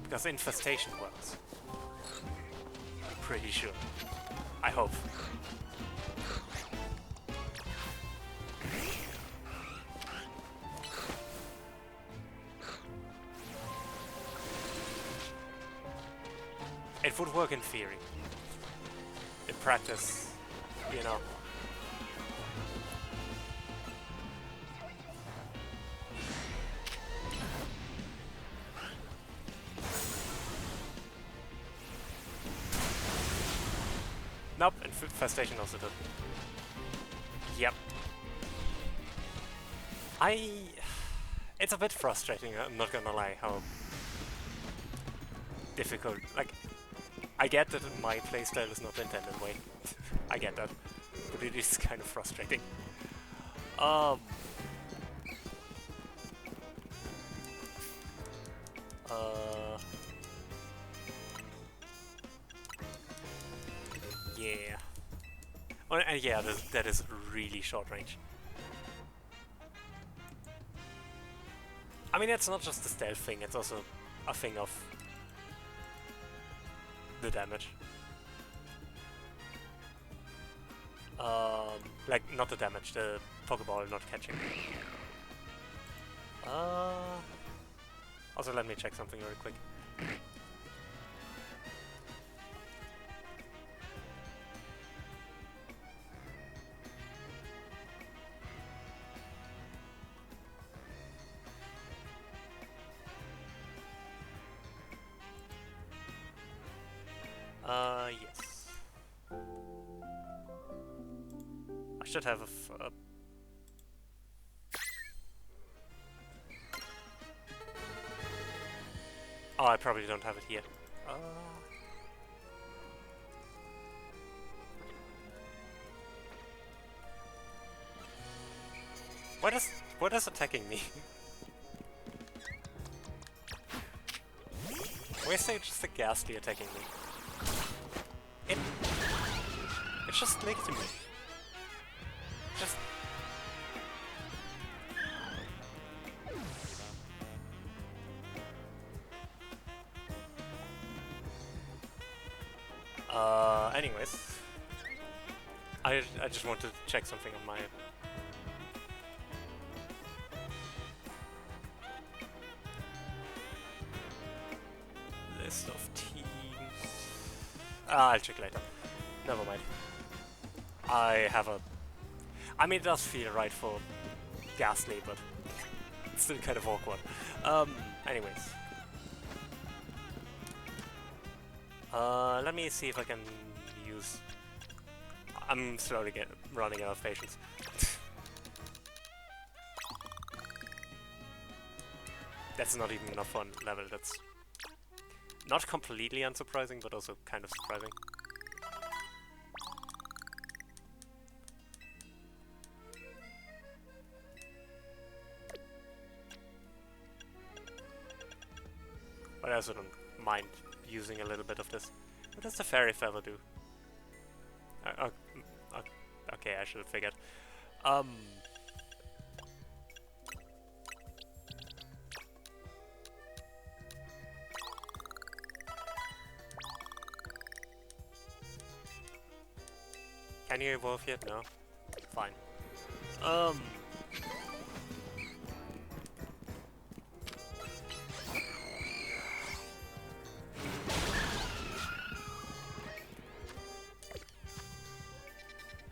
Because infestation works. Pretty sure. I hope. It would work in theory. In practice, you know. Nope, infestation also did. Yep. It's a bit frustrating, I'm not gonna lie, how difficult, like, I get that my playstyle is not intended way. I get that. But it is kind of frustrating. Yeah. Well, yeah, that is really short range. I mean, it's not just the stealth thing, it's also a thing of the damage. Like, not the damage, the Pokeball not catching. Also, let me check something really quick. Yes. I should have a oh, I probably don't have it here. What is attacking me? Why is there just a Ghastly attacking me? It's just linked to me. Just... anyways. I just want to check something on my... list of teams... I'll check later. Never mind. I have a... I mean, it does feel right for Ghastly, but it's still kind of awkward. Anyways. Let me see if I can use... I'm slowly running out of patience. That's not even enough fun level, that's... not completely unsurprising, but also kind of surprising. But I also don't mind using a little bit of this. What does the Fairy Feather do? Okay, I should have figured. Can you evolve yet? No. Fine. Um.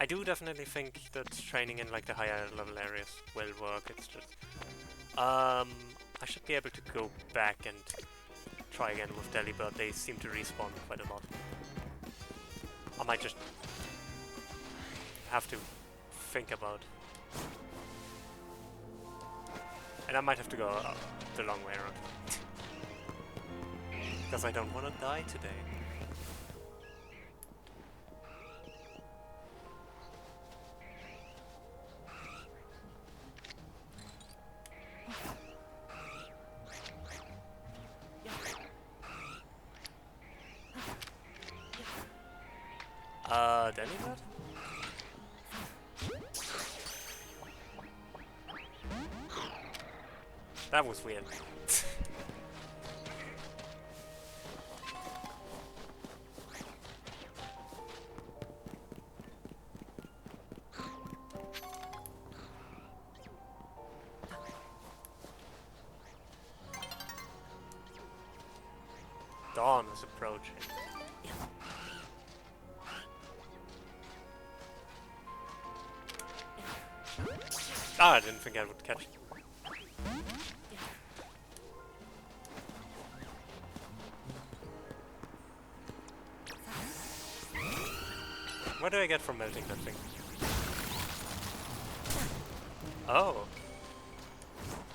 I do definitely think that training in like the higher level areas will work. It's just I should be able to go back and try again with Delibird. They seem to respawn quite a lot. I might just have to think about, and I might have to go the long way around because I don't want to die today. Delibird? That was weird. Dawn is approaching. Ah, I didn't think I would catch. What do I get from melting that thing? Oh!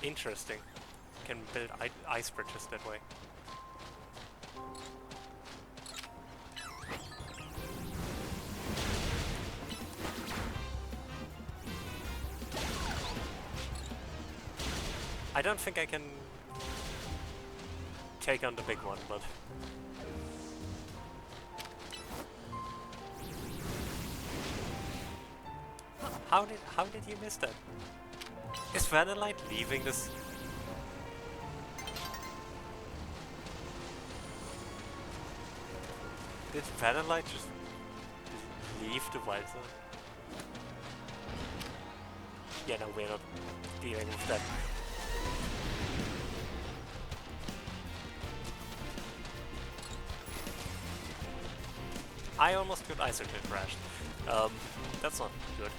Interesting. Can build ice bridges that way. I don't think I can take on the big one, but how did you miss that? Is Vanillite leaving this? Did Vanillite just leave the wild zone? Yeah, no, we're not dealing with that. I almost got Isotope crashed. That's not good.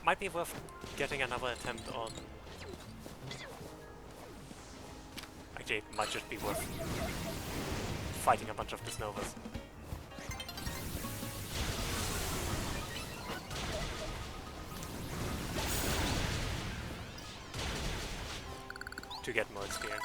Might be worth getting another attempt on... Actually, it might just be worth fighting a bunch of Disnovas. To get more experience.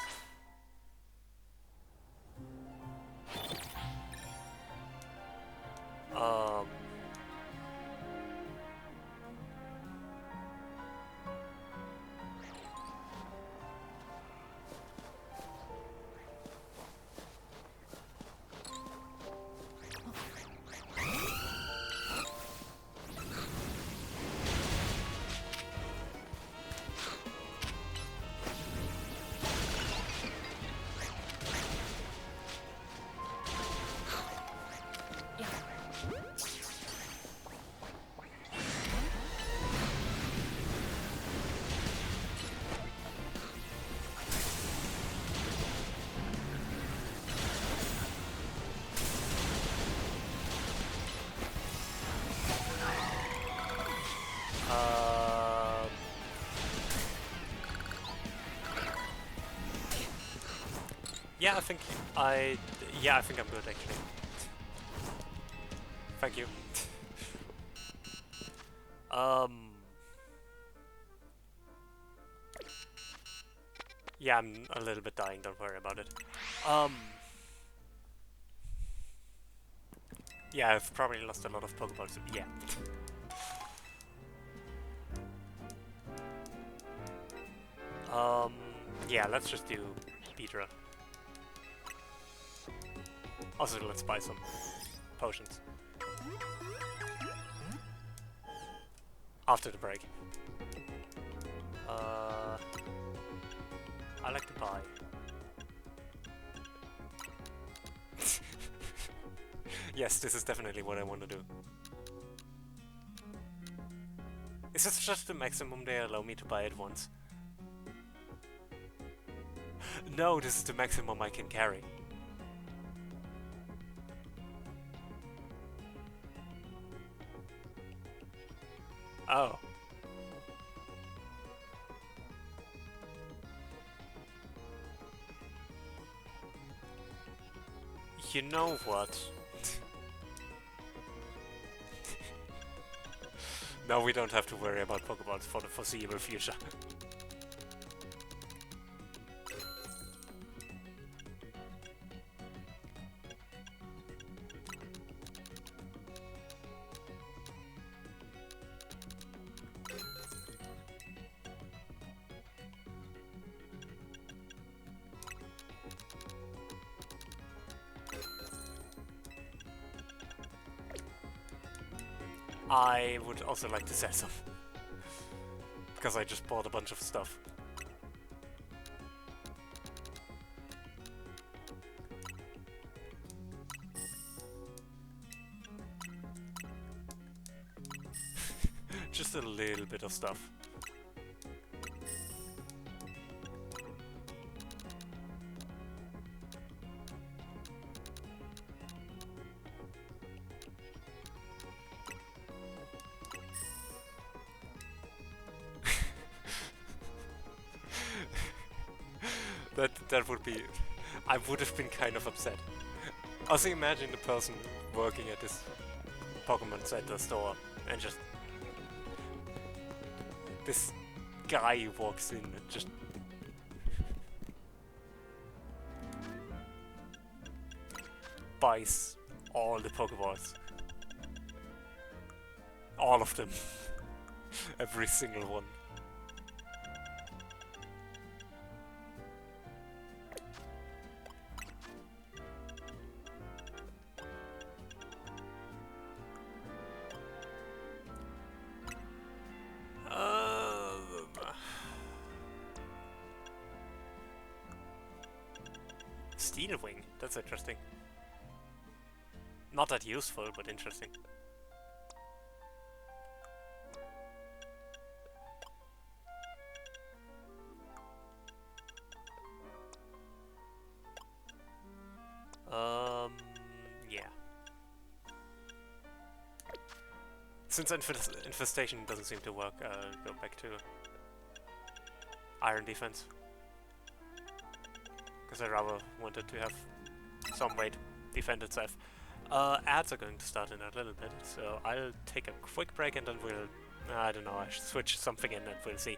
Yeah, I think I think I'm good actually. Thank you. Yeah, I'm a little bit dying, don't worry about it. Yeah, I've probably lost a lot of Pokeballs. Yeah. Yeah, let's just do Beedra. Also, let's buy some potions. After the break. I like to buy. Yes, this is definitely what I want to do. Is this just the maximum they allow me to buy at once? No, this is the maximum I can carry. Oh. You know what? No, we don't have to worry about Pokeballs for the foreseeable future. I would also like to sell some. Because I just bought a bunch of stuff. Just a little bit of stuff. That would be... I would have been kind of upset. Also imagine the person working at this Pokemon Center store and just... This guy walks in and just... buys all the Pokeballs. All of them. Every single one. Steel Wing, that's interesting. Not that useful, but interesting. Yeah. Since Infestation doesn't seem to work, I'll go back to Iron Defense. Because I rather wanted to have some way to defend itself. Ads are going to start in a little bit, so I'll take a quick break and then we'll... I don't know, I should switch something in and we'll see.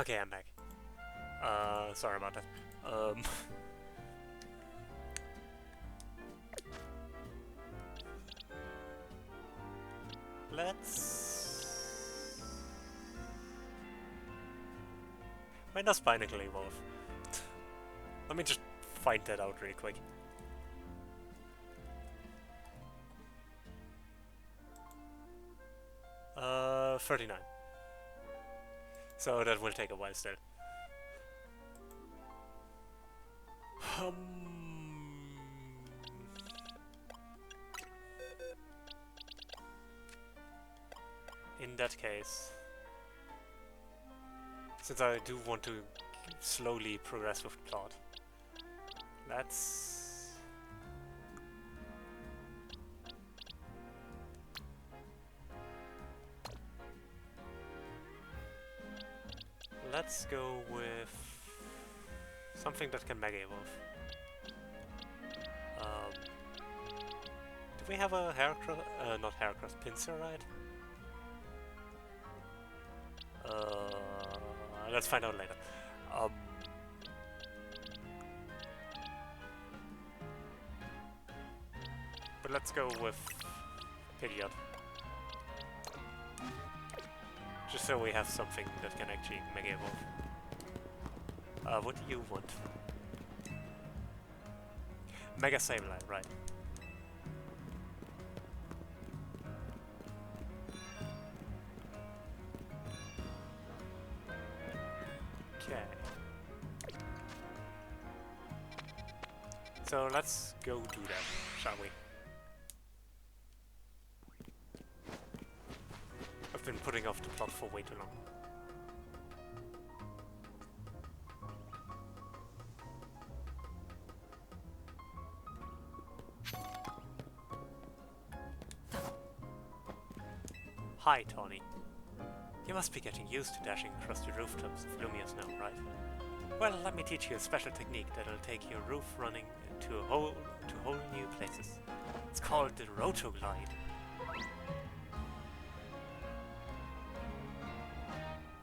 Okay, I'm back. Sorry about that. Let's... When does Binacle evolve? Let me just find that out really quick. Uh, 39. So that will take a while still. In that case, since I do want to slowly progress with the plot, let's go with something that can Mega Evolve. Do we have a Heracross? Not Heracross, Pinsir, right? Let's find out later. But let's go with Pidgeot. Just so we have something that can actually Mega Evolve. What do you want? Mega Sableye, right. Okay. So let's go do that, shall we? I've been putting off the plot for way too long. Hi, Tawny. You must be getting used to dashing across the rooftops of Lumia's now, right? Well, let me teach you a special technique that'll take your roof running to whole new places. It's called the Rotoglide.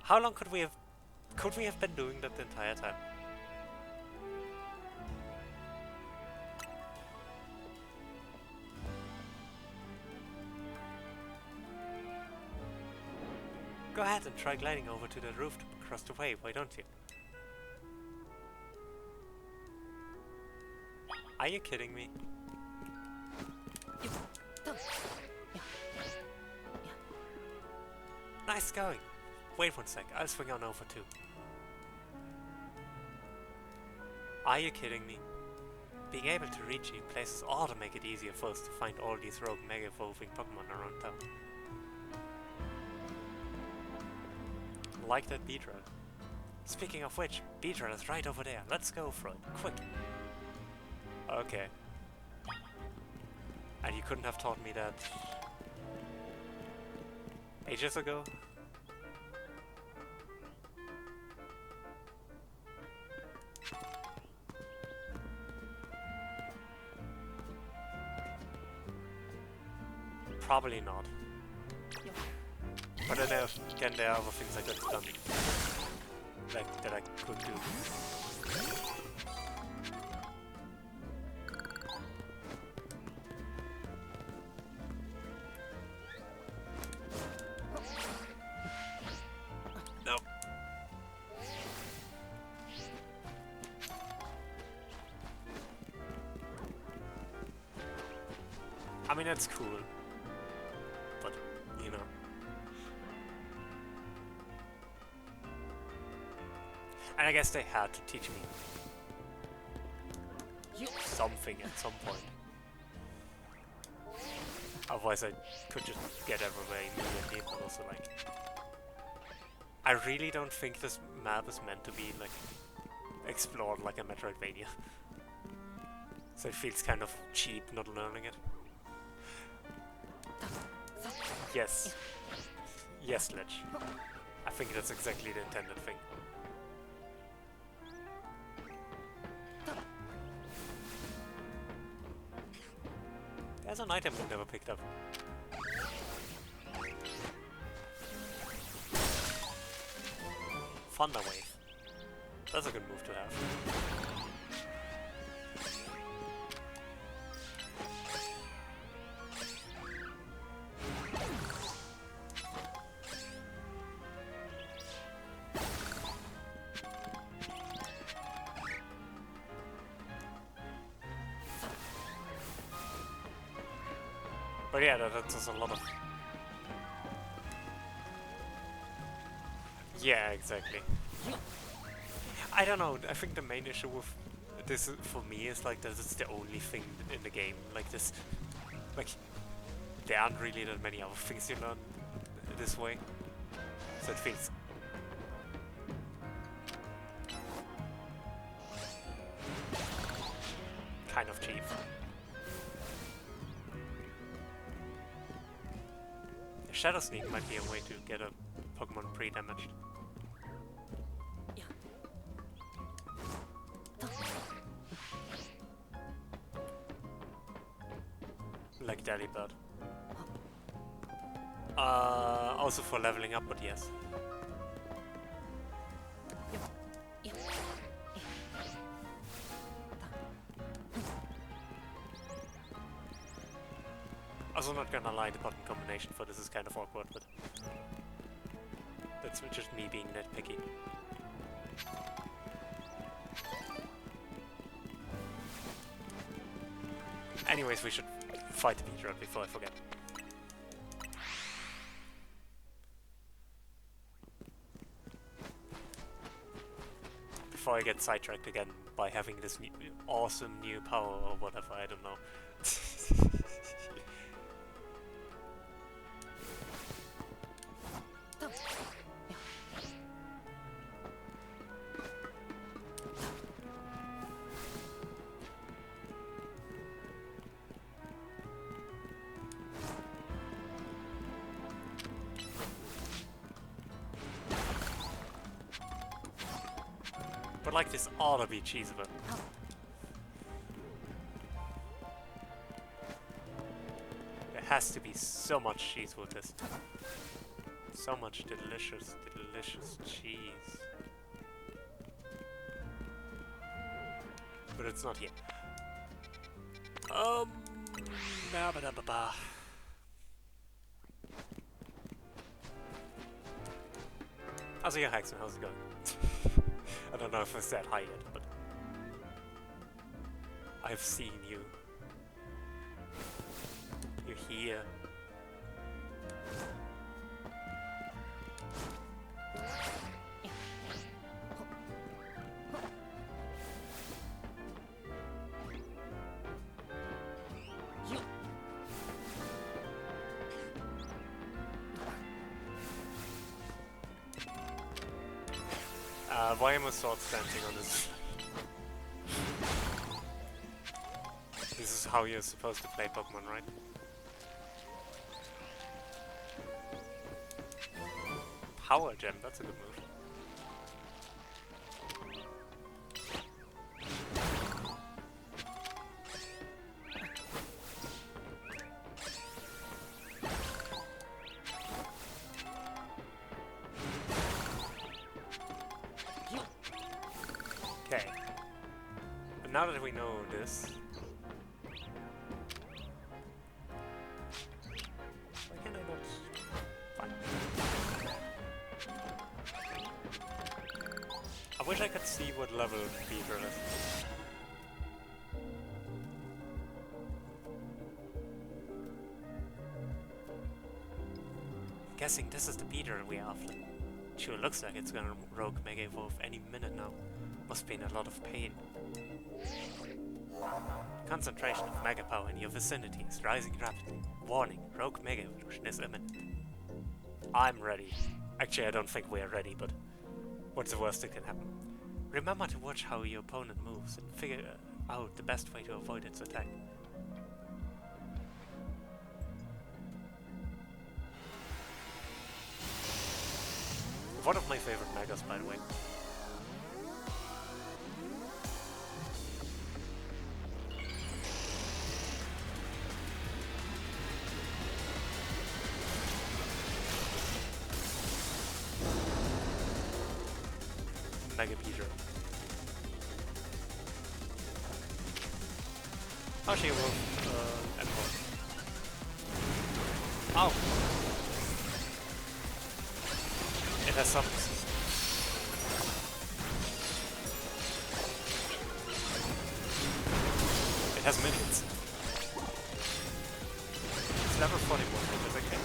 How long could we have been doing that the entire time? Go ahead and try gliding over to the rooftop across the way, why don't you? Are you kidding me? Nice going! Wait one sec, I'll swing on over too. Are you kidding me? Being able to reach new places ought to make it easier for us to find all these rogue Mega Evolving Pokémon around town. Like that Beedrill. Speaking of which, Beedrill is right over there. Let's go for it, quick! Okay. And you couldn't have taught me that ages ago? Probably not. But then again, there are other things I could have done that I could do. No. I mean, that's cool. But, you know. And I guess they had to teach me something at some point. Otherwise I could just get everywhere immediately, but also like... I really don't think this map is meant to be like explored like a Metroidvania. So it feels kind of cheap not learning it. Yes. Yes, Lich. I think that's exactly the intended thing. There's an item we never picked up. Thunder Wave. That's a good move to have. But yeah, that's just a lot of... Yeah, exactly. I don't know, I think the main issue with this for me is like that it's the only thing in the game. Like this, like there aren't really that many other things you learn this way. So it feels kind of cheap. Shadow Sneak might be a way to get a Pokemon pre-damaged. Like Delibird. Also for leveling up, but yes. Also not gonna lie, the button combination for this is kind of awkward, but that's just me being nitpicky. Anyways, we should fight the Beedrill before I forget. Before I get sidetracked again by having this awesome new power or whatever, I don't know. But like this ought to be cheesable. There has to be so much cheese with this. So much delicious, delicious cheese. But it's not here. Ba ba da ba ba. How's your Haxman? How's it going? I don't know if it's that high yet, but I've seen you. You're here. Why am I sword dancing on this? This is how you're supposed to play Pokemon, right? Power Gem, that's a good move. Okay. But now that we know this, why can I not? Fine. I wish I could see what level Beedrill is. Guessing this is the Beedrill we're after. Sure looks like it's gonna rogue Mega Evolve any minute now. Must be in a lot of pain. Concentration of Mega Power in your vicinity is rising rapidly. Warning, rogue Mega Evolution is imminent. I'm ready. Actually, I don't think we're ready, but what's the worst that can happen? Remember to watch how your opponent moves and figure out the best way to avoid its attack. One of my favorite Megas, by the way. Mega Peter. Oh, she will Emerald. Oh! It has some... It has minions. It's level 41, which is okay.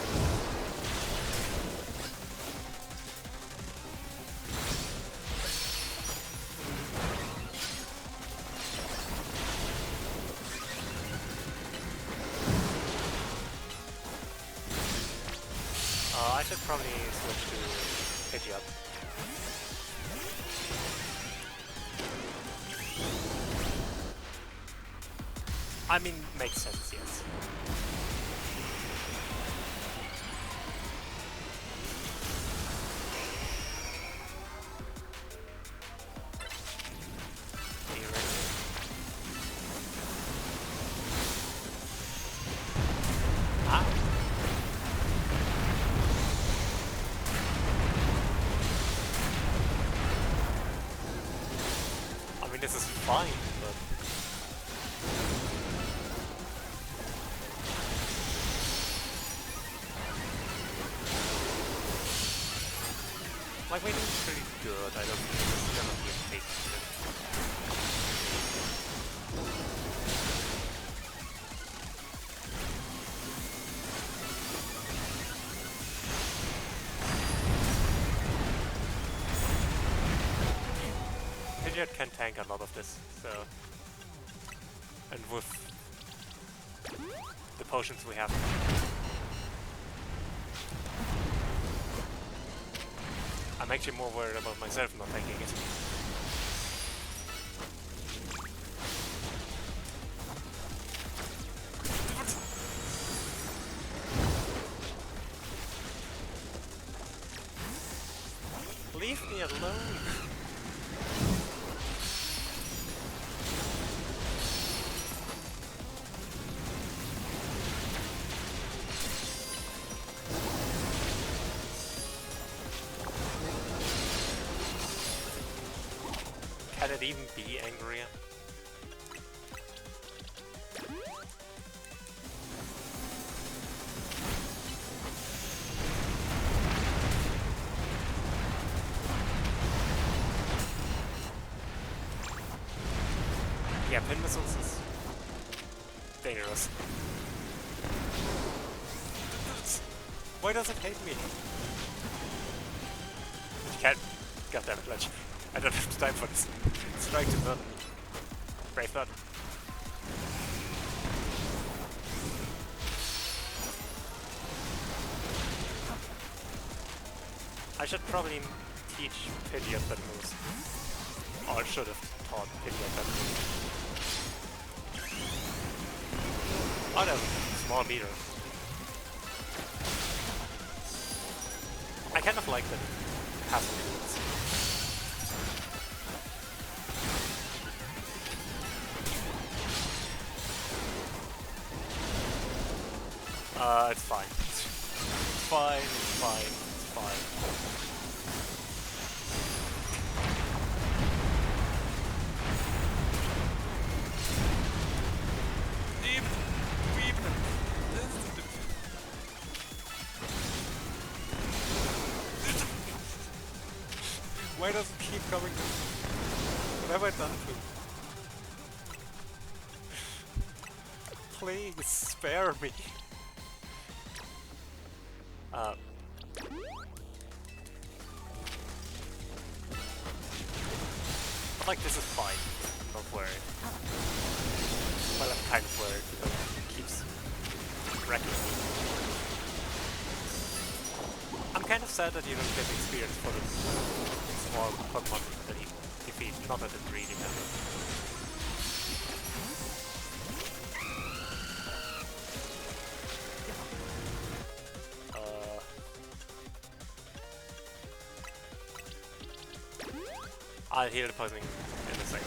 I should probably switch to Pidgeot. I mean, makes sense, yes. This is fine, but... My waiting is pretty good, I don't think this is gonna be a big shit. Pidgeot can tank a lot of this, so... And with the potions we have... I'm actually more worried about myself not tanking it. Leave me alone! Can it even be angrier? Yeah, pin missiles is dangerous. Why does it hate me? You can't. Goddammit, Ledge. I don't have time for this. Strike to button. Brave button. I should probably teach Pidgeot that moves. Or I should have taught Pidgeot that moves. Oh no, small meter. I kind of like that it has moves. It's fine. It's fine, it's fine, it's fine. Deep, deep. Why does it keep coming? What have I done to? Please, spare me. Like, this is fine. I'm not worried. Well, I'm kind of worried because it keeps wrecking me. I'm kind of sad that you don't get experience for the small Pokémon that you defeat, not that it really matters. I'll heal the poisoning in a second.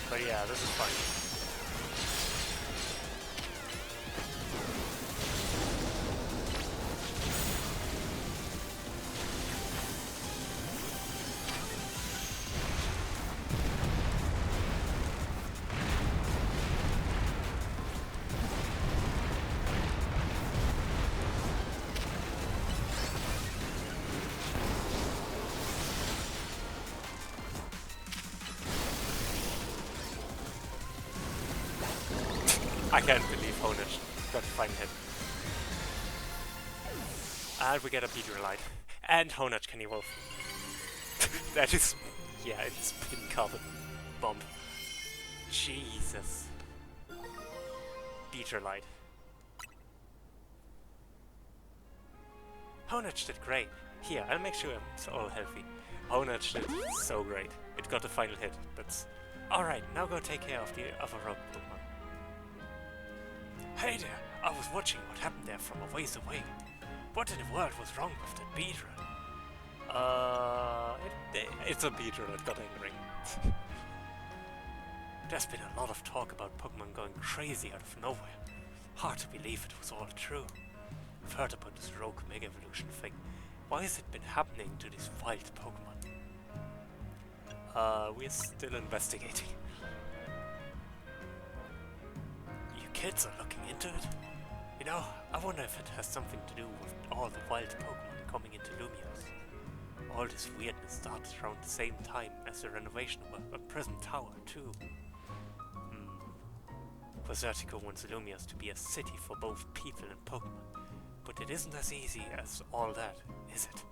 But yeah, this is fine. I can't believe Honage got to final hit. And we get a Pedialyte. And Honage can evolve. That is... yeah, it's pin carbon bomb. Jesus. Pedialyte. Honage did great. Here, I'll make sure it's all healthy. Honage did so great. It got a final hit. That's... Alright, now go take care of the other rogue Pokemon. Hey there, I was watching what happened there from a ways away. What in the world was wrong with that Beedrill? It's a Beedrill that got angry. There's been a lot of talk about Pokemon going crazy out of nowhere. Hard to believe it was all true. I've heard about this rogue Mega Evolution thing. Why has it been happening to these wild Pokemon? We're still investigating. You kids are looking into it? You know, I wonder if it has something to do with all the wild Pokemon coming into Lumios. All this weirdness started around the same time as the renovation of a Prism Tower, too. Vertigo wants Lumios to be a city for both people and Pokemon. But it isn't as easy as all that, is it?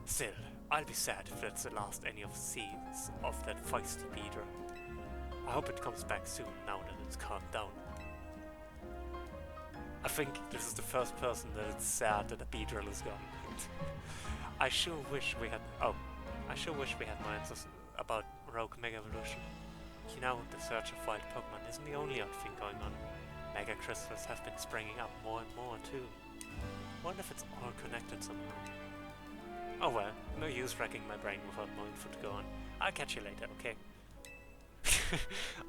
Still, I'll be sad if that's the last any of sees of that feisty Beedrill. I hope it comes back soon now that it's calmed down. I think this is the first person that it's sad that a Beedrill is gone. I sure wish we had more answers about Rogue Mega Evolution. You know, the search of wild Pokemon isn't the only odd thing going on. Mega crystals have been springing up more and more too. Wonder if it's all connected somehow. Oh well, no use racking my brain without more info to go on. I'll catch you later, okay?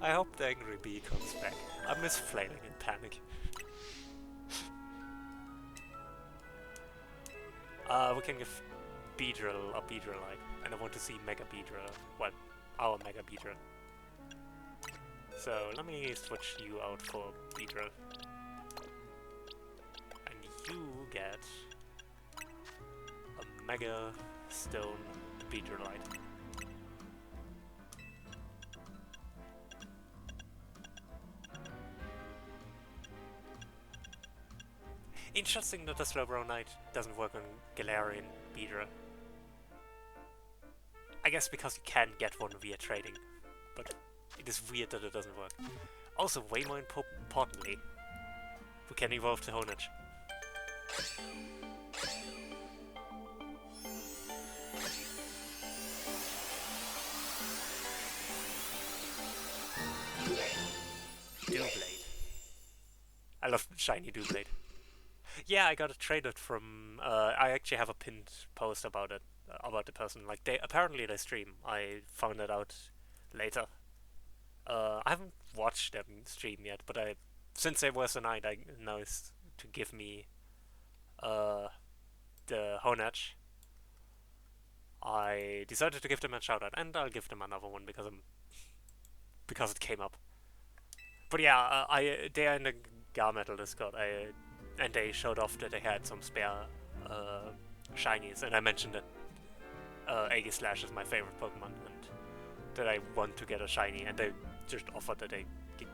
I hope the angry bee comes back. I miss flailing in panic. We can give Beedrill a Beedrillite, and I want to see Mega Beedrill. Well, our Mega Beedrill. So let me switch you out for Beedrill. And you get a Mega Stone Beedrillite. Interesting that the Slowbro Knight doesn't work on Galarian Beedrill. I guess because you can get one via trading, but it is weird that it doesn't work. Also, way more importantly, we can evolve to Honage. Doublade. I love shiny Doublade. Yeah, I got it traded from... I actually have a pinned post about it, about the person. Like, apparently they stream. I found it out later. I haven't watched them stream yet, but since there was a night I noticed to give me the Honage, I decided to give them a shout out, and I'll give them another one because it came up. But yeah, they are in the Garmetal Discord, and they showed off that they had some spare shinies, and I mentioned that Aegislash is my favorite Pokemon, and that I want to get a shiny, and they just offered that they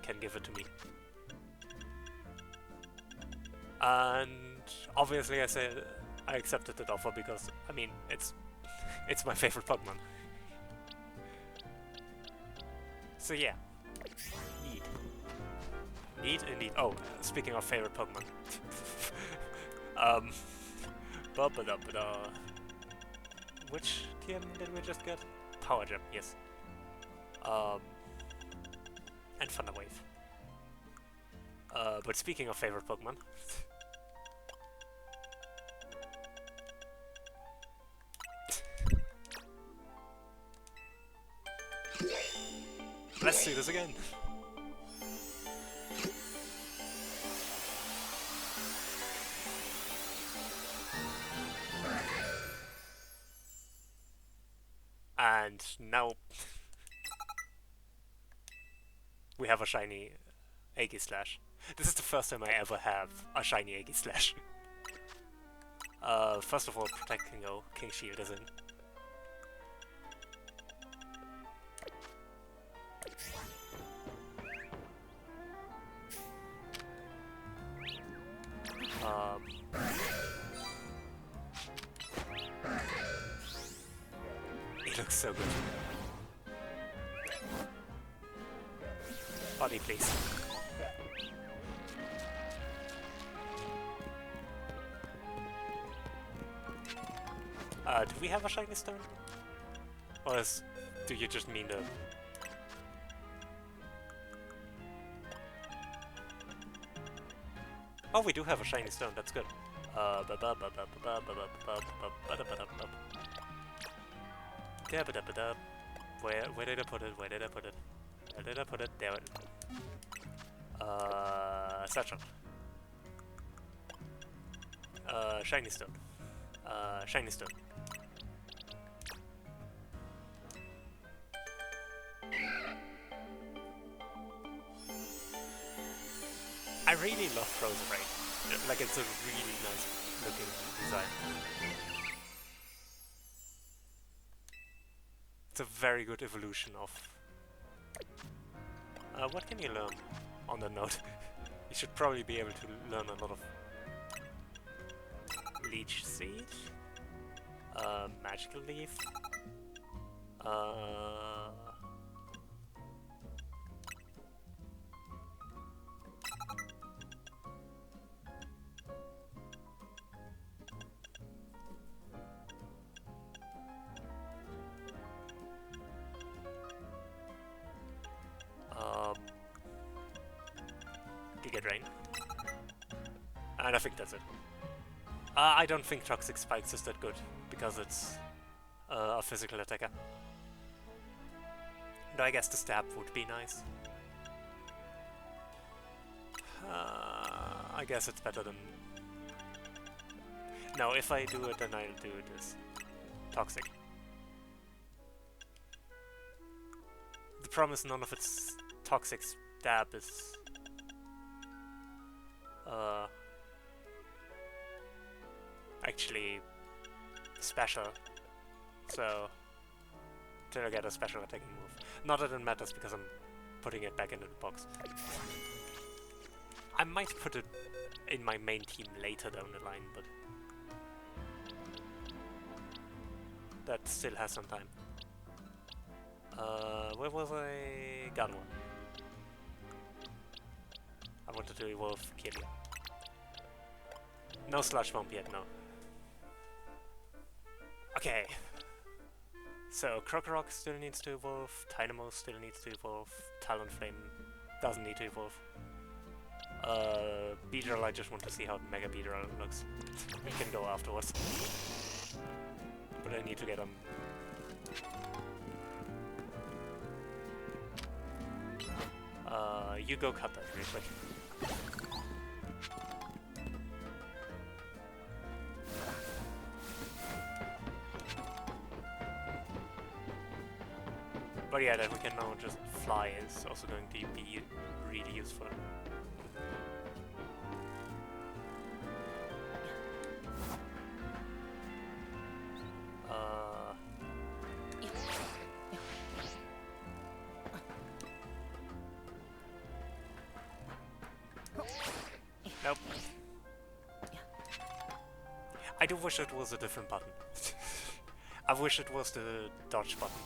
can give it to me. And obviously I accepted that offer because, I mean, it's my favorite Pokemon. So yeah. Neat indeed. Oh, speaking of favorite Pokemon. Which TM did we just get? Power Gem, yes. And Thunder Wave. But speaking of favorite Pokemon. Let's do this again. And now we have a shiny Aegislash. This is the first time I ever have a shiny Aegislash. First of all, Protect Kingo, King Shield is in. looks so good. Body, please. Do we have a shiny stone? Or do you just mean the... Oh, we do have a shiny stone, that's good. Where did I put it? Where did I put it? Where did I put it? There it is. Satchel. Shiny stone. Shiny stone. I really love Frozen Rain. Like, it's a really nice looking design. It's a very good evolution of... what can you learn on that note? You should probably be able to learn a lot of... Leech Seed? Magical Leaf? Giga Drain. And I think that's it. I don't think Toxic Spikes is that good, because it's a physical attacker. Though I guess the stab would be nice. I guess it's better than... No, if I do it, then I'll do it as Toxic. The problem is none of its Toxic stab is... actually special, so till I get a special attacking move. Not that it matters because I'm putting it back into the box. I might put it in my main team later down the line, but that still has some time. Where was I? Got one. I wanted to evolve Kirlia. No Sludge Bomb yet, no. Okay. So, Krokorok still needs to evolve, Dynamo still needs to evolve, Talonflame doesn't need to evolve. Beedrill, I just want to see how Mega Beedrill looks. It can go afterwards. But I need to get him. You go cut that real quick. But yeah, that we can now just fly is also going to be really useful. Nope. I do wish it was a different button. I wish it was the dodge button.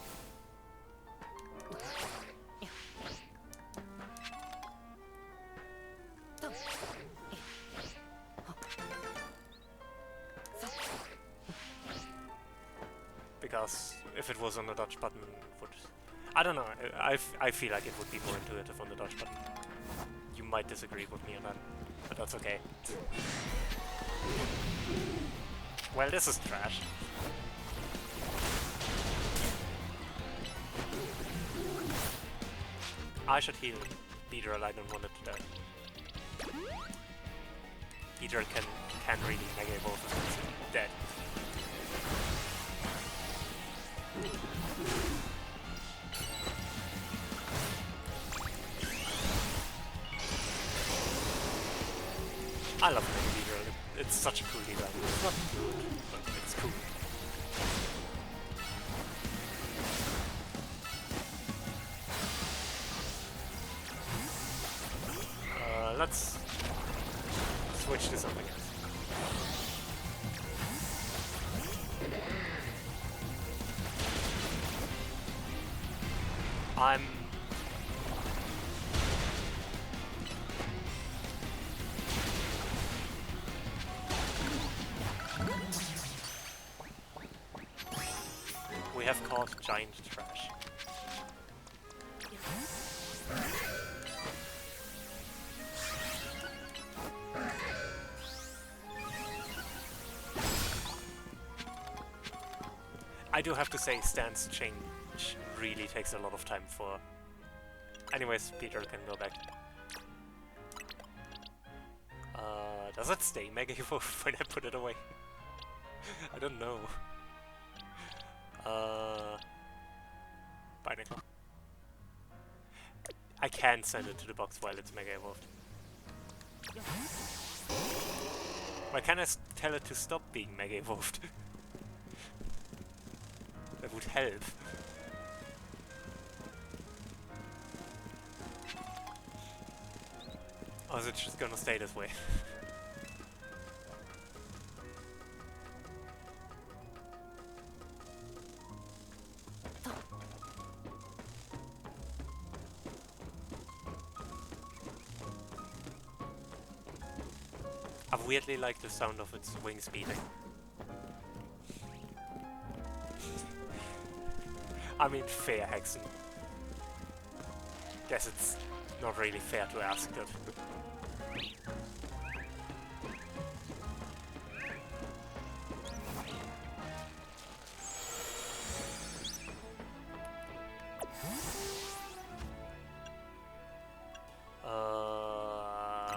Because if it was on the dodge button, it would... I don't know, I feel like it would be more intuitive on the dodge button. You might disagree with me on that, but that's okay. Well, this is trash. I should heal Beedrill, I don't want it to die. Beedrill can really mega evolve if it's dead. I love Mega Beedrill, it's such a cool design. It's not good, but it's cool. Let's switch to something else. I'm... We have caught giant trash. I do have to say, stance change really takes a lot of time for... Anyways, Peter can go back. Does it stay Mega Evolved when I put it away? I don't know. Binacle. I can send it to the box while it's Mega Evolved. Why can't I tell it to stop being Mega Evolved? That would help. Or is it just gonna stay this way? I weirdly like the sound of its wings beating. I mean, fair, Hexen. Guess it's not really fair to ask that.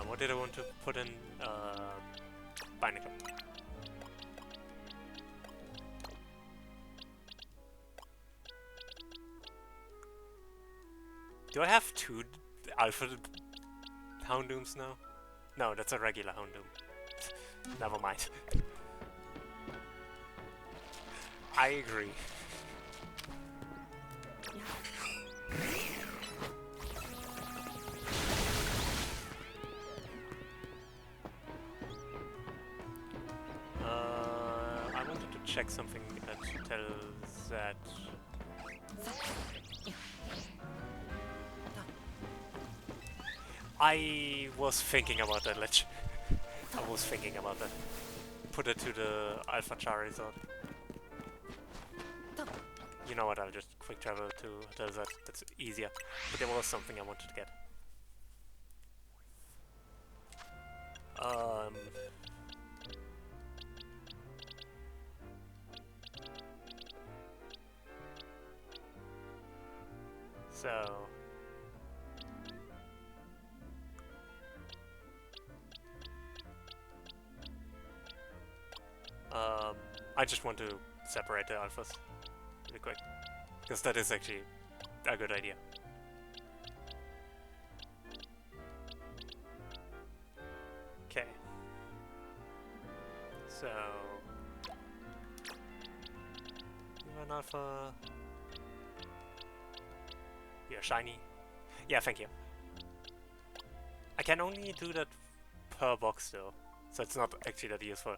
What did I want to put in? Binacle. Do I have two Alpha Houndooms now? No, that's a regular Houndoom. Never mind. I agree. I wanted to check something that tells that... I was thinking about that, I was thinking about that. Put it to the Alpha Charizard. You know what, I'll just quick travel to that, that's easier. But there was something I wanted to get. So... I just want to separate the alphas really quick, because that is actually a good idea. Okay. So... an alpha... Yeah, shiny. Yeah, thank you. I can only do that per box though, so it's not actually that useful.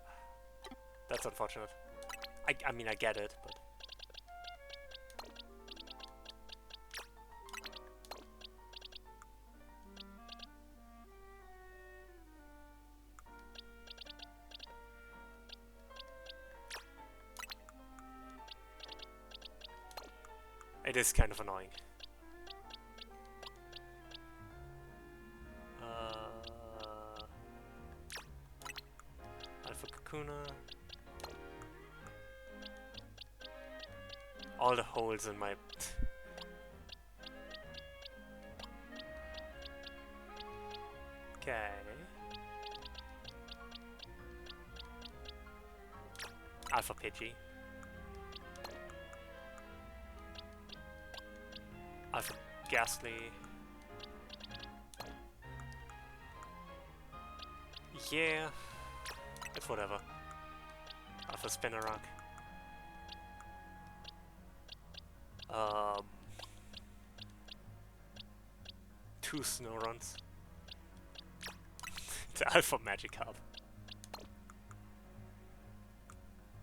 That's unfortunate. I mean, I get it, but... It is kind of annoying. Alpha Kakuna. All the holes in my... Okay. Alpha Pidgey. Alpha Ghastly. Yeah. It's whatever. Alpha Spinarak. Two Snoruns. The Alpha Magikarp.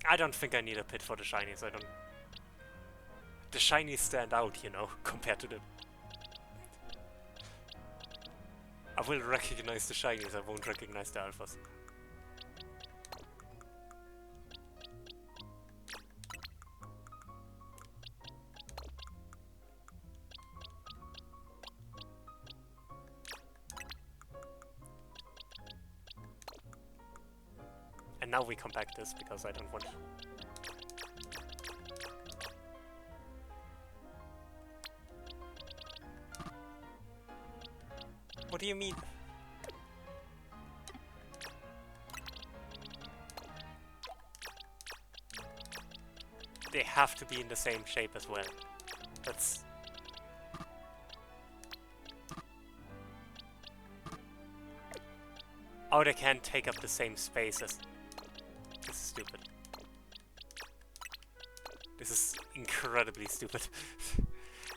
I don't think I need a pit for the shinies, I don't... the shinies stand out, you know, compared to the... I will recognize the shinies, I won't recognize the alphas. And now we compact this because I don't want... What do you mean? They have to be in the same shape as well. That's... Oh, they can't take up the same spaces. This is stupid. This is incredibly stupid.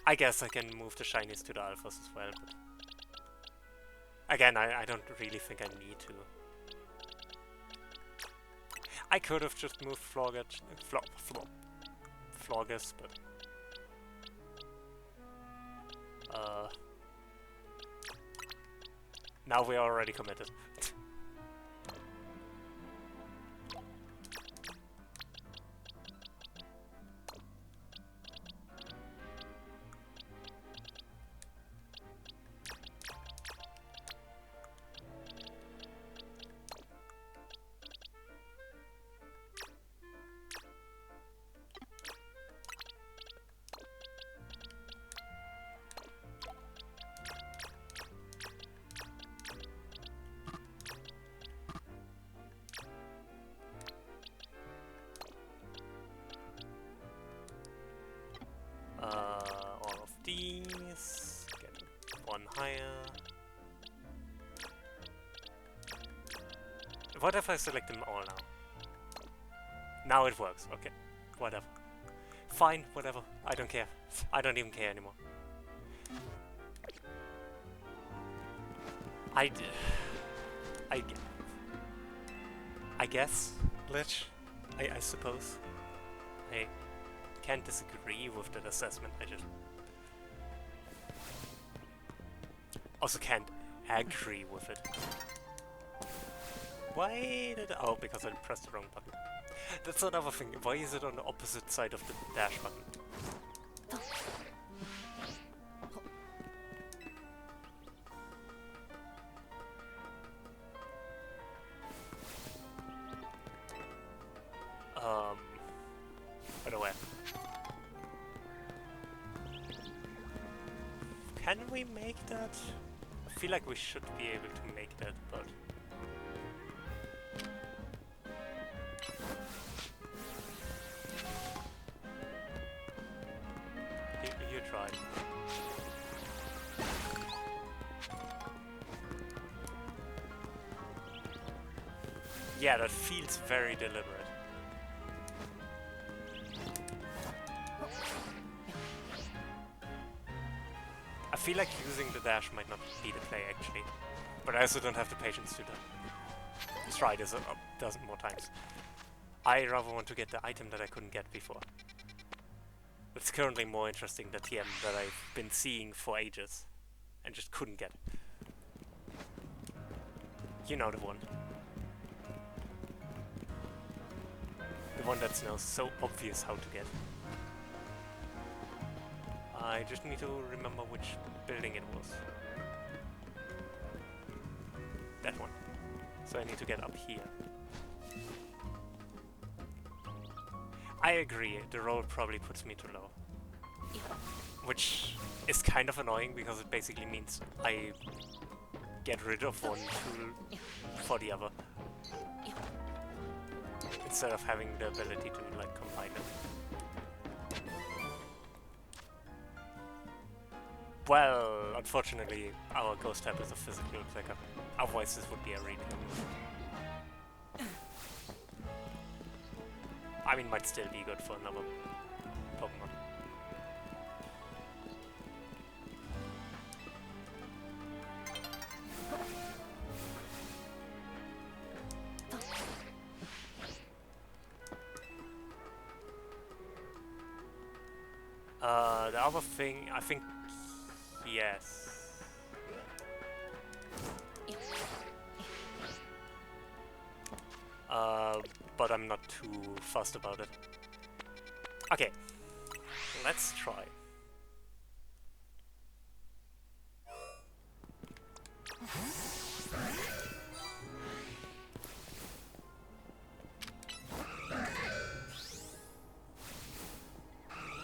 I guess I can move the shinies to the alphas as well, but... Again, I don't really think I need to. I could have just moved Florges, but... Now we're already committed. All of these, get one higher. What if I select them all now? Now it works, okay. Whatever. Fine, whatever. I don't care. I don't even care anymore. I guess, Lich. I suppose. I can't disagree with that assessment, I just... Also can't agree with it. Why did... Oh, because I pressed the wrong button. That's another thing. Why is it on the opposite side of the dash button? By the way. Can we make that? I feel like we should be able to make that, but... You try. Yeah, that feels very deliberate. I feel like using the dash might not be the play, actually. But I also don't have the patience to try this a dozen more times. I rather want to get the item that I couldn't get before. It's currently more interesting, the TM that I've been seeing for ages and just couldn't get. You know the one. The one that's now so obvious how to get. I just need to remember which building it was. That one. So I need to get up here. I agree, the roll probably puts me too low. Which is kind of annoying because it basically means I get rid of one tool for the other. Instead of having the ability to like combine them. Well, unfortunately, our ghost type is a physical attacker. Otherwise, this would be a read. I mean, might still be good for another Pokemon. The other thing, I think, yes. But I'm not too fussed about it. Okay, let's try.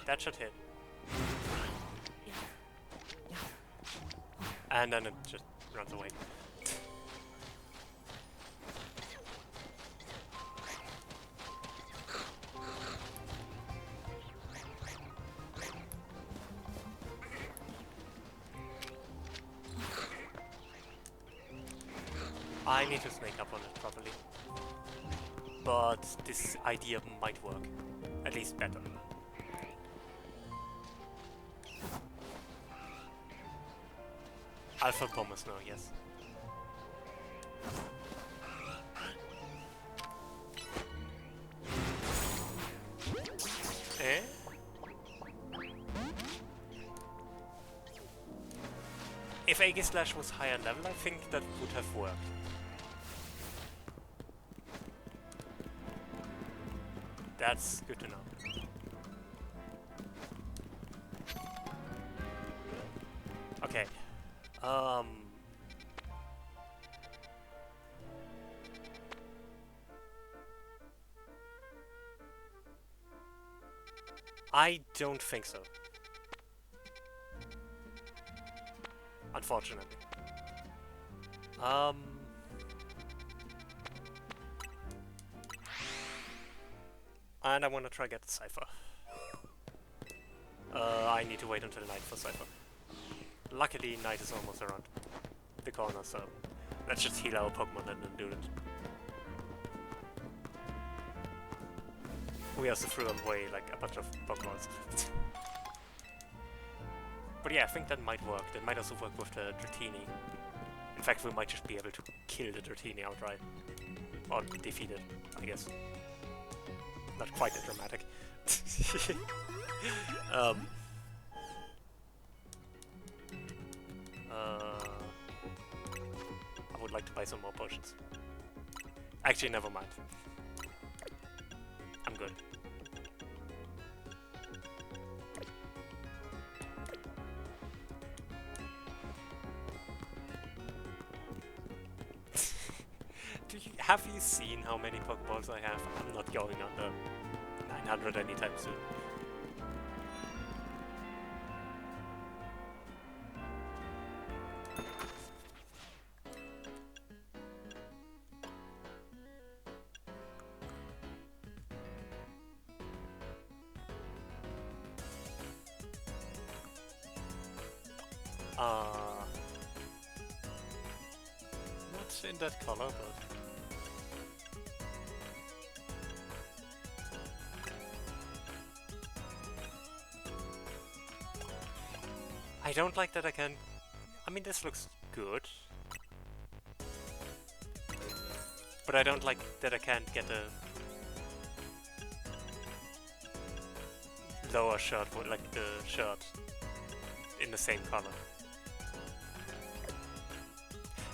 That should hit. And then it just runs away. I need to sneak up on it properly. But this idea might work. At least better. Alpha Bombers now, yes. Eh? If Aegislash was higher level, I think that would have worked. That's good to know. Okay. I don't think so. Unfortunately. And I want to try get the Cypher. I need to wait until night for Cypher. Luckily, night is almost around the corner, so let's just heal our Pokemon and then do it. We also threw away like a bunch of Pokemons. But yeah, I think that might work. That might also work with the Dratini. In fact, we might just be able to kill the Dratini outright. Or defeat it, I guess. Not quite that dramatic. I would like to buy some more potions. Actually, never mind. I'm good. Have you seen how many Pokeballs I have? I'm not going under 900 anytime soon. Not in that color, but... I don't like that I can... I mean, this looks good. But I don't like that I can't get a... lower shirt, like the shirt in the same color.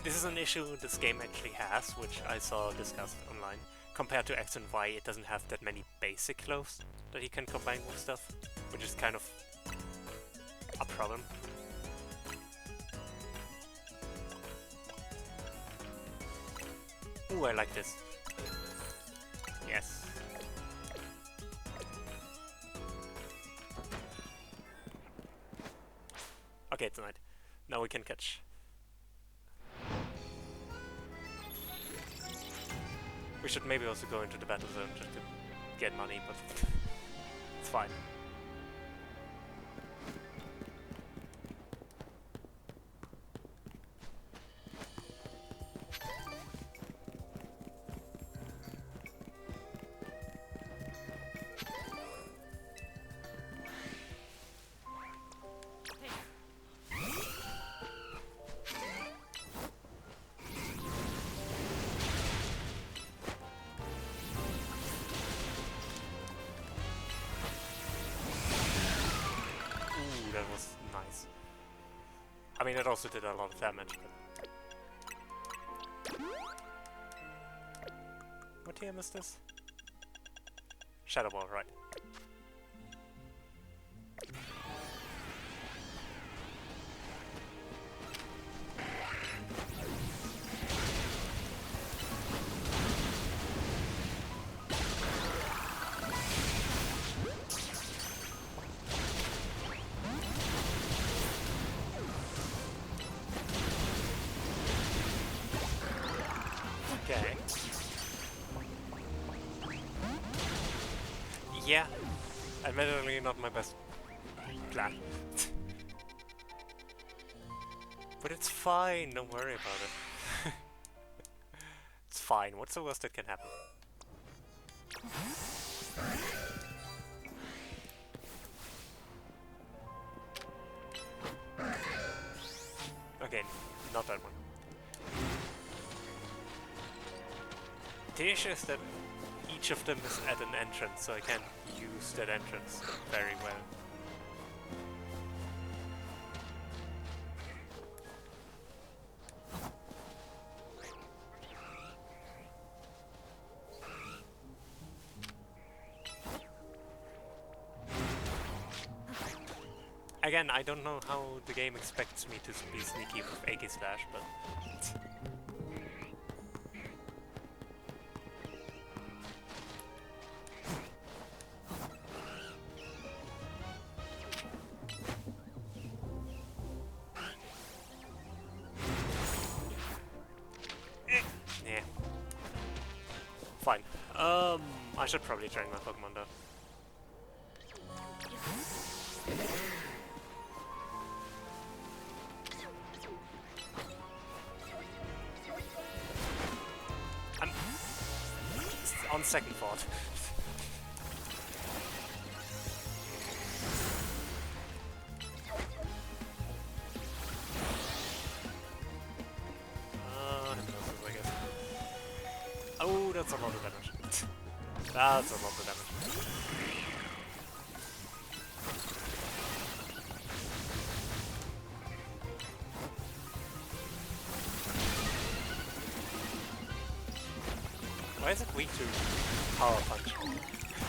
This is an issue this game actually has, which I saw discussed online. Compared to X and Y, it doesn't have that many basic clothes that you can combine with stuff, which is kind of a problem. Ooh, I like this. Yes. Okay, it's night. Now we can catch. We should maybe also go into the battle zone just to get money, but it's fine. that was nice. I mean, it also did a lot of damage, but... What TM is this? Shadow Ball, right. Okay. Yeah, admittedly not my best plan. But it's fine, don't worry about it. It's fine, what's the worst that can happen? Okay, not that one. The issue is that each of them is at an entrance, so I can't use that entrance very well. Again, I don't know how the game expects me to be sneaky with AK Slash, but... yeah. Fine. I should probably train my Pokemon though. On second thought. Hypnosis, I guess. Oh, that's a lot of damage. That's a lot of damage. Why is it weak to Power Punch?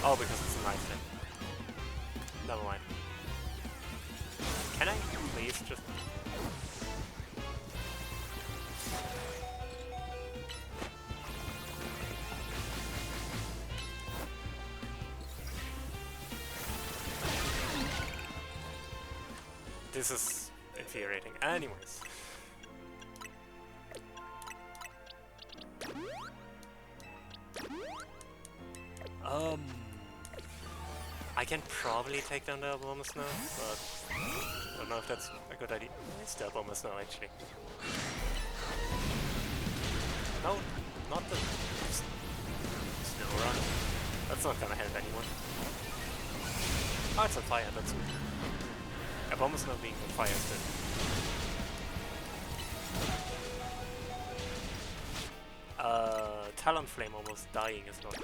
Oh, because it's a knife thing. Never mind. Can I please just... This is infuriating. Anyways. I can probably take down the Abomas now, but I don't know if that's a good idea. It's the Abomas now, actually. No, not the Snow Run. That's not gonna help anyone. Oh, it's on fire, that's good. Abomas now being on fire still. Talonflame almost dying is not...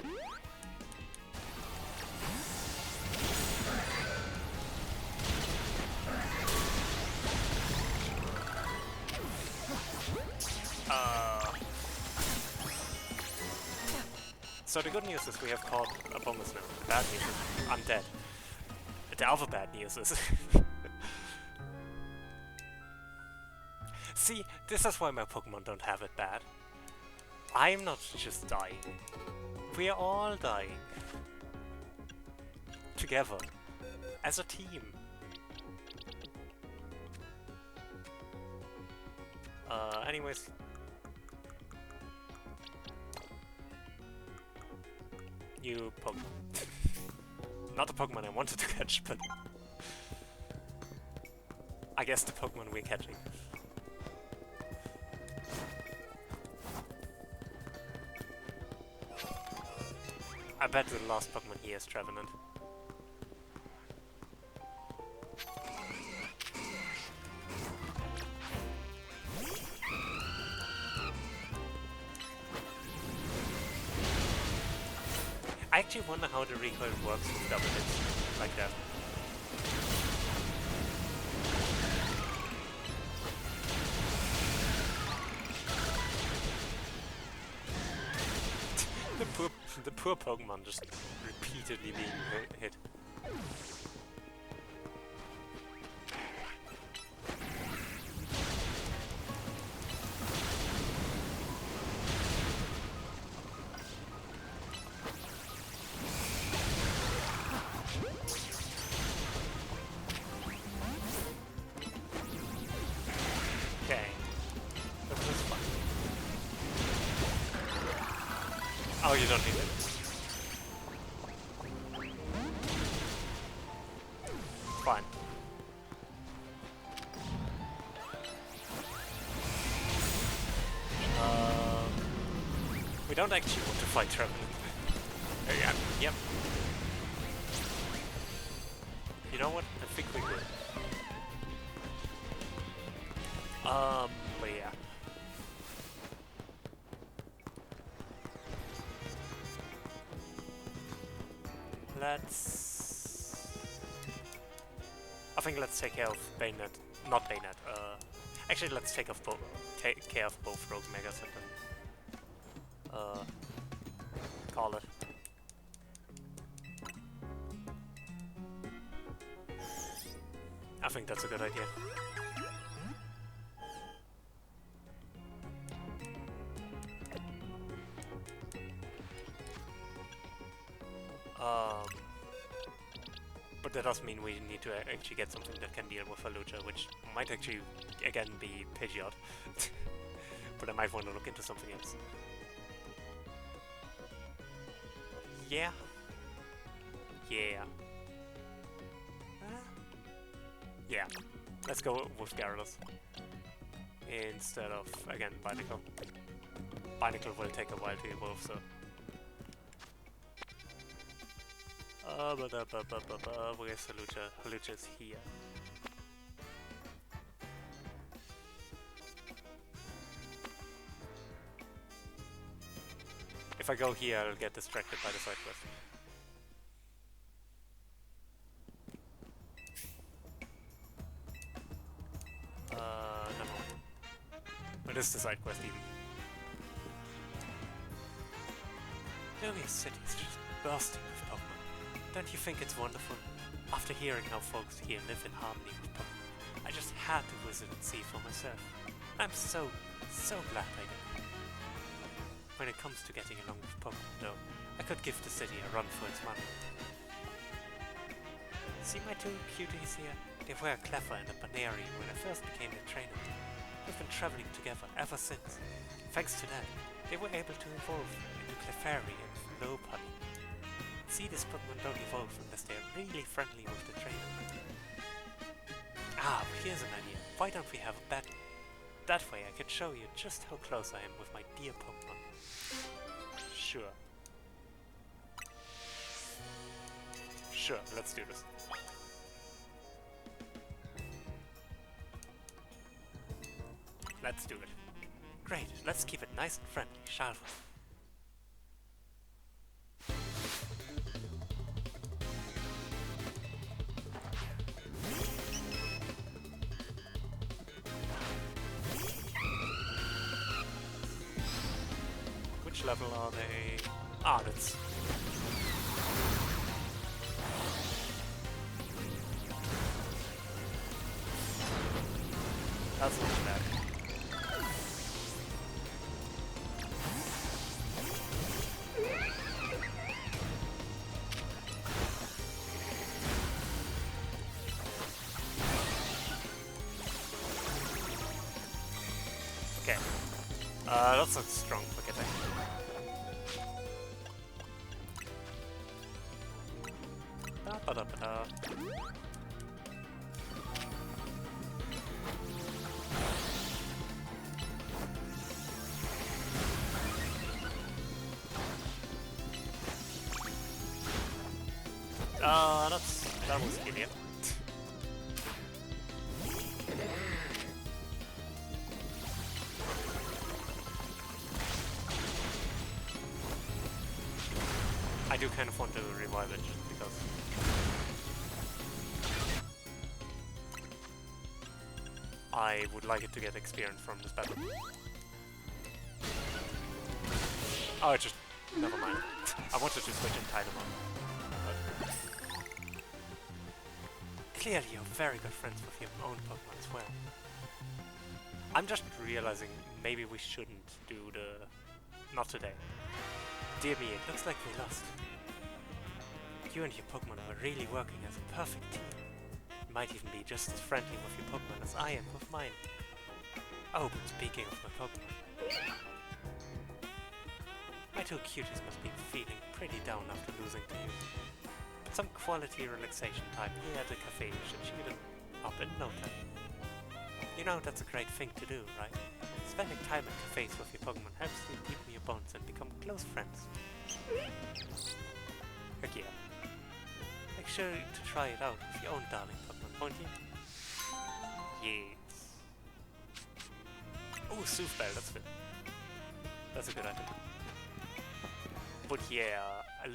So the good news is we have caught Abomas now. The bad news is I'm dead. The other bad news is... See, this is why my Pokemon don't have it bad. I'm not just dying. We are all dying. Together. As a team. Anyways... New Pokemon. Not the Pokemon I wanted to catch, but... I guess the Pokemon we're catching. I bet the last Pokemon here is Trevenant. I actually wonder how the recoil works with double hits like that. The poor Pokemon just repeatedly being hit. Okay. That was fun. Oh, you don't need it. Fine. We don't actually want to fight Trevenant. Yeah, yep. You know what? I think we will. But yeah. I think let's take care of Bayonet. Not Bayonet. Actually, let's take care of both Rogue Megas and then call it. I think that's a good idea. But that does mean we need to actually get something that can deal with a Lucha, which might actually, again, be Pidgeot. But I might want to look into something else. Yeah. Yeah. Yeah. Let's go with Gyarados. Instead of, again, Binacle. Binacle will take a while to evolve, so... where's Halucha? Halucha's here. If I go here, I'll get distracted by the side quest. Never mind. But it's the side quest even. Nearly city is just bursting with Pokemon. Don't you think it's wonderful? After hearing how folks here live in harmony with Pokemon, I just had to visit and see for myself. I'm so glad I did. When it comes to getting along with Pokemon though, I could give the city a run for its money. See my two cuties here? They were clever and a Baneri when I first became their trainer. We've been traveling together ever since. Thanks to that, they were able to evolve into Clefairy and Lopunny. See, this Pokemon don't evolve unless they're really friendly with the trainer. Ah, here's an idea. Why don't we have a battle? That way I can show you just how close I am with my dear Pokemon. Sure. Sure, let's do this. Let's do it. Great, let's keep it nice and friendly, shall we? Which level are they? Ah, that's... That's not bad. Okay. That's a strong forgetting. Da-ba-da-ba-da. That was idiot. I do kind of want to revive it just because I would like it to get experience from this battle. Oh, it just Never mind. I wanted to switch in Dynamo. But clearly you're very good friends with your own Pokemon as well. I'm just realizing maybe we shouldn't do the... Not today. Dear me, it looks like we lost. You and your Pokemon were really working as a perfect team. You might even be just as friendly with your Pokemon as I am with mine. Oh, but speaking of my Pokemon... My two cuties must be feeling pretty down after losing to you. But some quality relaxation time here at the cafe should cheer them up in no time. You know that's a great thing to do, right? Spending time at cafes with your Pokemon helps you deepen your bonds and become close friends. Heck yeah. Make sure to try it out with your own darling Pokemon, won't you? Yes. Oh, Soothbell, that's good. That's a good idea. But yeah,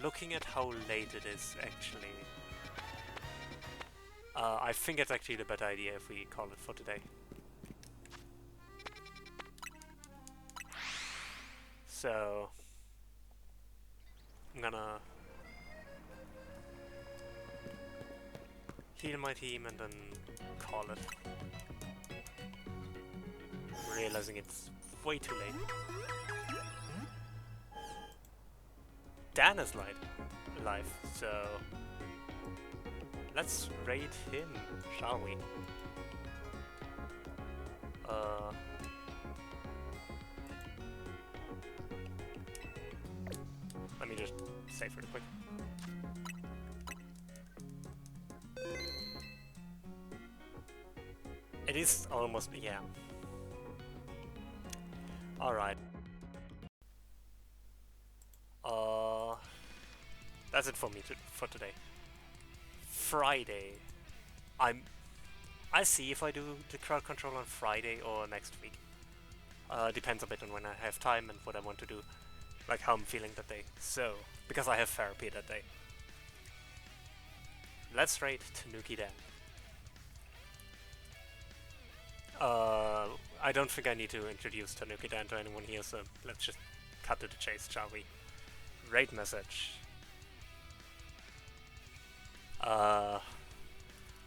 looking at how late it is, actually, I think it's actually the better idea if we call it for today. So, I'm gonna heal my team and then call it. Realizing it's way too late. Dan is alive, so let's raid him, shall we? Let me just save real quick. It is almost, yeah. Alright. That's it for me for today. Friday. I'll see if I do the crowd control on Friday or next week. Depends a bit on when I have time and what I want to do. Like how I'm feeling that day. So, because I have therapy that day. Let's raid Tanuki Dan. I don't think I need to introduce Tanuki Dan to anyone here, so let's just cut to the chase, shall we? Raid message.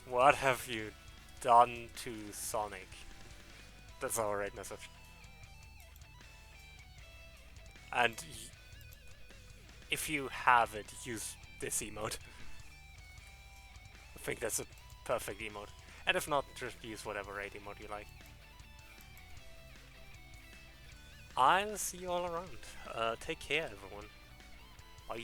What have you done to Sonic? That's our raid message. And if you have it, use this emote. I think that's a perfect emote. And if not, just use whatever raid emote you like. I'll see you all around. Take care, everyone. Bye.